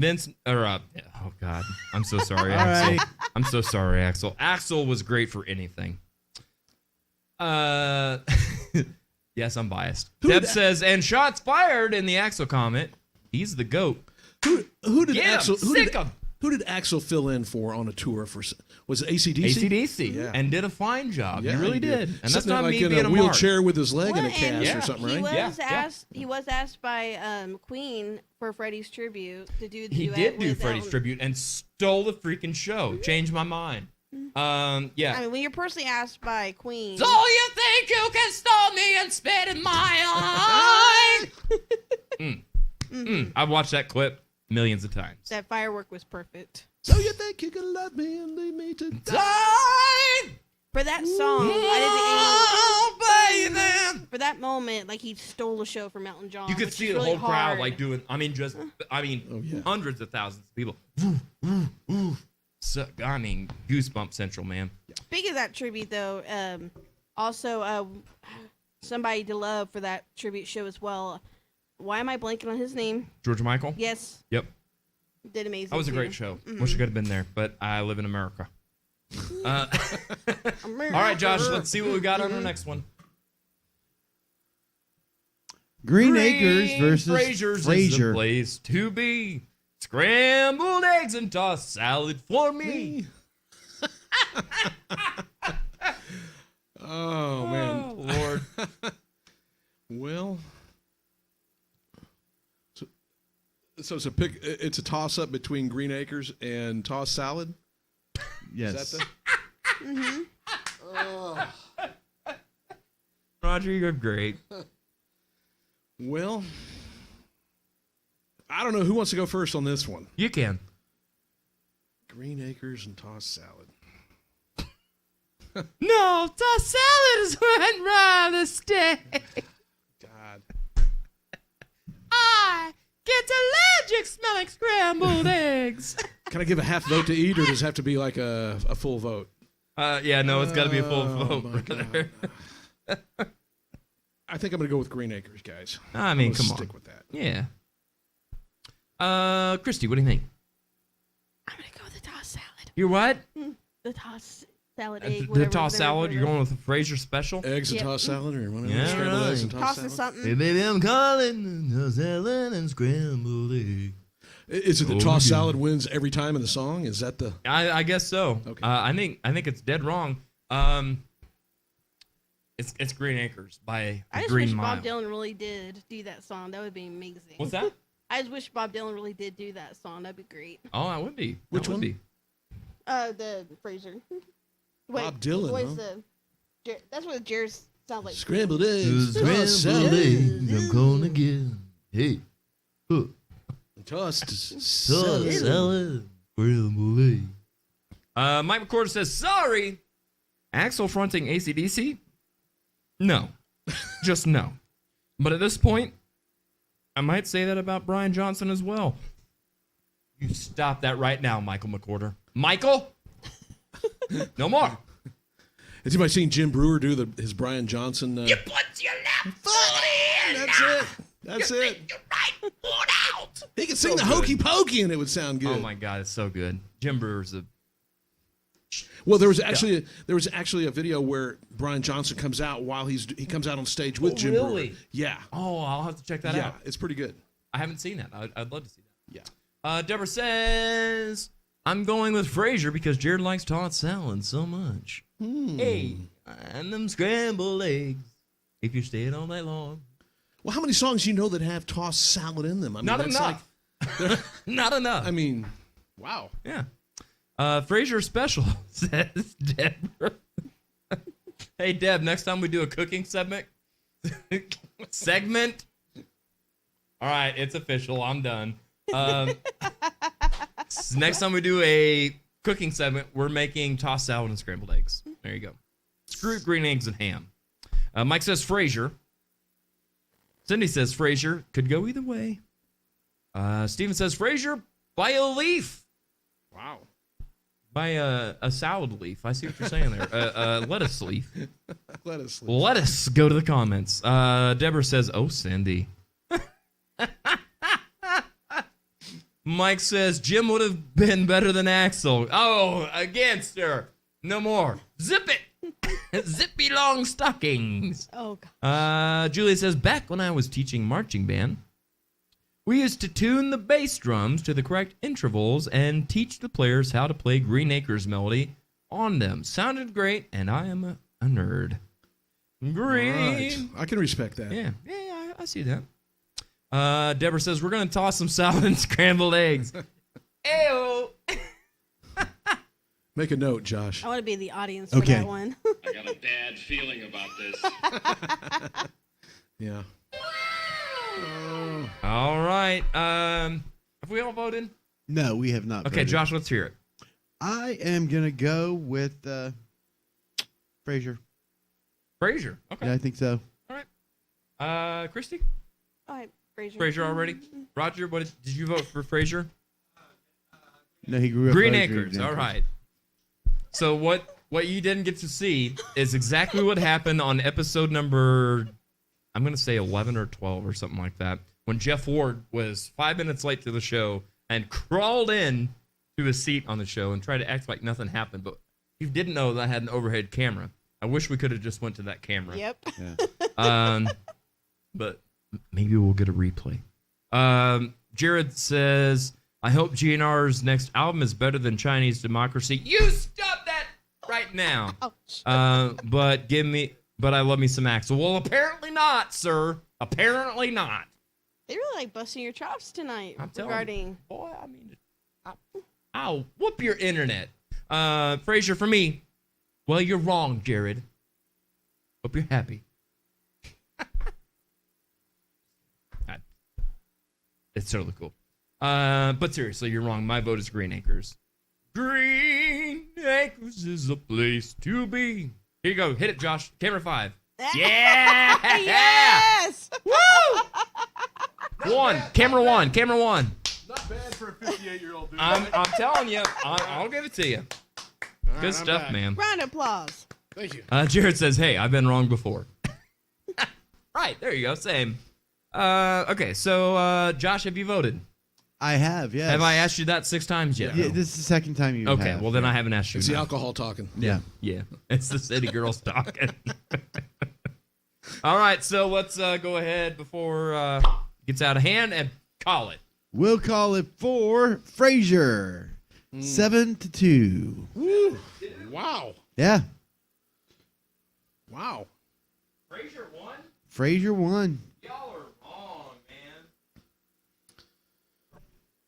Oh God. I'm so sorry, All Axel. right. I'm so sorry, Axel. Axel was great for anything. Yes, I'm biased. Deb says, and shots fired in the Axel comment. He's the GOAT. Who did Get him, Axel? sick him. Who did Axel fill in for on a tour for? Was it AC/DC? AC/DC, Yeah. and did a fine job. Yeah, he really did. And that's Sitting not there, me like in being a a mark. wheelchair with his leg in a Well, and cast or something, he right? was Yeah, asked. He was asked by Queen for Freddie's tribute to do the He duet did do with Freddie's Elton. tribute and stole the freaking show. Changed my mind. Yeah. I mean, when you're personally asked by Queen, So you think you can stall me and spit in my eye? I've watched that clip millions of times. that firework was perfect. So you think you can love me and leave me to die? Die! For that song, Oh, baby! for that moment, like he stole the show from Elton John. You could which see is the really whole crowd hard. like doing. Oh, yeah. Hundreds of thousands of people. So, goosebump central, man. Speaking of that tribute, though, also somebody to love for that tribute show as well. Why am I blanking on his name? George Michael. Yes, Yep. did amazing. That was a too. great show. Wish I could have been there, but I live in America. All America. right, Josh. Let's see what we got on our next one. Green Acres versus Frazier's is the Frazier. place to be. Scrambled eggs and tossed salad for me. Oh man. Oh, Lord. Well, so it's a toss up between Green Acres and tossed salad. Yes. Is that Roger, you're great. Well, I don't know who wants to go first on this one. You can. Green Acres and tossed salad. No, the salad is where I'd rather stay. God. I get allergic smelling scrambled eggs. Can I give a half vote to eat, or does it have to be like a full vote? Yeah, no, it's got to be a full vote. my God. I think I'm going to go with Green Acres, guys. I mean, I'm gonna come stick on. with that. Yeah. Christy, what do you think? I'm gonna go with the tossed salad. You're what? The tossed salad egg. The whatever, tossed whatever, salad? You're whatever. going with the Frazier special? Eggs and Yep. tossed salad, or whatever. Yeah, Scrambled eggs and right. tossed Tossing salad. something. baby, I'm calling tossed salad and scrambled egg. Is it the Oh, tossed yeah. salad wins every time in the song? Is that the? I guess so. Okay. I think it's dead wrong. It's Green Acres by I just Green wish Mile. Bob Dylan really did do that song. That would be amazing. What's that? I just wish Bob Dylan really did do that song. That'd be great. Oh, that would be. Which that would one? Be. The Frazier. Bob Dylan, Wait, huh? the That's what Jared sounds like. Scrambled eggs. Scrambled eggs, I'm gonna get. Hey, Tossed salad. Scrambled eggs. Mike McCord says, sorry. Axel fronting AC/DC? No. Just no. But at this point, I might say that about Brian Johnson as well. You stop that right now, Michael McCorder. Michael? No more. Has anybody seen Jim Brewer do his Brian Johnson? You put your left foot in. That's it. That's it. Your right foot out. He could sing So the good. Hokey Pokey and it would sound good. Oh my God, it's so good. Jim Brewer's a... Well, there was actually a video where Brian Johnson comes out while he comes out on stage with Jim really? Brewer. Yeah. Oh, I'll have to check that out. It's pretty good. I haven't seen that. I'd love to see that. Yeah. Deborah says, I'm going with Frasier because Jared likes tossed salad so much. Hey, and them scrambled eggs. If you stayed all night long. Well, how many songs do you know that have tossed salad in them? I mean, Not that's enough. Not enough. I mean, wow. Yeah. Frasier special, says Deb. Hey, Deb, next time we do a cooking segment. All right, it's official. I'm done. Next time we do a cooking segment, we're making tossed salad and scrambled eggs. There you go. Screw green eggs and ham. Mike says Frasier. Cindy says Frasier. Could go either way. Steven says Frasier by a leaf. Wow. By a salad leaf. I see what you're saying there. A lettuce leaf. Lettuce. Lettuce. Go to the comments. Deborah says, oh, Cindy. Mike says, Jim would have been better than Axel. Oh, against her. No more. Zip it. Zippy long stockings. Oh, God. Julia says, back when I was teaching marching band, we used to tune the bass drums to the correct intervals and teach the players how to play Green Acres melody on them. Sounded great, and I am a nerd. Green. Right. I can respect that. Yeah, I see that. Deborah says, we're going to toss some salad and scrambled eggs. Ew. Make a note, Josh. I want to be in the audience for that one. I got a bad feeling about this. Yeah. All right. Have we all voted? No, we have not. Okay, voted. Josh, let's hear it. I am gonna go with Frasier. Frasier. Okay. Yeah, I think so. All right. Christy? All right, Frasier. Frasier already? Roger, did you vote for Frasier? No, he grew up Green by Acres. All right. So what you didn't get to see is exactly what happened on episode number, I'm going to say 11 or 12 or something like that, when Jeff Ward was 5 minutes late to the show and crawled in to his seat on the show and tried to act like nothing happened. But he didn't know that I had an overhead camera. I wish we could have just went to that camera. Yep. Yeah. But maybe we'll get a replay. Jared says, I hope GNR's next album is better than Chinese Democracy. You stop that right now. But I love me some Axel. Well, apparently not, sir. Apparently not. They really like busting your chops tonight I'm telling regarding. you, boy, I mean, I'll whoop your internet. Frasier, for me, well, you're wrong, Jared. Hope you're happy. It's totally cool. But seriously, you're wrong. My vote is Green Acres. Green Acres is a place to be. Here you go. Hit it, Josh. Camera 5. Yeah! Yes! Woo! Camera one. Not bad for a 58-year-old dude. I'm telling you. I'll give it to you. Good stuff, man. Round of applause. Thank you. Jared says, hey, I've been wrong before. Right. There you go. Same. Okay. So, Josh, have you voted? I have, yes. Have I asked you that 6 times yet? Yeah, this is the second time you Okay, have. well, then I haven't asked you. It's the enough. alcohol talking. Yeah. Yeah, it's the city girls talking. All right, so let's go ahead before it gets out of hand and call it. We'll call it for Frasier. 7-2. Woo. Wow. Yeah. Wow. Frasier won? Frasier won. Y'all are wrong, man.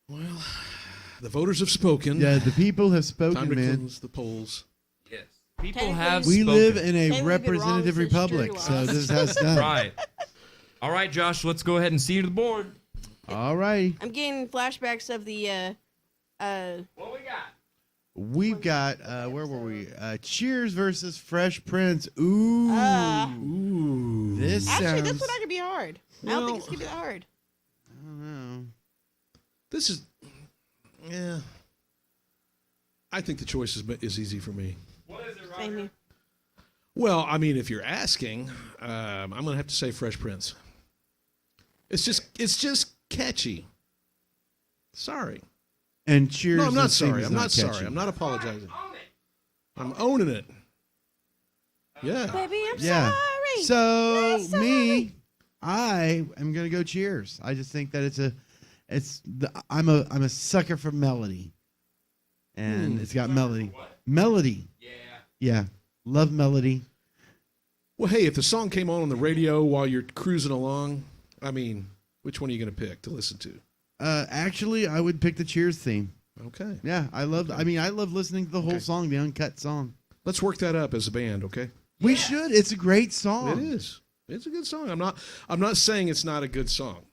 Well, the voters have spoken. Yeah, the people have Time spoken, to man. close the polls. Yes. People have We spoken. live in Maybe a we've been representative wrong since republic, jury so loss. this is how it's done. Right. All right, Josh, let's go ahead and see you to the board. All right. I'm getting flashbacks of the What we got? We've got, where were we? Cheers versus Fresh Prince. Ooh. Ooh. This actually sounds... this one not gonna be hard. I don't think it's gonna be that hard. I don't know. This is, yeah. I think the choice is easy for me. What is it, Same Roger? here. Well, I mean, if you're asking, I'm gonna have to say Fresh Prince. It's just catchy. Sorry. And Cheers. No, I'm not this theme sorry. is I'm not sorry. catchy. I'm not apologizing. I'm owning it. Yeah. Baby, I'm Yeah. sorry. So Not me, I am gonna go Cheers. I just think that I'm a sucker for melody, and it's got melody. Melody. Yeah. Love melody. Well, hey, if the song came on the radio while you're cruising along, I mean, which one are you going to pick to listen to? Actually, I would pick the Cheers theme. Okay. Yeah, I love listening to the whole song, the uncut song. Let's work that up as a band, okay? We should. It's a great song. It is. It's a good song. I'm not saying it's not a good song.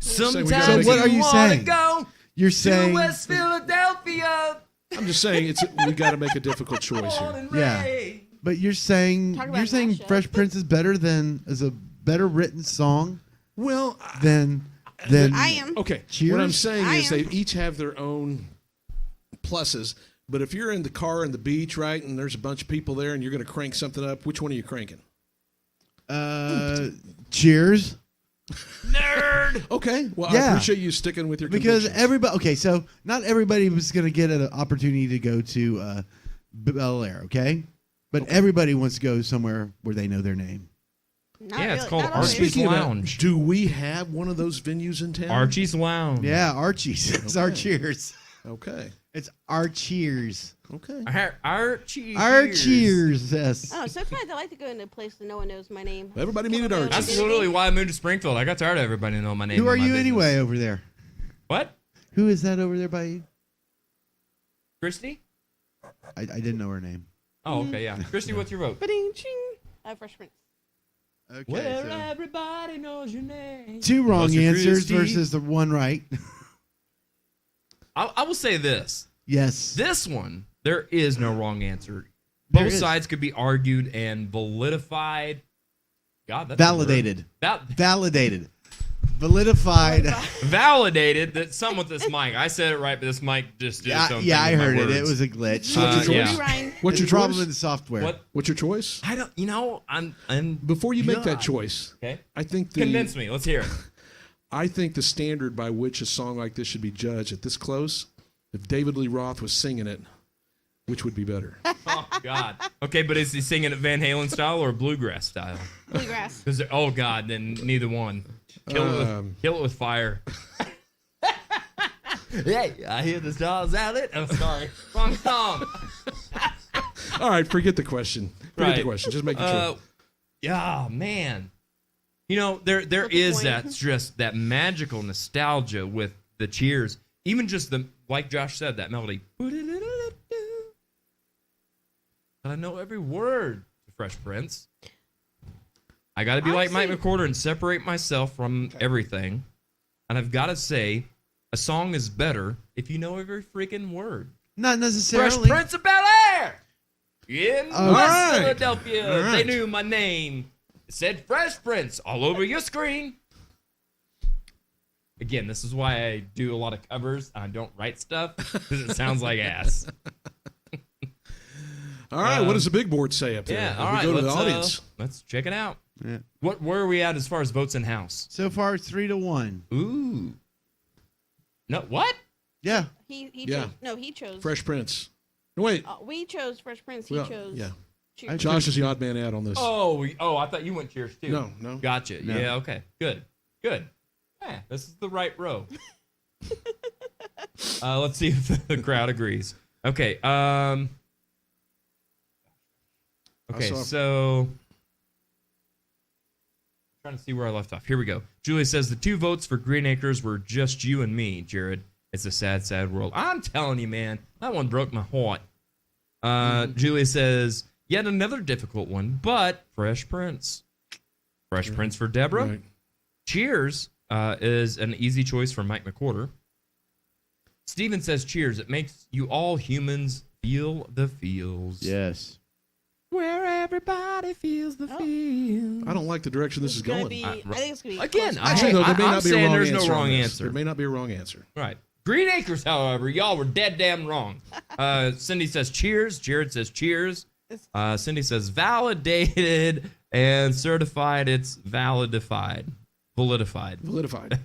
Sometimes So what are you wanna saying? Go You're to saying West Philadelphia. I'm just saying we got to make a difficult choice Born here. and Yeah. raised. but you're saying Talk about mashup. Fresh Prince is a better written song Well, than I am. okay. Cheers? What I'm saying I is am. they each have their own pluses. But if you're in the car on the beach, right, and there's a bunch of people there, and you're going to crank something up, which one are you cranking? Cheers. Nerd. Okay. Well, I Yeah. appreciate you sticking with your Because convictions. everybody, okay, so not everybody was going to get an opportunity to go to Bel Air, okay? But everybody wants to go somewhere where they know their name. Not Yeah, it's really- called not always. Archie's Speaking of that, Lounge. do we have one of those venues in town? Archie's Lounge. Yeah, Archie's. It's our Okay. cheers. Okay. It's our cheers. Okay. Archie. Our cheers. Yes. Oh, sometimes I like to go into a place that no one knows my name. Everybody needed People know Archie's. my That's name. literally why I moved to Springfield. I got tired of everybody knowing my name. Who are and my you business. anyway over there? What? Who is that over there by you? Christy? I didn't know her name. Oh, okay, yeah. Christy, what's your vote? Ba-ding, ching. Fresh Prince. Okay. Where so everybody knows your name. two wrong Buster answers Christie. versus the one right. I will say this. Yes. This one, there is no wrong answer. There Both is. sides could be argued and validified. God, that's Validated. That Validated. Validified. validated that some with this mic. I said it right, but this mic just did its own Yeah, I thing with my heard it. It words. was a glitch. What's your yeah. choice? Ryan. What's your It's a problem choice? with the software. What? What's your choice? I don't. You know, I'm. Before you make that God. choice, Okay. I think Convince me. Let's hear it. I think the standard by which a song like this should be judged at this close, if David Lee Roth was singing it, which would be better? Oh God. Okay, but is he singing it Van Halen style or bluegrass style? Bluegrass. Because oh God, then neither one. Kill it with fire. Hey, I hear the stars out it. I'm sorry, wrong song. All right, forget the question. Forget the Right. question. Just make a choice. Yeah, man. You know, there Flip a is coin. that just that magical nostalgia with the Cheers. Even just the like Josh said, that melody. And I know every word to Fresh Prince. I got to be like Mike Honestly- McCorder and separate myself from everything. And I've got to say, a song is better if you know every freaking word. Not Fresh necessarily. Prince of Bel Air in All West right. Philadelphia. All right. They knew my name. It said Fresh Prince all over your screen. Again, this is why I do a lot of covers. I don't write stuff because it sounds like ass. All right, what does the big board say up there? Yeah, As all we right. go to the Let's, audience. let's check it out. Yeah. Where are we at as far as votes in house? So far, it's 3-1. Ooh. No, what? Yeah. He Yeah. chose. No, he chose. Fresh Prince. No, wait. We chose Fresh Prince. He Well, chose. yeah. Cheers. Josh is the odd man out on this. Oh, I thought you went Cheers too. No. Gotcha. No. Yeah, okay. Good. Yeah, this is the right row. Let's see if the crowd agrees. Okay. Okay, saw- so trying to see where I left off. Here we go. Julia says the 2 votes for Green Acres were just you and me, Jared. It's a sad, sad world. I'm telling you, man, that one broke my heart. Julia says, yet another difficult one, but Fresh Prince. Fresh Prince for Deborah. Right. Cheers is an easy choice for Mike McWhorter. Steven says, Cheers. It makes you all humans feel the feels. Yes. Where everybody feels the feels. I don't like the direction this is Gonna going. be, I think it's gonna be Again, close. Actually, though, there may I'm not be a saying wrong there's answer. no on wrong this. answer. There may not be a wrong answer. Right. Green Acres, however, y'all were dead damn wrong. Cindy says cheers. Jared says cheers. Cindy says validated and certified. It's validified. Validified.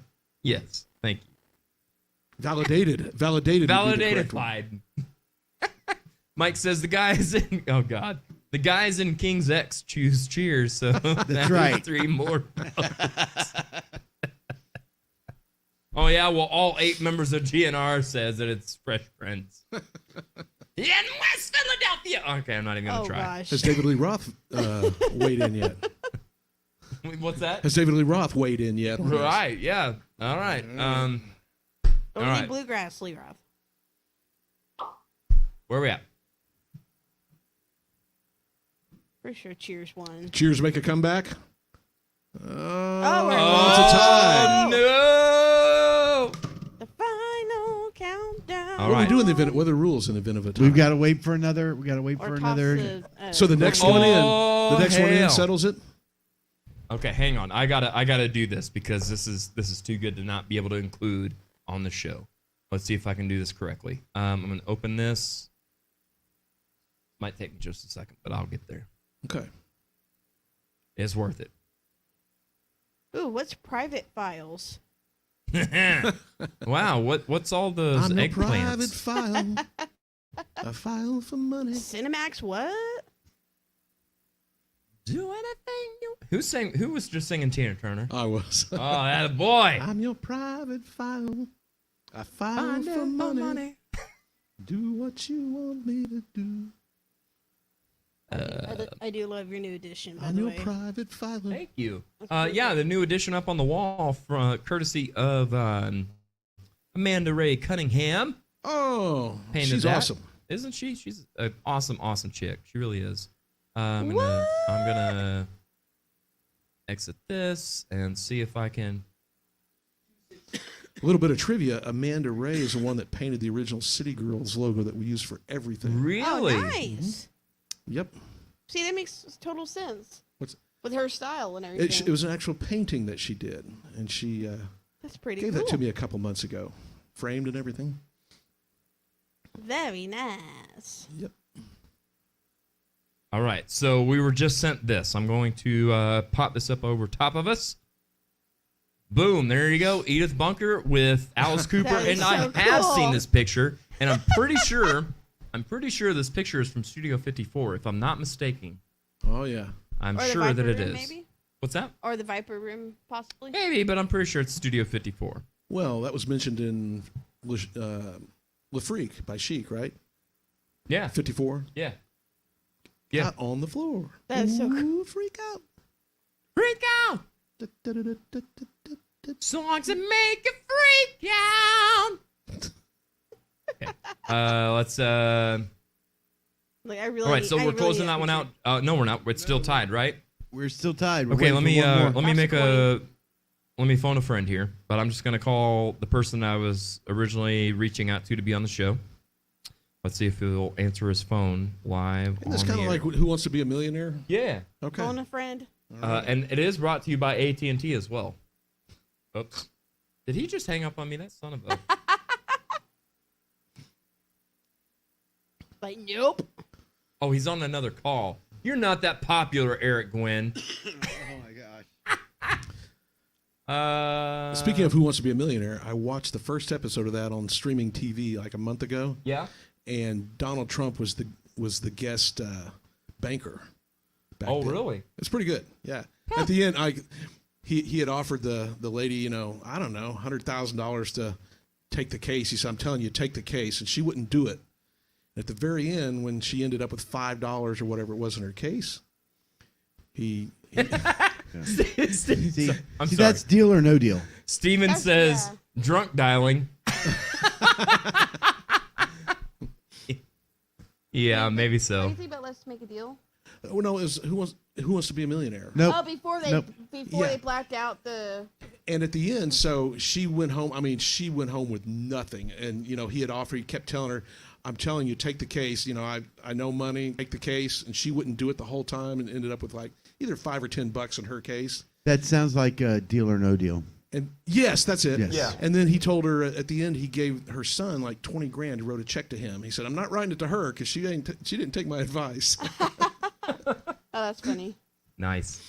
Yes. Thank you. Validated. Validated. would be the correct one. Validated. Mike says the guys in the guys in King's X choose cheers. So that's right. 3 more. Oh yeah, well all 8 members of GNR says that it's Fresh Prince. In West Philadelphia. Okay, I'm not even gonna Oh try. gosh. Has David Lee Roth weighed in yet? What's that? Has David Lee Roth weighed in yet? on this? Right. Yeah. All right. Don't all need right. bluegrass, Lee Roth. Where we at? Pretty sure Cheers won. Cheers make a comeback. we're- It's a tie. No. The final countdown. All What do right. we do in the event? What are the rules in the event of a tie? We've got to wait for another. We got to wait Or for toss another. So the next Oh, one in. The next one in hell. settles it. Okay, hang on. I gotta do this because this is too good to not be able to include on the show. Let's see if I can do this correctly. I'm gonna open this. Might take me just a second, but I'll get there. Okay. It's worth it. Ooh, what's private files? Wow, what's all those I'm a private eggplants? file. A file for money. Cinemax what? Do anything you. Who was just singing Tina Turner? I was. Oh, that boy. I'm your private file. I file for money. Do what you want me to do. I do love your new edition, by I'm the your way. private file. Thank you. Yeah, the new edition up on the wall from courtesy of Amanda Ray Cunningham. Oh, Painted she's that. awesome. Isn't she? She's an awesome chick. She really is. I'm gonna exit this and see if I can. A little bit of trivia. Amanda Ray is the one that painted the original City Girls logo that we use for everything. Really? Oh, nice. Yep. See, that makes total sense. What's With her style and everything. it was an actual painting that she did, and she That's pretty gave cool. that to me a couple months ago, framed and everything. Very nice. Yep. All right. So we were just sent this. I'm going to pop this up over top of us. Boom. There you go. Edith Bunker with Alice Cooper. That is And I so have cool. seen this picture, and I'm pretty sure this picture is from Studio 54, if I'm not mistaken. Oh yeah. I'm Or the sure that Viper it Room, is. maybe? What's that? Or the Viper Room, possibly. Maybe, but I'm pretty sure it's Studio 54. Well, that was mentioned in Le Freak by Chic, right? Yeah. 54. Yeah. Yeah. Out on the floor. That is so cool. Ooh, freak out. Freak out! Songs that make you freak out! Okay. Let's Like, I really. all right, so I we're really closing that one out. appreciate- No, we're not. It's still tied, right? We're still tied. We're Okay, waiting for one more. let me phone a friend here, but I'm just gonna call the person I was originally reaching out to be on the show. Let's see if he'll answer his phone live. Isn't this on kind the of air. like Who Wants to Be a Millionaire? Yeah. Okay. Phone a friend. And it is brought to you by AT&T as well. Oops. Did he just hang up on me? That son of a. Like, nope. Oh, he's on another call. You're not that popular, Eric Gwynn. Oh my gosh. Speaking of Who Wants to Be a Millionaire, I watched the first episode of that on streaming TV like a month ago, Yeah. and Donald Trump was the guest banker. back Oh, then. really? It's pretty good. Yeah. At the end, he had offered the lady, I don't know, $100,000 to take the case. He said, "I'm telling you, take the case," and she wouldn't do it. At the very end, when she ended up with $5 or whatever it was in her case, he See, I'm sorry. that's deal or no deal. Steven That's- says drunk dialing. Yeah, maybe What do so. you think about Let's Make a Deal? Oh no, it was Who Wants to Be a Millionaire? Nope. Oh, before Nope. Yeah. they blacked out the. And at the end, so she went home. I mean, she went home with nothing. And he had offered. He kept telling her, "I'm telling you, take the case. I know money. Take the case." And she wouldn't do it the whole time, and ended up with like either $5 or $10 in her case. That sounds like a Deal or No Deal. And yes, that's it. Yes. Yeah. And then he told her at the end he gave her son like $20,000. He wrote a check to him. He said, "I'm not writing it to her because she didn't take my advice." Oh, that's funny. Nice.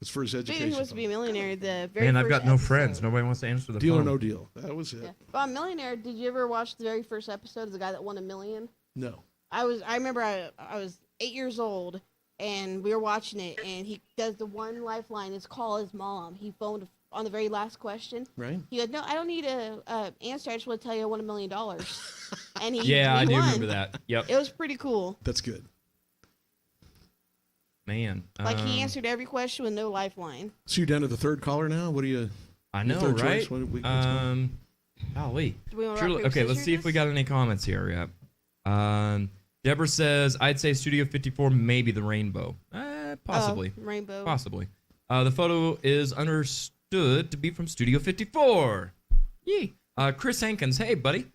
It's for his Speaking education. of Who Wants to Be a Millionaire, the very Man, first I've got no episode- friends. Nobody wants to answer the Deal phone. or No Deal. That was it. Yeah. Well, Millionaire. Did you ever watch the very first episode of the guy that won $1 million? No. I remember I was 8 years old and we were watching it, and he does the one lifeline. It's call his mom. He phoned on the very last question. Right. He goes, "No, I don't need a answer. I just want to tell you I won $1 million." And Yeah, I he do won. remember that. Yep. It was pretty cool. That's good. Man. Like he answered every question with no lifeline. So you're down to the third caller now. What do you? I know, third right? choice? What's going Golly. Do we want to Surely, okay, let's see if we got any comments here. Yeah. Deborah says, I'd say Studio 54, maybe the rainbow. Possibly. Rainbow. Possibly. The photo is understood to be from Studio 54. Yee. Chris Hankins, hey, buddy.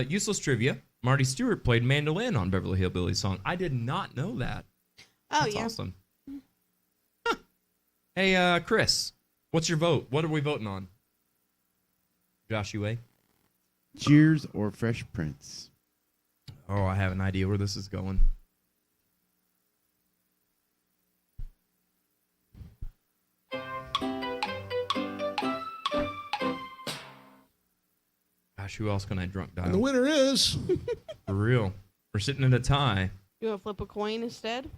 Useless trivia. Marty Stewart played mandolin on Beverly Hillbillies song. I did not know that. Oh, That's yeah. awesome. Huh. Hey, Chris, what's your vote? What are we voting on? Joshua? Cheers or Fresh Prince? Oh, I have an idea where this is going. Gosh, who else can I drunk dial? And the winner is. For real. We're sitting at a tie. You want to flip a coin instead?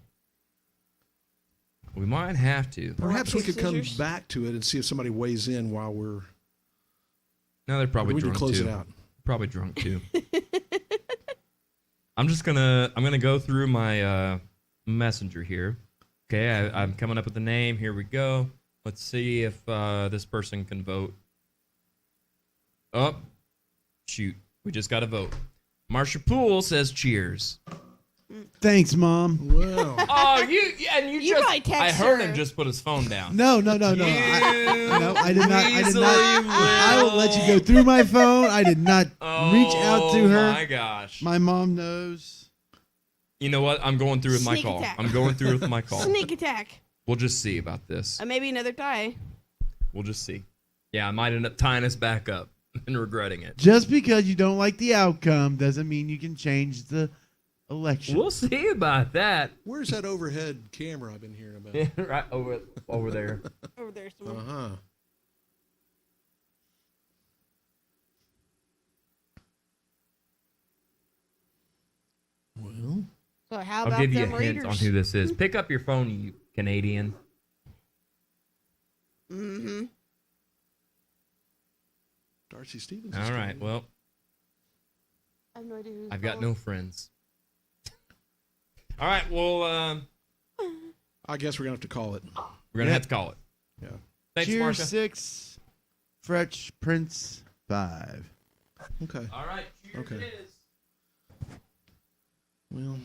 We might have to. Perhaps we pick could come scissors? back to it and see if somebody weighs in while we're. No, they're probably we can drunk close too. it out. Probably drunk too. I'm gonna go through my messenger here. Okay, I'm coming up with the name. Here we go. Let's see if this person can vote. Oh, shoot. We just got a vote. Marsha Poole says cheers. Thanks, Mom. Well, Oh, you You probably text I heard her. him just put his phone down. No. No, I did not. I will let you go through my phone. I did not reach out to her. Oh my gosh. My mom knows. You know what? I'm going through with my Sneak call. attack. I'm going through with my call. Sneak attack. We'll just see about this. Maybe another tie. We'll just see. Yeah, I might end up tying us back up and regretting it. Just because you don't like the outcome doesn't mean you can change the election. We'll see about that. where's that overhead camera I've been hearing about? Right over there. Over there somewhere. Uh huh. Well, So how I'll about give you a them hint Raiders? on who this is. Pick up your phone, you Canadian. Mm-hmm. Darcy Stevens. All right. Well, I have no idea who's I've got calling. no friends. All right. Well, I guess we're gonna have to call it. we're gonna have to call it. Yeah. Thanks, Cheers Marsha. 6, Fresh Prince 5. Okay. All right. Cheers Okay. it is. Well,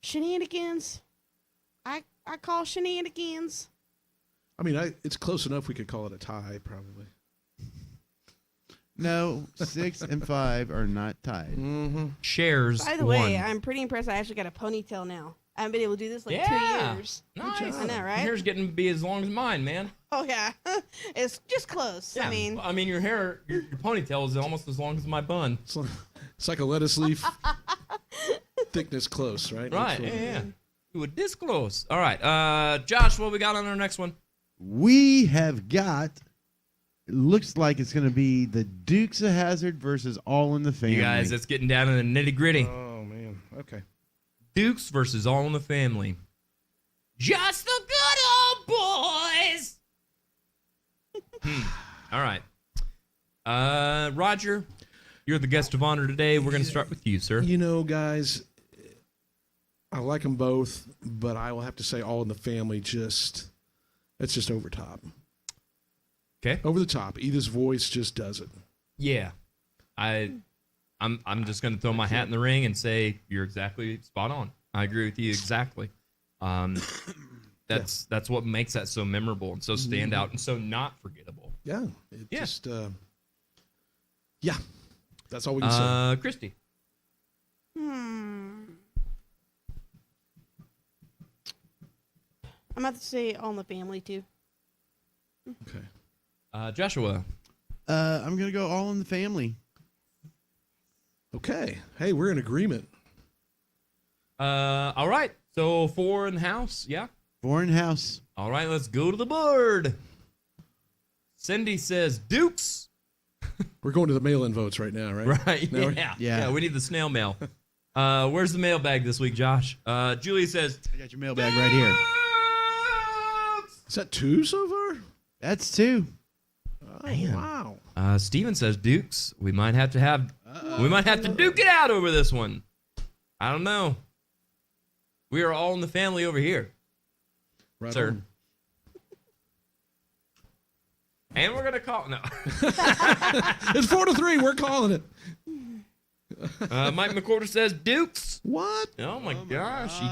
Shenanigans. I call shenanigans. I mean, it's close enough. We could call it a tie, probably. No, 6 and 5 are not tied. Mm-hmm. Shares. By the won. way, I'm pretty impressed. I actually got a ponytail now. I haven't been able to do this like Yeah. 2 years. Nice. I know, right? Hair's getting to be as long as mine, man. Oh yeah, it's just close. Yeah. I mean, your hair, your ponytail is almost as long as my bun. It's like a lettuce leaf thickness close, right? Right. That's what- Yeah. You were this close. All right. Josh, what we got on our next one? We have got, it looks like it's going to be the Dukes of Hazzard versus All in the Family. You guys, it's getting down to the nitty gritty. Oh man. Okay. Dukes versus All in the Family. Just the good old boys. All right. Roger, you're the guest of honor today. We're going to start with you, sir. You know, guys, I like them both, but I will have to say All in the Family it's just over top. Okay. Over the top. Edith's voice just does it. Yeah. I I'm just going to throw my hat in the ring and say you're exactly spot on. I agree with you exactly. That's what makes that so memorable and so stand out and so not forgettable. Yeah. Just that's all we can say. Christy. I'm about to say All in the Family too. Okay. Joshua. I'm gonna go All in the Family. Okay. Hey, we're in agreement. All right. So 4 in the house. Yeah. 4 in house. All right. Let's go to the board. Cindy says Dukes. We're going to the mail-in votes right now, right? Right. Now Yeah. We need the snail mail. Where's the mailbag this week, Josh? Julie says, I got your mailbag right here. Is that 2 so far? That's 2. Oh, Man. wow. Steven says Dukes. We might have to duke it out over this one. I don't know. We are all in the family over here, Right sir. on. And we're gonna call no. It's 4-3. We're calling it. Mike McCorder says Dukes. What? Oh my gosh, you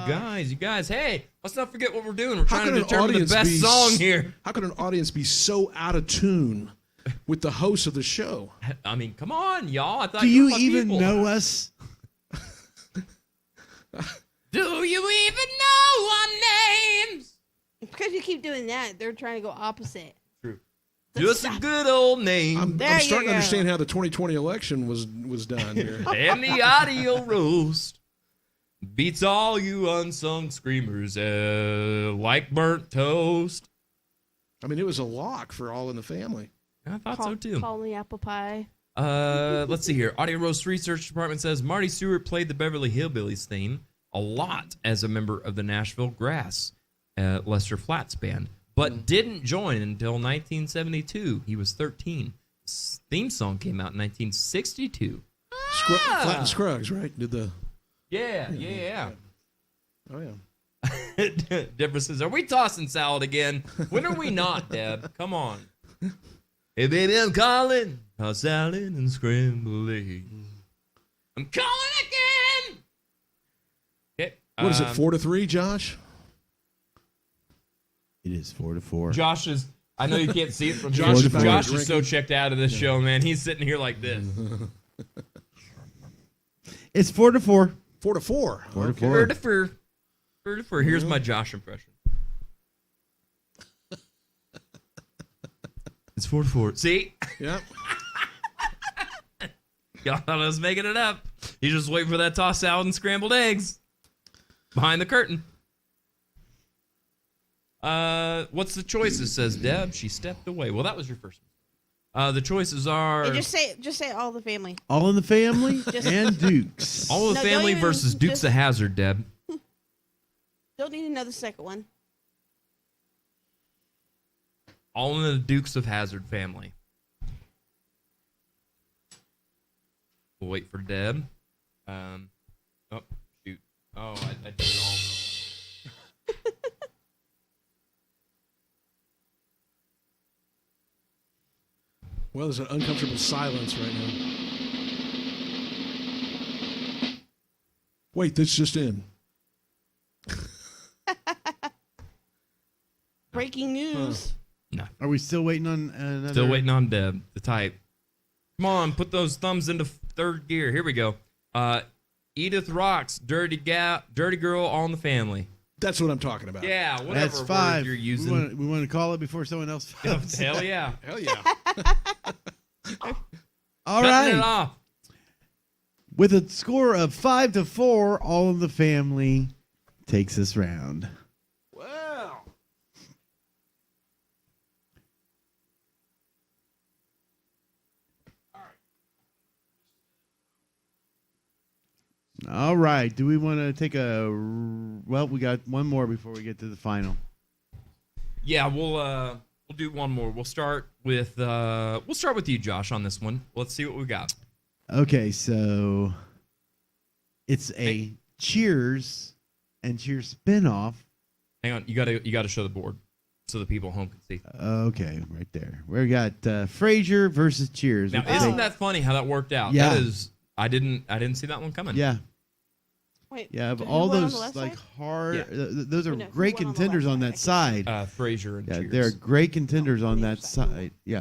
guys. Hey, let's not forget what we're doing. We're How trying could to an determine the audience best be song here. How could an audience be so out of tune with the host of the show? I mean, come on, y'all. I thought Do you were you my even people. know us? Do you even know our names? Because you keep doing that, they're trying to go opposite. True. Just a good old name. I'm There you starting to go. understand how the 2020 election was done here. And the audio roast beats all you unsung screamers like burnt toast. I mean, it was a lock for All in the Family. I thought so too. Call me apple pie. Let's see here. Audio Roast Research Department says Marty Stewart played the Beverly Hillbillies theme a lot as a member of the Nashville Grass Lester Flats band, but didn't join until 1972. He was 13. His theme song came out in 1962. Flat and Scruggs, right? Did the Yeah. Oh yeah. Deborah says, "Are we tossing salad again? When are we not, Deb? Come on." Hey baby, I'm calling. Toss salad and scrambled eggs. I'm calling again. Okay. What is it? 4-3, Josh? It is 4-4. Josh is. I know you can't see it from Josh Josh. is Josh back is so checked out of this show, man. He's sitting here like this. It's 4-4. 4-4. 4-4. Fur. Here's my Josh impression. It's 4-4. See? Yep. Y'all thought I was making it up. You just wait for that tossed salad and scrambled eggs behind the curtain. What's the choices? Says Deb. She stepped away. Well, that was your first one. The choices are Hey, just say all the family. All in the Family Just- and Dukes. All of the No, Family don't even- versus Dukes just- of Hazzard, Deb. Don't need another second one. All in the Dukes of Hazzard family. We'll wait for Deb. Oh, shoot. Oh, I did it all. Well, there's an uncomfortable silence right now. Wait, this just in. Breaking news. No. Are we still waiting on another? Still waiting on Deb to type. Come on, put those thumbs into third gear. Here we go. Edith Rocks, Dirty Girl, All in the Family. That's what I'm talking about. Yeah, whatever That's word 5. you're using. We want to call it before someone else. Hell yeah. Hell yeah. All Cutting it right. off. With a score of 5-4, All in the Family takes this round. Wow. All right. Do we want to take a? Well, we got one more before we get to the final. Yeah, we'll do one more. We'll start with you, Josh, on this one. Let's see what we got. Okay, so it's a Cheers and Cheers spinoff. Hang on, you gotta show the board so the people at home can see. Okay, right there. We got Frasier versus Cheers. Now, which is isn't a- that funny how that worked out? Yeah. That is, I didn't see that one coming. Yeah. Wait. Yeah, of who all won on those the left like side? hard, Yeah. those are Who won great on the contenders left on side? that side. Frazier and Yeah, Cheers. they're great contenders on that Cheers. side. Yeah,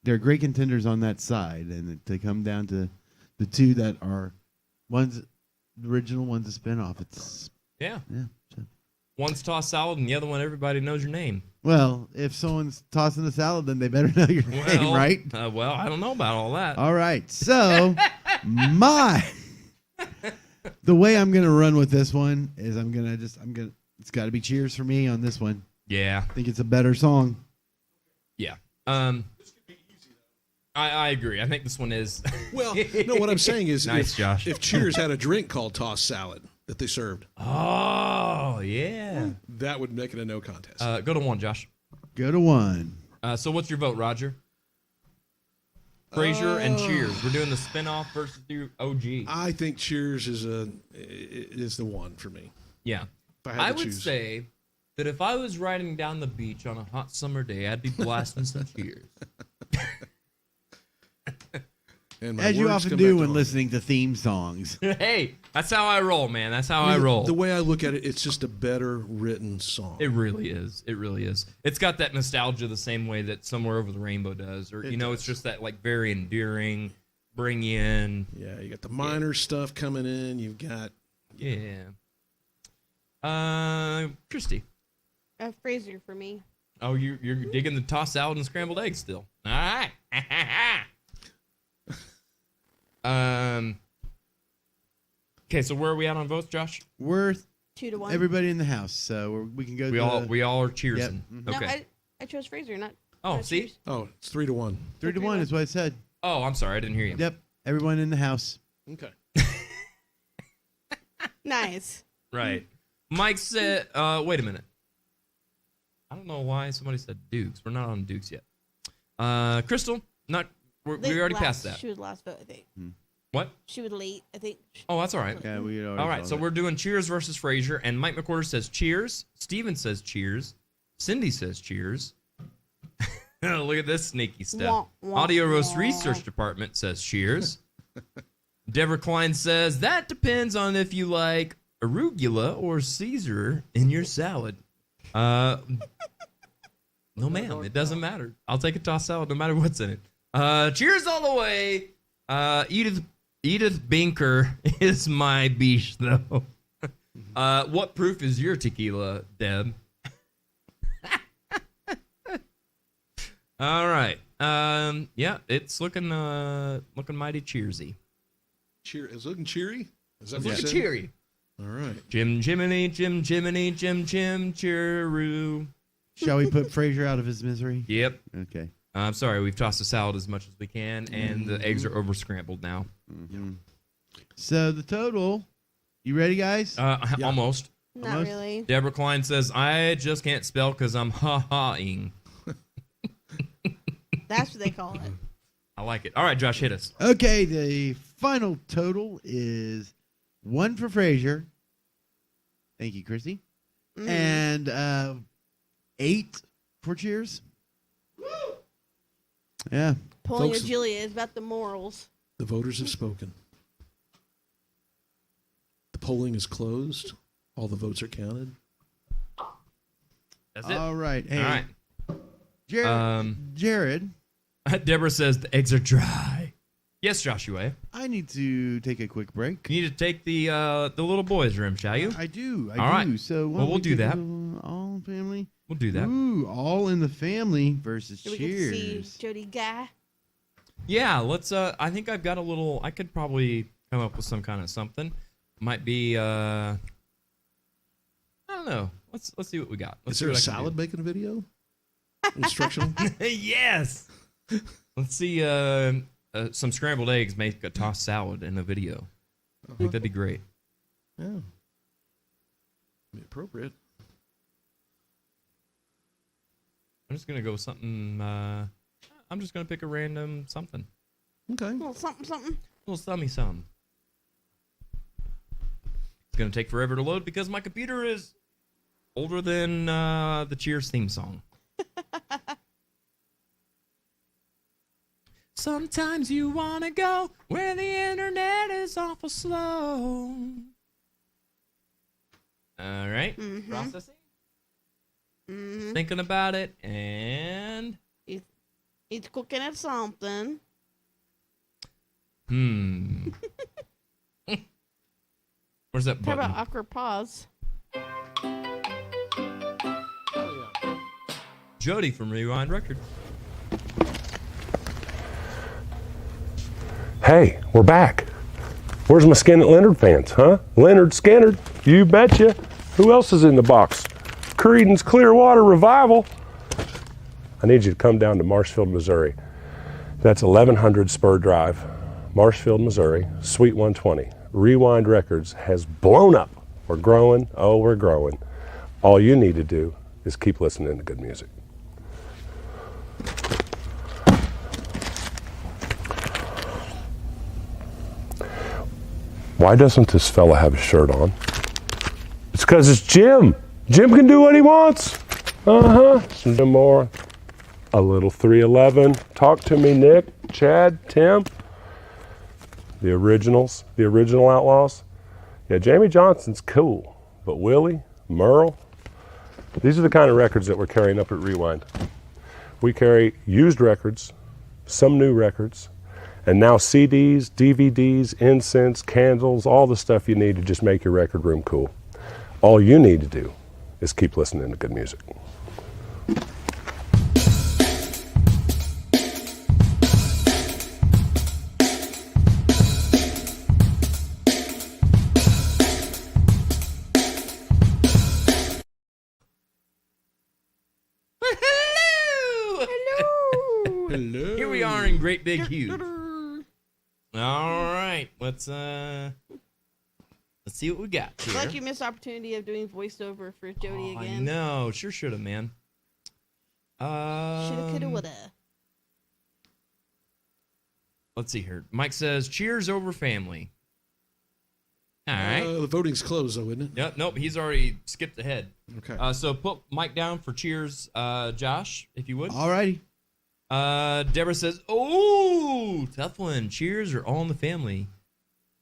they're great contenders on that side, and to come down to the two that are one's the original, one's a spinoff. It's Yeah. so- One's tossed salad and the other one everybody knows your name. Well, if someone's tossing a salad, then they better know your name, right? Well, I don't know about all that. All right. So the way I'm gonna run with this one is it's got to be Cheers for me on this one. Yeah. I think it's a better song. Yeah. I agree. I think this one is. Well, no, what I'm saying is, Nice, Josh. if Cheers had a drink called tossed salad that they served, Oh, yeah. that would make it a no contest. Go to one, Josh. Go to one. So what's your vote, Roger? Frasier and Cheers. We're doing the spinoff versus the OG. I think Cheers is the one for me. Yeah. If I had I to would choose. say that if I was riding down the beach on a hot summer day, I'd be blasting some Cheers. And my As you words often come do back to when haunt listening to theme songs. Hey, that's how I roll, man. That's how me. I roll. The way I look at it, it's just a better written song. It really is. It really is. It's got that nostalgia the same way that Somewhere Over the Rainbow does. Or, It it's does. just that, like, very endearing, bring you in. Yeah, you got the minor stuff coming in. You've got Yeah. Christy. Frazier for me. Oh, you're digging the tossed salad and scrambled eggs still. All right. Okay, so where are we at on votes, Josh? We're 2-1. everybody in the house, so we can go. We all are cheersing. Yep. No, Okay. I chose Frazier, not. Oh, not see? Cheers. it's 3-1. 3-1 is what I said. Oh, I'm sorry, I didn't hear you. Yep, everyone in the house. Okay. Nice. Right. Mike said, wait a minute. I don't know why somebody said Dukes. We're not on Dukes yet. Crystal, we already passed that. She was last vote, I think. What? She was late, I think. Oh, that's all right. Yeah, we All right, so we're doing Cheers versus Frasier, and Mike McWhorter says Cheers. Steven says Cheers. Cindy says Cheers. Look at this sneaky stuff. Wah, wah, Audio Roast wah. Research Department says Cheers. Deborah Klein says that depends on if you like arugula or Caesar in your salad. No, ma'am, it doesn't matter. I'll take a tossed salad no matter what's in it. Cheers all the way. Edith Binker is my biche, though. What proof is your tequila, Deb? All right. Yeah, it's looking mighty cheersy. It's looking cheery. Is that It's what you looking said? cheery. All right. Jim Jiminy, Jim Jiminy, Jim Cheeroo. Shall we put Frasier out of his misery? Yep. Okay. I'm sorry, we've tossed the salad as much as we can, and the eggs are over scrambled now. So the total. You ready, guys? Almost. Not Almost. really. Deborah Klein says, I just can't spell because I'm ha-ha-ing. That's what they call it. I like it. All right, Josh, hit us. Okay, the final total is 1 for Frasier. Thank you, Chrissy. And 8 for Cheers. Yeah. Polling Folks- of Julia is about the morals. The voters have spoken. The polling is closed. All the votes are counted. That's it. All right. Hey, All right. Jared, Deborah says the eggs are dry. Yes, Joshua. I need to take a quick break. You need to take the little boys' room, shall you? I do. All right. So why Well, don't we'll we do take that. a little All family. We'll do that. Ooh, All in the Family versus Do we get to see Cheers. Jody Guy? Yeah, let's. I think I've got a little. I could probably come up with some kind of something. Might be. I don't know. Let's see what we got. Let's Is see there a what I can salad making video? Instructional? do. Yes. Let's see. Some scrambled eggs make a tossed salad in a video. I think that'd be great. Yeah. Be appropriate. I'm just gonna go with something. I'm just gonna pick a random something. Okay. A little something, something. A little something. It's gonna take forever to load because my computer is older than the Cheers theme song. Sometimes you wanna go where the internet awful slow. All right. Processing. Thinking about it, and He's cooking at something. Where's that How button? about awkward pause? Jody from Rewind Record. Hey, we're back. Where's my Skin Leonard fans, huh? Leonard Skinner, you betcha. Who else is in the box? Creedence Clearwater Revival. I need you to come down to Marshfield, Missouri. That's 1100 Spur Drive, Marshfield, Missouri, Suite 120. Rewind Records has blown up. We're growing. Oh, we're growing. All you need to do is keep listening to good music. Why doesn't this fella have a shirt on? It's because it's Jim. Jim can do what he wants. Some more. A little 311. Talk to me, Nick, Chad, Tim. The originals, the original Outlaws. Yeah, Jamie Johnson's cool, but Willie, Merle, these are the kind of records that we're carrying up at Rewind. We carry used records, some new records, and now CDs, DVDs, incense, candles, all the stuff you need to just make your record room cool. All you need to do is keep listening to good music. Hello. Here we are in Great Big Huge. All right, let's see what we got I here. feel like you missed the opportunity of doing voiceover for Jody I again. know, sure should have, man. Shoulda, coulda, woulda. Let's see here. Mike says, "Cheers over family." All right. The voting's closed, though, isn't it? Yep. Nope. He's already skipped ahead. Okay. So put Mike down for cheers, Josh, if you would. Alrighty. Deborah says, "Oh, tough one. Cheers are all in the family.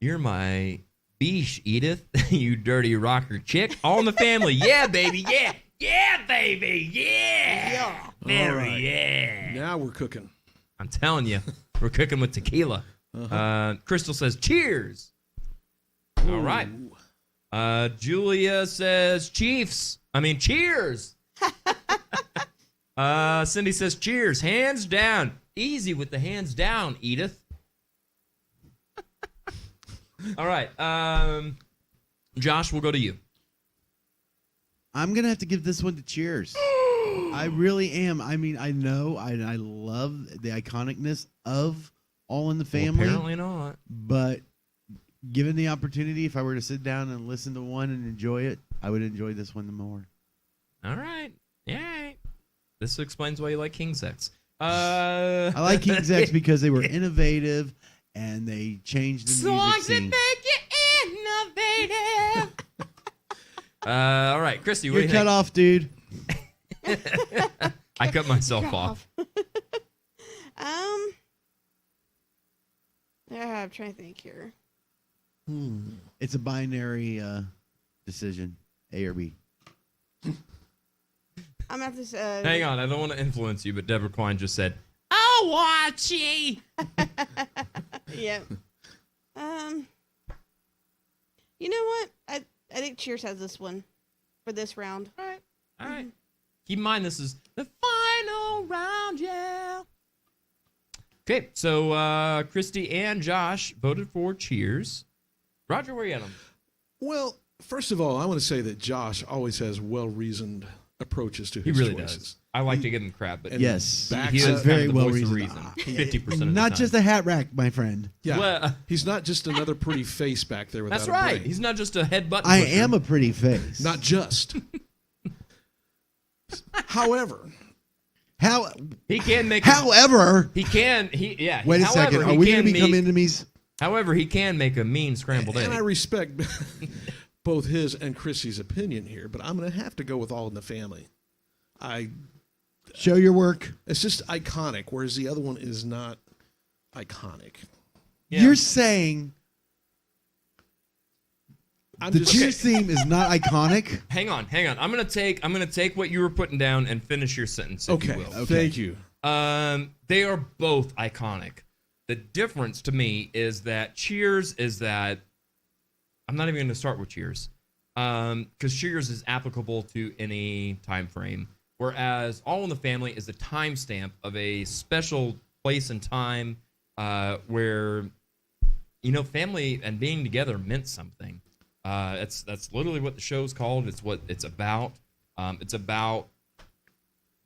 You're my beesh, Edith. You dirty rocker chick. All in the family. Yeah, baby. Yeah. Yeah, baby. Yeah. Very, All right. yeah. Now we're cooking. I'm telling you, we're cooking with tequila." Crystal says, "Cheers." All right. Julia says, cheers. Cindy says, "Cheers. Hands down." Easy with the hands down, Edith. All right. Josh, we'll go to you. I'm going to have to give this one to Cheers. I really am. I mean, I know I love the iconicness of All in the Family. Well, apparently not. But given the opportunity, if I were to sit down and listen to one and enjoy it, I would enjoy this one the more. All right. Yeah. This explains why you like King's X. I like King's X because they were innovative and they changed the songs music that scene. make you innovative. All right, Christy, what do You're you cut think? off, dude. I cut myself off. Yeah, I'm trying to think here. It's a binary decision, A or B. I'm at this. Hang on, I don't want to influence you, but Deborah Klein just said, "Oh, watchy." Yeah. You know what? I think Cheers has this one for this round. All right. Keep in mind, this is the final round, yeah. Okay, so Christy and Josh voted for Cheers. Roger, where you at on? Well, first of all, I want to say that Josh always has well-reasoned approaches to He his really choices. does. I like to give him crap, but Yes. he is very kind of the well voice of reasoned. reason. 50% of the Not time. just a hat rack, my friend. Yeah, Well, he's not just another pretty face back there without That's a right. brain. He's not just a head button. I pusher. am a pretty face. Not just. However, He can make. However, he can. He yeah. wait a however, second. he Are we can going to become make- enemies? However, he can make a mean scrambled egg. and I respect both his and Chrissy's opinion here, but I'm going to have to go with All in the Family. Show your work. It's just iconic, whereas the other one is not iconic. Yeah. You're saying The Cheers theme is not iconic. Hang on. I'm gonna take what you were putting down and finish your sentence. If you will. Thank you. They are both iconic. The difference to me is that Cheers is that I'm not even going to start with Cheers, because Cheers is applicable to any time frame, whereas All in the Family is a timestamp of a special place and time where family and being together meant something. That's literally what the show's called. It's what it's about. It's about.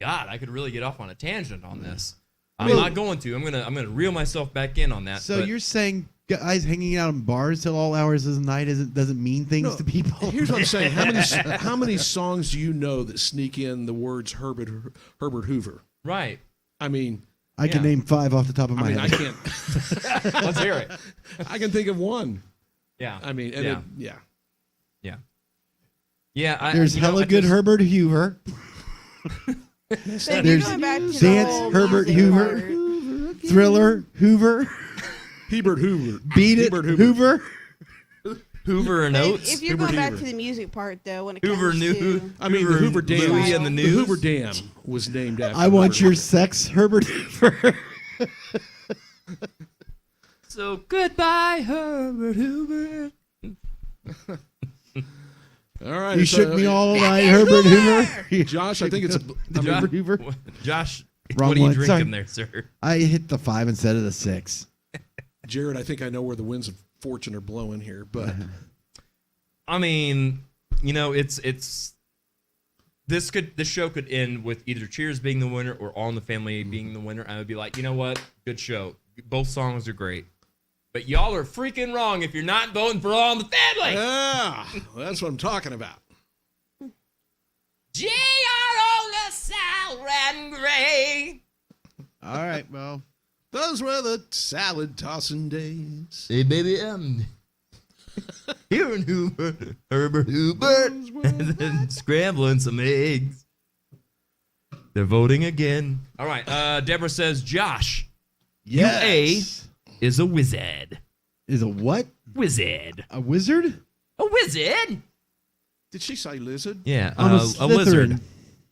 God, I could really get off on a tangent on this. I'm not going to. I'm gonna reel myself back in on that. So you're saying guys hanging out in bars till all hours of the night doesn't mean things to people? Here's what I'm saying. How many songs do you know that sneak in the words Herbert Hoover? Right. I mean, I can name 5 off the top of my head. I can't. Let's hear it. I can think of one. Yeah. I mean, Yeah. There's hella good Herbert Hoover. There's Dance Herbert Hoover. Thriller Hoover. Hebert Hoover. Beat It Hoover. Hoover and Oates. If you're going back to the music part, though, when it Hoover comes knew. to... I mean, the Hoover Dam. Louis and the News. The Hoover Dam was named after I want your sex, Herbert Hoover. So goodbye, Herbert Hoover. All right. You shook me all night, Herbert Hoover. Josh, I think it's Herbert Hoover. Josh, Wrong what are you one. drinking Sorry. there, sir? I hit the 5 instead of the 6. Jared. I think I know where the winds of fortune are blowing here, but I mean, it's this show could end with either Cheers being the winner or All in the Family being the winner. I would be like, you know what? Good show. Both songs are great. But y'all are freaking wrong if you're not voting for All in the Family. yeah, that's what I'm talking about. G.R.O. LaSalle and Gray. All right, well. Those were the salad tossing days. Hey, baby, hearing Hoover, Herbert Hoover, and then scrambling some eggs. They're voting again. All right, Deborah says, Josh, Yes. UA is a wizard. Is a what? Wizard. A wizard? A wizard? Did she say lizard? Yeah, I'm a a lizard.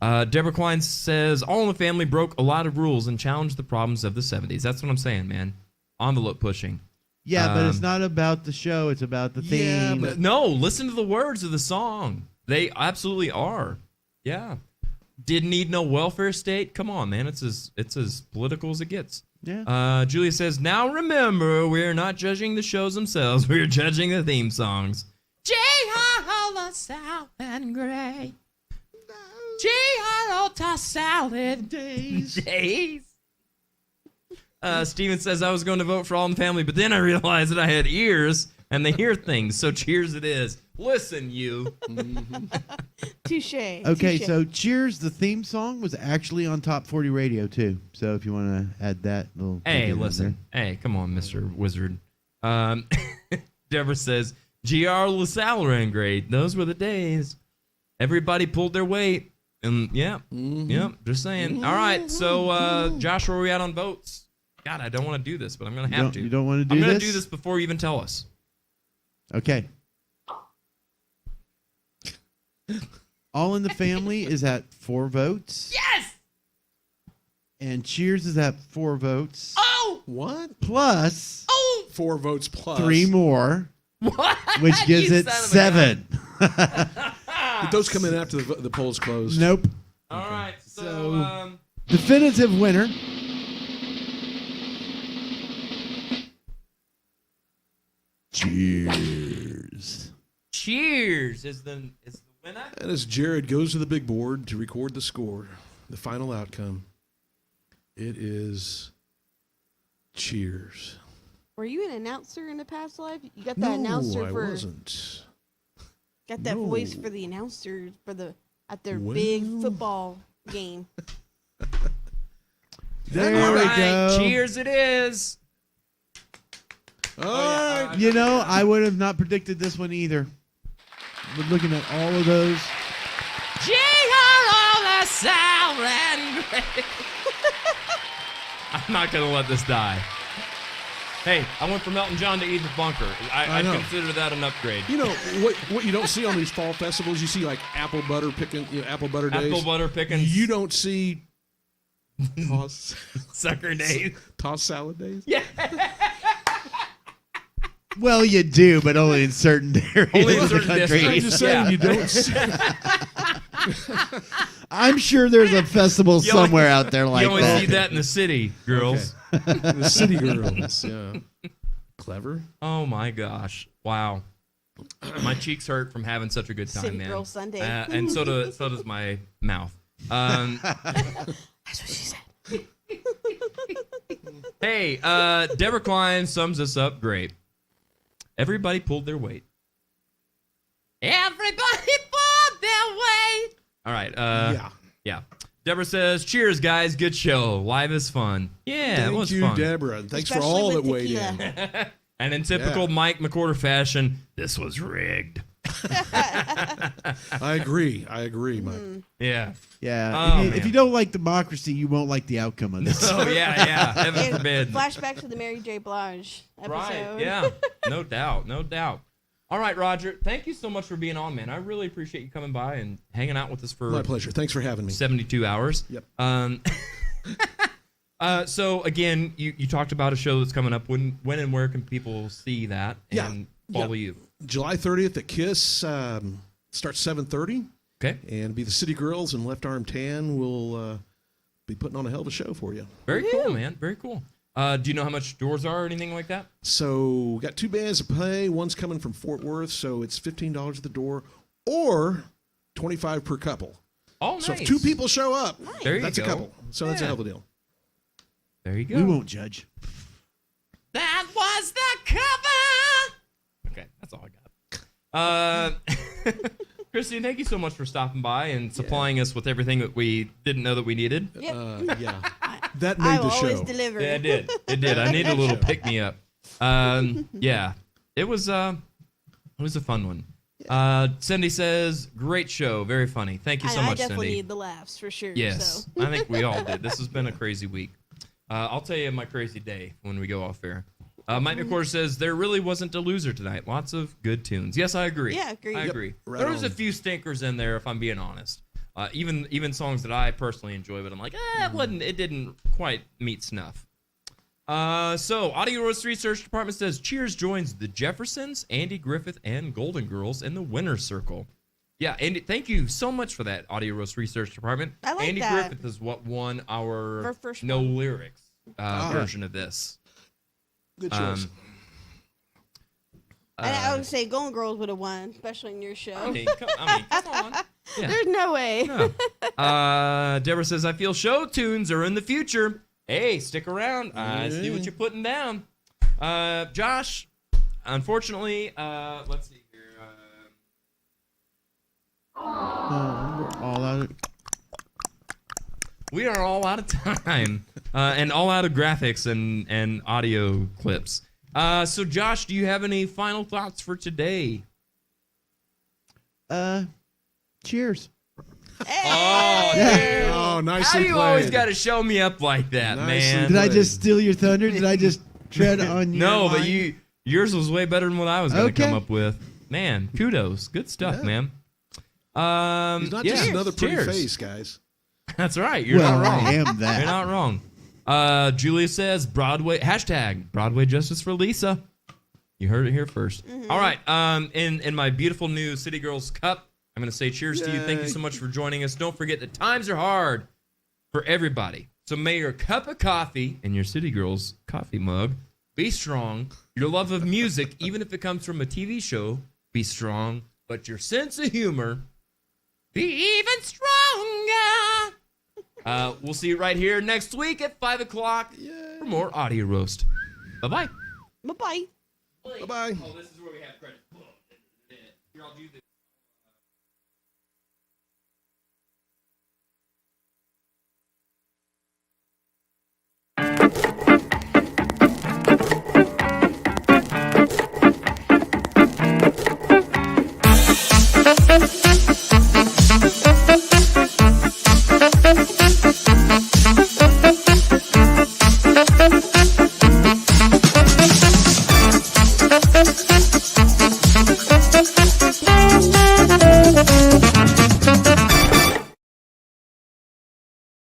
Slytherin. Deborah Klein says, All in the Family broke a lot of rules and challenged the problems of the 70s. That's what I'm saying, man. Envelope pushing. Yeah, but it's not about the show. It's about the Yeah, theme. but no, listen to the words of the song. They absolutely are. Yeah. Didn't need no welfare state. Come on, man. It's as political as it gets. Yeah. Julia says, now remember, we're not judging the shows themselves. We're judging the theme songs. J.R.O. LaSalle and Gray. J.R.O. toss salad days. Steven says, I was going to vote for All in the Family, but then I realized that I had ears and they hear things. So cheers it is. Listen, you. Touche. Okay, so Cheers, the theme song, was actually on Top 40 Radio, too. So if you want to add that little... Hey, tidbit in listen. Hey, come on, Mr. Wizard. Deborah says, G.R. LaSalle ran great. Those were the days. Everybody pulled their weight. And yeah, just saying. All right, so Josh, where are we at on votes? God, I don't want to do this, but I'm going to have to. You don't want to do I'm this? going to do this before you even tell us. Okay. All in the Family is at 4 votes. Yes! And Cheers is at 4 votes. Oh! What? Plus 4 votes plus 3 more. What? Which gives You it son of a 7. Did those come in after the polls closed? Nope. All right, so definitive winner. Cheers. Cheers is the winner. And as Jared goes to the big board to record the score, the final outcome, it is Cheers. Were you an announcer in the past life? You got that announcer I for... wasn't. Got that voice for the announcers at their big football game. There we go. Cheers it is. All right. You know, I would have not predicted this one either. But looking at all of those. G.R.O. LaSalle and Gray. I'm not going to let this die. Hey, I went from Elton John to Edith Bunker. I I know. consider that an upgrade. You know what you don't see on these fall festivals? You see like apple butter picking, apple butter days. Apple butter picking. You don't see toss Sucker days. toss salad days. Yeah. Well, you do, but only in certain areas Only in of the certain country. I'm just saying Yeah. you don't see. I'm sure there's a festival You only- somewhere out there like you only that. see that in the city, girls. The city girls. Yeah. Clever. Oh my gosh! Wow, my cheeks hurt from having such a good time, City man. Girl Sunday. And so does my mouth. That's what she said. Hey, Deborah Klein sums this up great. Everybody pulled their weight. Everybody pulled their weight. All right. Yeah. Deborah says, "Cheers, guys. Good show. Live is fun. Yeah, it Thank was you, fun. Deborah. And thanks Especially for all with that weighed tequila. in. And in typical Mike McWhorter fashion, this was rigged. I agree, Mike. Yeah. Yeah. Oh, if you man. don't like democracy, you won't like the outcome of this. Oh yeah. Heaven And forbid. flashback to the Mary J. Blige episode. Right. Yeah. No doubt. All right, Roger. Thank you so much for being on, man. I really appreciate you coming by and hanging out with us for My pleasure. Thanks for having me. 72 hours. Yep. So again, you talked about a show that's coming up. When and where can people see that and follow you? July 30th at Kiss. Starts 7:30. Okay. And be the City Girls and Left Arm Tan will be putting on a hell of a show for you. Very cool, man. Very cool. Do you know how much doors are or anything like that? So we got two bands to play. One's coming from Fort Worth, so it's $15 at the door, or $25 per couple. Oh, nice. So if two people show up, There you that's go. a couple. So that's a Yeah. hell of a deal. There you go. We won't judge. That was the cover. Okay, that's all I got. Christine, thank you so much for stopping by and supplying us with everything that we didn't know that we needed. Yep. Yeah. That I made will the always show. deliver. Yeah, it did. It did. I need a little pick me up. Yeah, it was a fun one. Cindy says, "Great show, very funny. Thank you so I much, definitely Cindy." need the laughs for sure. Yes, So. I think we all did. This has been a crazy week. I'll tell you my crazy day when we go off air. Mike McCord says, "There really wasn't a loser tonight. Lots of good tunes." Yes, I agree. Yeah, agreed. I Yep, agree. right There was a on. few stinkers in there, if I'm being honest. Even songs that I personally enjoy, but I'm like, it didn't quite meet snuff. So Audio Roast Research Department says, "Cheers joins the Jeffersons, Andy Griffith, and Golden Girls in the winner's circle." Yeah, Andy, thank you so much for that, Audio Roast Research Department. I like Andy that. Griffith is what won our For first no one. lyrics version of this. Good choice. And I would say Golden Girls would have won, especially in your show. I mean, come on. Yeah. There's no way. No. Deborah says, "I feel show tunes are in the future." Hey, stick around. I see what you're putting down. Josh, unfortunately, let's see here. We're all out of We are all out of time and all out of graphics and audio clips. So, Josh, do you have any final thoughts for today? cheers. Oh, Hey. dude. Oh, How nicely you played. always got to show me up like that, Nicely man? Did I played. just steal your thunder? Did I just tread on your No, but line? yours was way better than what I was going to Okay. come up with. Man, kudos. Good stuff, Yeah. man. He's not just another pretty cheers. face, guys. That's right. You're well, not wrong. I am that. You're not wrong. Julia says Broadway Broadway justice for Lisa. You heard it here first. All right. In my beautiful new City Girls Cup, I'm gonna say cheers to you. Thank you so much for joining us. Don't forget that times are hard for everybody. So may your cup of coffee and your City Girls coffee mug be strong. Your love of music, even if it comes from a TV show, be strong. But your sense of humor be even stronger. We'll see you right here next week at 5 o'clock for more Audio Roast. Bye-bye. Bye-bye. Bye-bye. Oh, this is where we have credit. Here, I'll do the